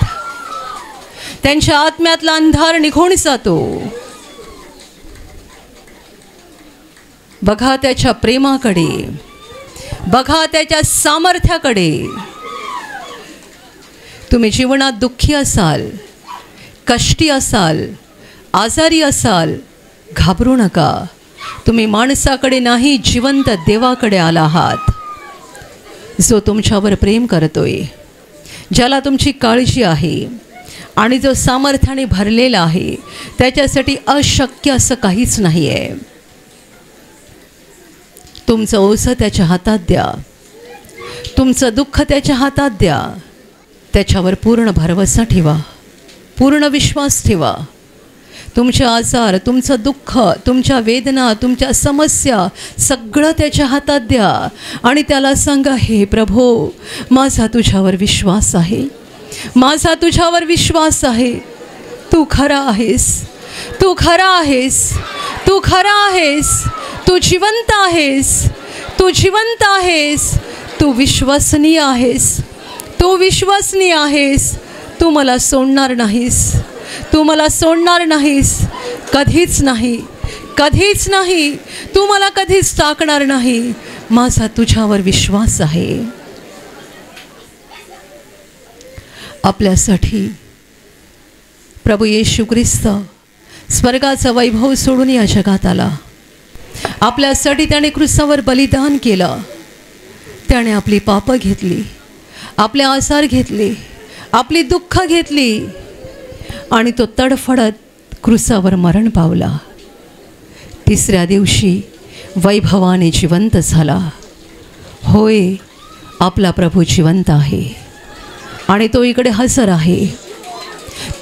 त्यांच्या आत्म्यातला अंधार निघून जातो. बघा त्याच्या प्रेमाकडे, बघा त्याच्या सामर्थ्याकडे. तुम्ही जीवनात दुःखी असाल, कष्टी असाल, आजारी असाल, घाबरू नका. तुम्ही माणसाकडे नाही, जिवंत देवाकडे आला आहात, जो तुमच्यावर प्रेम करतोय, ज्याला तुमची काळजी आहे आणि जो सामर्थ्याने भरलेला आहे. त्याच्यासाठी अशक्य असं काहीच नाही आहे. तुमचं ओझं त्याच्या हातात द्या, तुमचं दुःख त्याच्या हातात द्या. त्याच्यावर पूर्ण भरवसा ठेवा, पूर्ण विश्वास ठेवा. तुमचे आजार, तुमचं दुःख, तुमच्या वेदना, तुमच्या समस्या सगळं त्याच्या हातात द्या आणि त्याला सांगा, हे प्रभो, माझा तुझ्यावर विश्वास आहे, माझा तुझ्यावर विश्वास आहे. तू खरा आहेस, तू खरा आहेस, तू खरा आहेस, तू जिवंत आहेस, तू जिवंत आहेस, तू विश्वसनीय आहेस, तू विश्वसनीय आहेस. तू मला सोडणार नाहीस, तू मला सोडणार नाहीस, कधीच नाही, कधीच नाही. तू मला कधीच टाकणार नाही. माझा तुझ्यावर विश्वास आहे. आपल्यासाठी प्रभू येशू ख्रिस्त स्वर्गाचा वैभव सोडून या जगात आला. आपल्यासाठी त्याने क्रूसावर बलिदान केलं. त्याने आपली पापं घेतली, आपले आजार घेतले, आपली दुःख घेतली आणि तो तडफडत क्रूसावर मरण पावला. तिसऱ्या दिवशी वैभवाने जिवंत झाला. होय, आपला प्रभू जिवंत आहे आणि तो इकडे हजर आहे.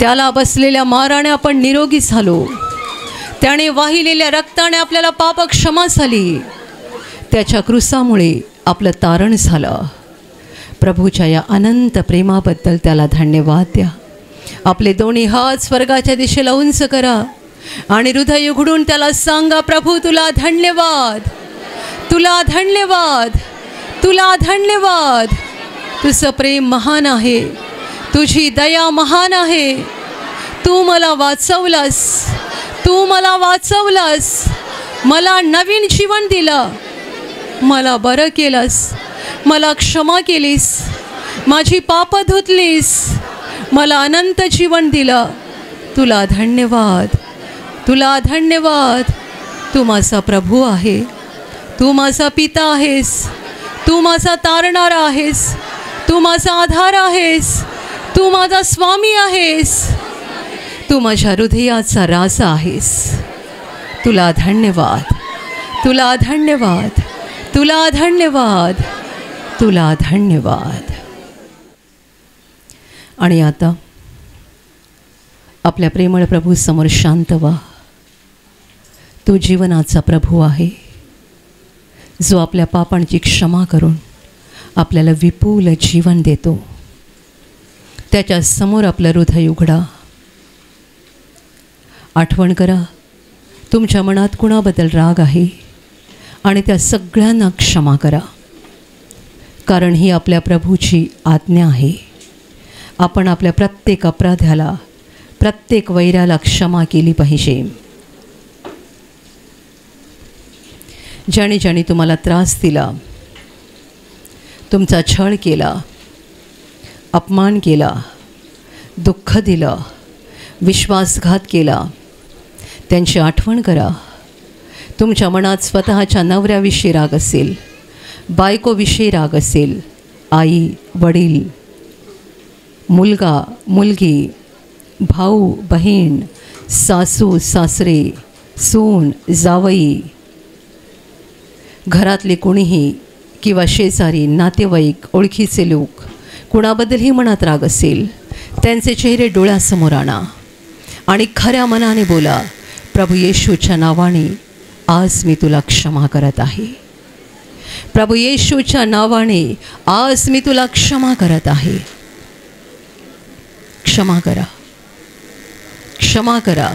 त्याला बसलेल्या माराने आपण निरोगी झालो. त्याने वाहिलेल्या रक्ताने आपल्याला पाप क्षमा झाली. त्याच्या क्रूसामुळे आपलं तारण झालं. प्रभूच्या या अनंत प्रेमाबद्दल त्याला धन्यवाद द्या. आपले दोन्ही हात स्वर्गाच्या दिशेला उंच करा आणि हृदय उघडून त्याला सांगा, प्रभू तुला धन्यवाद, तुला धन्यवाद, तुला धन्यवाद. तुझं प्रेम महान आहे, तुझी दया महान आहे. तू मला वाचवलास, तू मला वाचवलास, मला नवीन जीवन दिलं, मला बरं केलंस, मला क्षमा केलीस, माझी पापं धुतलीस, मला अनंत जीवन दिलं. तुला धन्यवाद, तुला धन्यवाद. तू माझा प्रभू आहे, तू माझा पिता आहेस, तू माझा तारणारा आहेस, तू माझा आधार आहेस, तू माझा स्वामी आहेस, तू माझ्या हृदयाचा राजा आहेस. तुला धन्यवाद, तुला धन्यवाद, तुला धन्यवाद, तुला धन्यवाद. आणि आता आपल्या प्रेमळ प्रभू समोर शांत व्हा. तो जीवनाचा प्रभू आहे, जो आपल्या पापांची क्षमा करून आपल्याला विपुल जीवन देतो. त्याच्या समोर आपलं हृदय उघडा. आठवण करा, तुमच्या मनात कुणाबद्दल राग आहे आणि त्या सगळ्यांना क्षमा करा, कारण ही आपल्या प्रभूची आज्ञा आहे. आपण आपल्या प्रत्येक अपराधाला, प्रत्येक वैराला क्षमा केली पाहिजे. ज्याने ज्याने तुम्हाला त्रास दिला, तुमचा छळ केला, अपमान केला, दुःख दिलं, विश्वासघात केला, त्यांची आठवण करा. तुमच्या मनात स्वतःच्या नवऱ्याविषयी राग असेल, बायकोविषयी राग असेल, आई वडील, मुलगा मुलगी, भाऊ बहीण, सासू सासरे, सून जावई, घरातले कोणीही किंवा शेजारी, नातेवाईक, ओळखीचे लोक, कुणाबद्दलही मनात राग असेल, त्यांचे चेहरे डोळ्यासमोर आणा आणि खऱ्या मनाने बोला, प्रभू येशूच्या नावाने आज मी तुला क्षमा करत आहे. प्रभू येशूच्या नावाने आज मी तुला क्षमा करत आहे. क्षमा करा, क्षमा करा,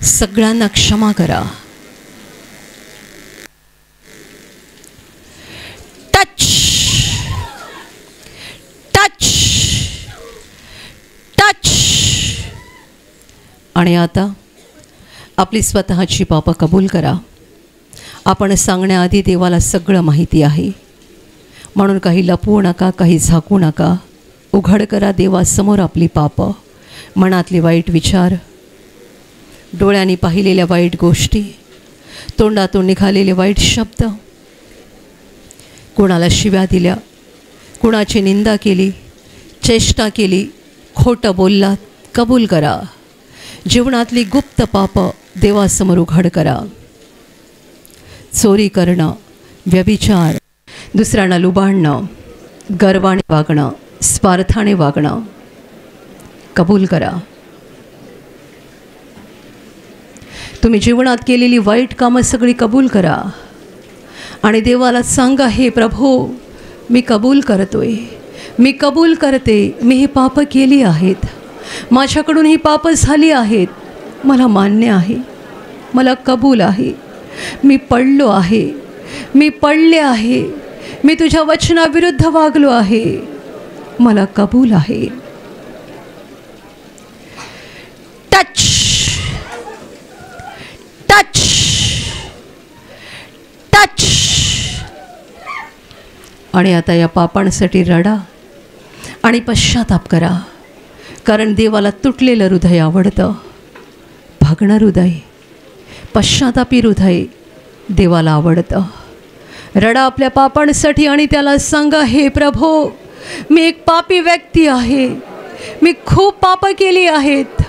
सगळ्यांना क्षमा करा. आणि आता आपली स्वतःची पापं कबूल करा. आपण सांगण्याआधी देवाला सगळं माहिती आहे, म्हणून काही लपवू नका, काही झाकू नका. उघड करा देवासमोर आपली पापं, मनातले वाईट विचार, डोळ्यांनी पाहिलेल्या वाईट गोष्टी, तोंडातून निघालेले वाईट शब्द, कोणाला शिव्या दिल्या, कुणाची निंदा केली, चेष्टा केली, खोटं बोललात, कबूल करा. जीवनातली गुप्त पापं देवासमोर उघड करा. चोरी करणं, व्यभिचार, दुसऱ्यांना लुबाडणं, गर्वाने वागणं, स्वार्थाने वागणं कबूल करा. तुम्ही जीवनात केलेली वाईट कामं सगळी कबूल करा आणि देवाला सांगा, हे प्रभू, मी कबूल करतोय, मी कबूल करते, मी ही पापं केली आहेत, माझ्याकडून ही पापं झाली आहेत, मला मान्य आहे, मला कबूल आहे, मी पडलो आहे, मी पडले आहे, मी तुझ्या वचनाविरुद्ध वागलो आहे, मला कबूल आहे. Touch touch touch. आणि आता या पापांसाठी रडा आणि पश्चाताप करा, कारण देवाला तुटलेलं हृदय आवडतं. भागणं हृदय, पश्चातापी हृदय देवाला आवडतं. रडा आपल्या पापांसाठी आणि त्याला सांगा, हे प्रभो, मी एक पापी व्यक्ती आहे, मी खूप पापं केली आहेत,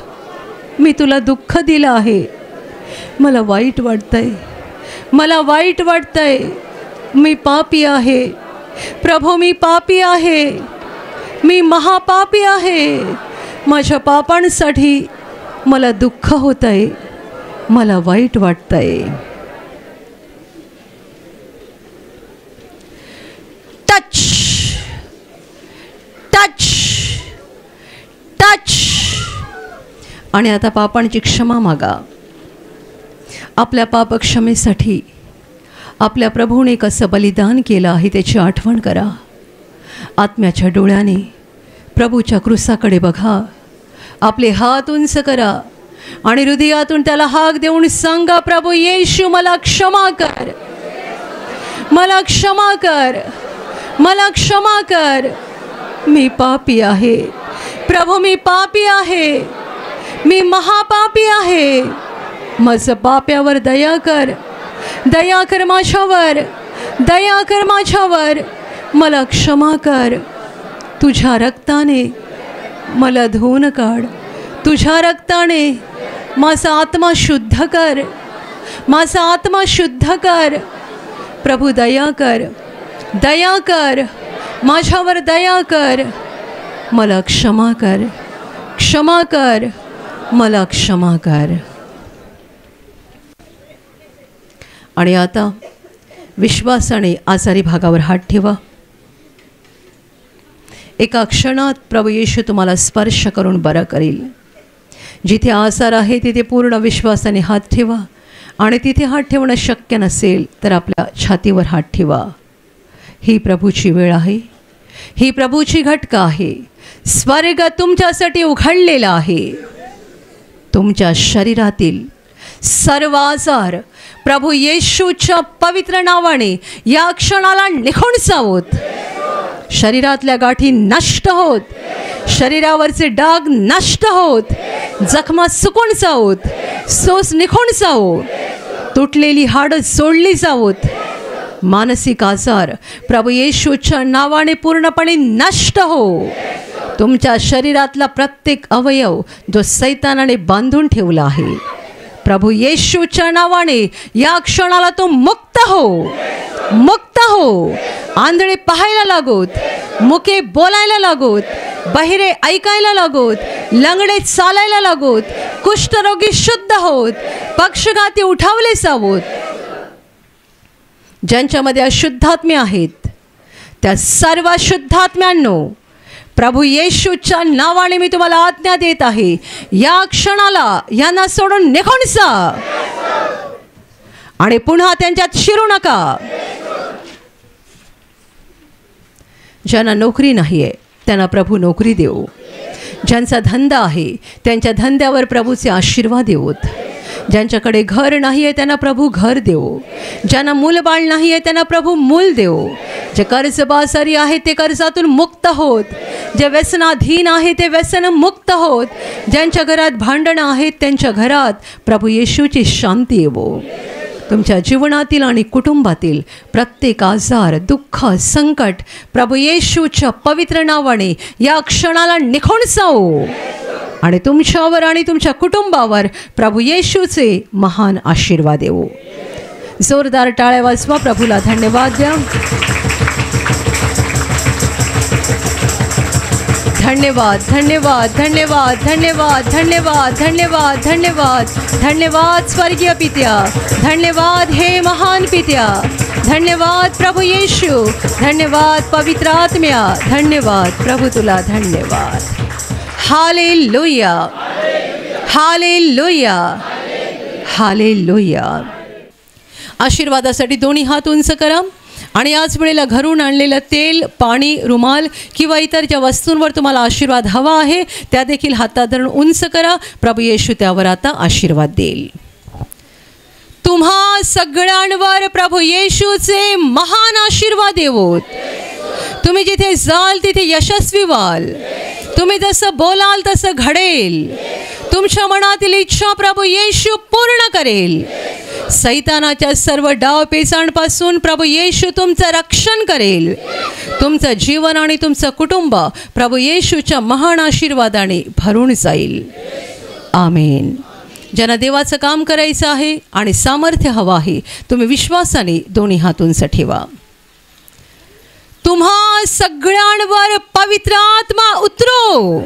मी तुला दुःख दिलं आहे, मला वाईट वाटतंय, मला वाईट वाटतंय, मी पापी आहे प्रभो, मी पापी आहे, मी महापापी आहे, माझ्या पापांसाठी मला दुःख होत आहे, मला वाईट वाटतंय. Touch touch touch. आणि आता पापांची क्षमा मागा. आपल्या पापक्षमेसाठी आपल्या प्रभूने कसं बलिदान केलं आहे त्याची आठवण करा. आत्म्याच्या डोळ्याने प्रभूच्या क्रूसाकडे बघा. आपले हात उंच करा आणि हृदयातून त्याला हाक देऊन सांगा, प्रभू येशू, मला क्षमा कर, मला क्षमा कर, मला क्षमा कर, मी पापी आहे प्रभू, मी पापी आहे, मी महापापी आहे, माझं पाप्यावर दया कर, दया कर माझ्यावर, दया कर माझ्यावर, मला क्षमा कर. तुझ्या रक्ताने मला धुवून काढ, तुझ्या रक्ताने माझा आत्मा शुद्ध कर, माझा आत्मा शुद्ध कर. प्रभू दया कर, दया कर, माझ्यावर दया कर, मला क्षमा कर, क्षमा कर, मला क्षमा कर. आणि आता विश्वासाने आजारी भागावर हात ठेवा. एका क्षणात प्रभू येशू तुम्हाला स्पर्श करून बरं करील. जिथे आजार आहे तिथे पूर्ण विश्वासाने हात ठेवा आणि तिथे हात ठेवणं शक्य नसेल तर आपल्या छातीवर हात ठेवा. ही प्रभूची वेळ आहे, ही प्रभूची घटका आहे. स्वर्ग तुमच्यासाठी उघडलेला आहे. तुमच्या शरीरातील सर्व आजार प्रभू येशूच्या पवित्र नावाने या क्षणाला निघून जावोत. शरीरातल्या गाठी नष्ट होत, शरीरावरचे डाग नष्ट होत, जखमा सुकून जावोत, सोस निघून जावो, तुटलेली हाडं जोडली जावोत. मानसिक आजार प्रभू येशूच्या नावाने पूर्णपणे नष्ट हो. तुमच्या शरीरातला प्रत्येक अवयव जो सैतानाने बांधून ठेवला आहे, प्रभू येशूच्या नावाने या क्षणाला तो मुक्त हो, मुक्त हो. आंधळे पाहायला लागोत, मुके बोलायला लागोत, बहिरे ऐकायला लागोत, लंगडे चालायला लागोत, कुष्ठरोगी शुद्ध होत, पक्षघाती उठावले जावोत. ज्यांच्यामध्ये अशुद्धात्मे आहेत त्या सर्व अशुद्धात्म्यांनो प्रभू येशूच्या नावाने मी तुम्हाला आज्ञा देत आहे, या क्षणाला यांना सोडून निघून जा आणि पुन्हा त्यांच्यात शिरू नका. ज्यांना नोकरी नाही आहे त्यांना प्रभू नोकरी देऊ. ज्यांचा धंदा आहे त्यांच्या धंद्यावर प्रभूचे आशीर्वाद देवोत. ज्यांच्याकडे घर नाही आहे त्यांना प्रभू घर देवो. ज्यांना मूलबाळ नाही आहे त्यांना प्रभू मूल देवो. जे कर्जबाजारी आहेत ते कर्जातून मुक्त होत. जे व्यसनाधीन आहे ते व्यसन मुक्त होत. ज्यांच्या घरात भांडणं आहेत त्यांच्या घरात प्रभू येशूची शांती येवो. तुमच्या जीवनातील आणि कुटुंबातील प्रत्येक आजार, दुःख, संकट प्रभू येशूच्या पवित्र नावाने या क्षणाला निघून जाओ आणि तुमच्यावर आणि तुमच्या कुटुंबावर प्रभू येशूचे महान आशीर्वाद येवो. जोरदार टाळ्या वाजवा, प्रभूला धन्यवाद द्या. धन्यवाद धन्यवाद धन्यवाद धन्यवाद धन्यवाद धन्यवाद धन्यवाद धन्यवाद स्वर्गीय पित्या. धन्यवाद हे महान पित्या. धन्यवाद प्रभू येशू. धन्यवाद पवित्र आत्म्या. धन्यवाद प्रभू, तुला धन्यवाद. Hallelujah hallelujah hallelujah. आशीर्वादासाठी दोन्ही हात उंच करा आणि याच वेळेला घरून आणलेलं तेल, पाणी, रुमाल किंवा इतर ज्या वस्तूंवर तुम्हाला आशीर्वाद हवा आहे त्या देखील हातात धरून उंच करा. प्रभू येशू त्यावर आता आशीर्वाद देईल. तुम्हा सगळ्यांवर प्रभू येशूचे महान आशीर्वाद येवोत. तुम्ही जिथे जाल तिथे यशस्वी व्हाल. तुम्ही जसं बोलाल तसं घडेल. तुमच्या मनातील इच्छा प्रभू येशू पूर्ण करेल. सैतानाच्या सर्व डावपेचांपासून प्रभू येशू तुमचं रक्षण करेल. तुमचं जीवन आणि तुमचं कुटुंब प्रभू येशूच्या महान आशीर्वादाने भरून जाईल. आमेन. ज्यांना देवाचं काम करायचं आहे आणि सामर्थ्य हवं आहे तुम्ही विश्वासाने दोन्ही हात उंच ठेवा. तुम्हा सगळ्यांवर पवित्र आत्मा उतरो.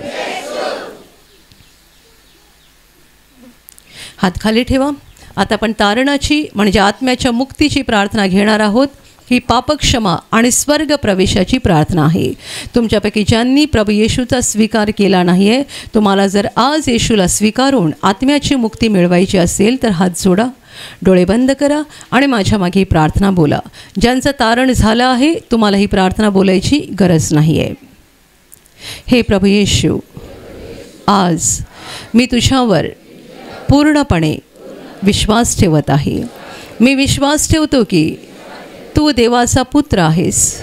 हात खाली ठेवा. आता आपण तारणाची म्हणजे आत्म्याच्या मुक्तीची प्रार्थना घेणार आहोत. ही पापक्षमा आणि स्वर्ग प्रवेशाची प्रार्थना आहे. तुमच्यापैकी ज्यांनी प्रभू येशूचा स्वीकार केला नाही आहे, तुम्हाला जर आज येशूला स्वीकारून आत्म्याची मुक्ती मिळवायची असेल तर हात जोडा, डोळे बंद करा आणि माझ्या मागे ही प्रार्थना बोला. ज्यांचं तारण झालं आहे तुम्हाला ही प्रार्थना बोलायची गरज नाही आहे. हे प्रभू येशू, आज मी तुझ्यावर पूर्णपणे विश्वास ठेवत आहे. मी विश्वास ठेवतो की तू देवाचा पुत्र आहेस.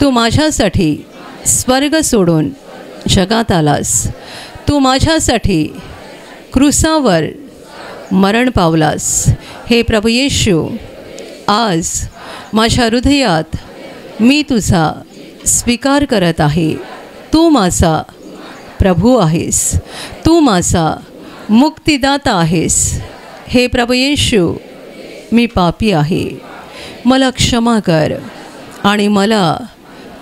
तू माझ्यासाठी स्वर्ग सोडून जगात आलास. तू माझ्यासाठी क्रूसावर मरण पावलास. हे प्रभू येशू, आज माझ्या हृदयात मी तुझा स्वीकार करत आहे. तू माझा प्रभू आहेस. तू माझा मुक्तिदाता आहेस. हे प्रभू येशू, मी पापी आहे. मला क्षमा कर आणि मला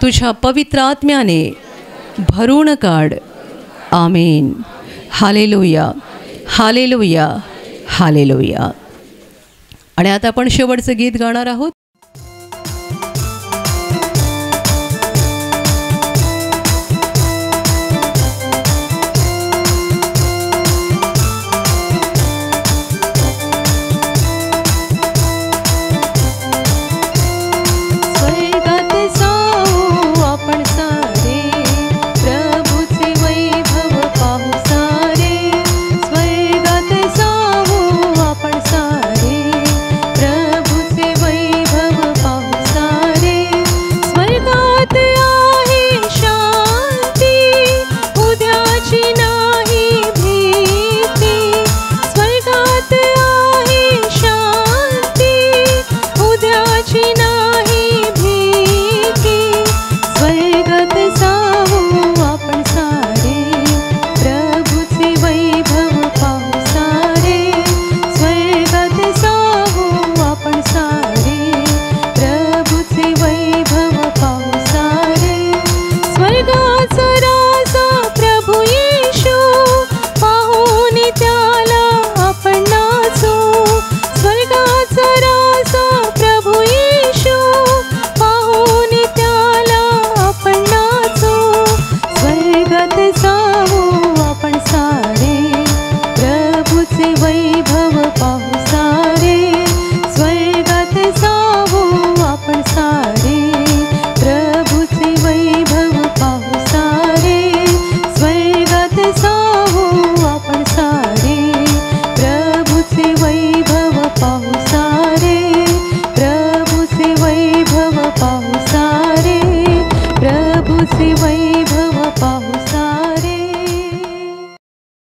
तुझ्या पवित्र आत्म्याने भरून काढ. आमेन. Hallelujah hallelujah hallelujah. आणि आता आपण शेवटचं गीत गाणार आहोत. वैभव तुझे वैभव पाहू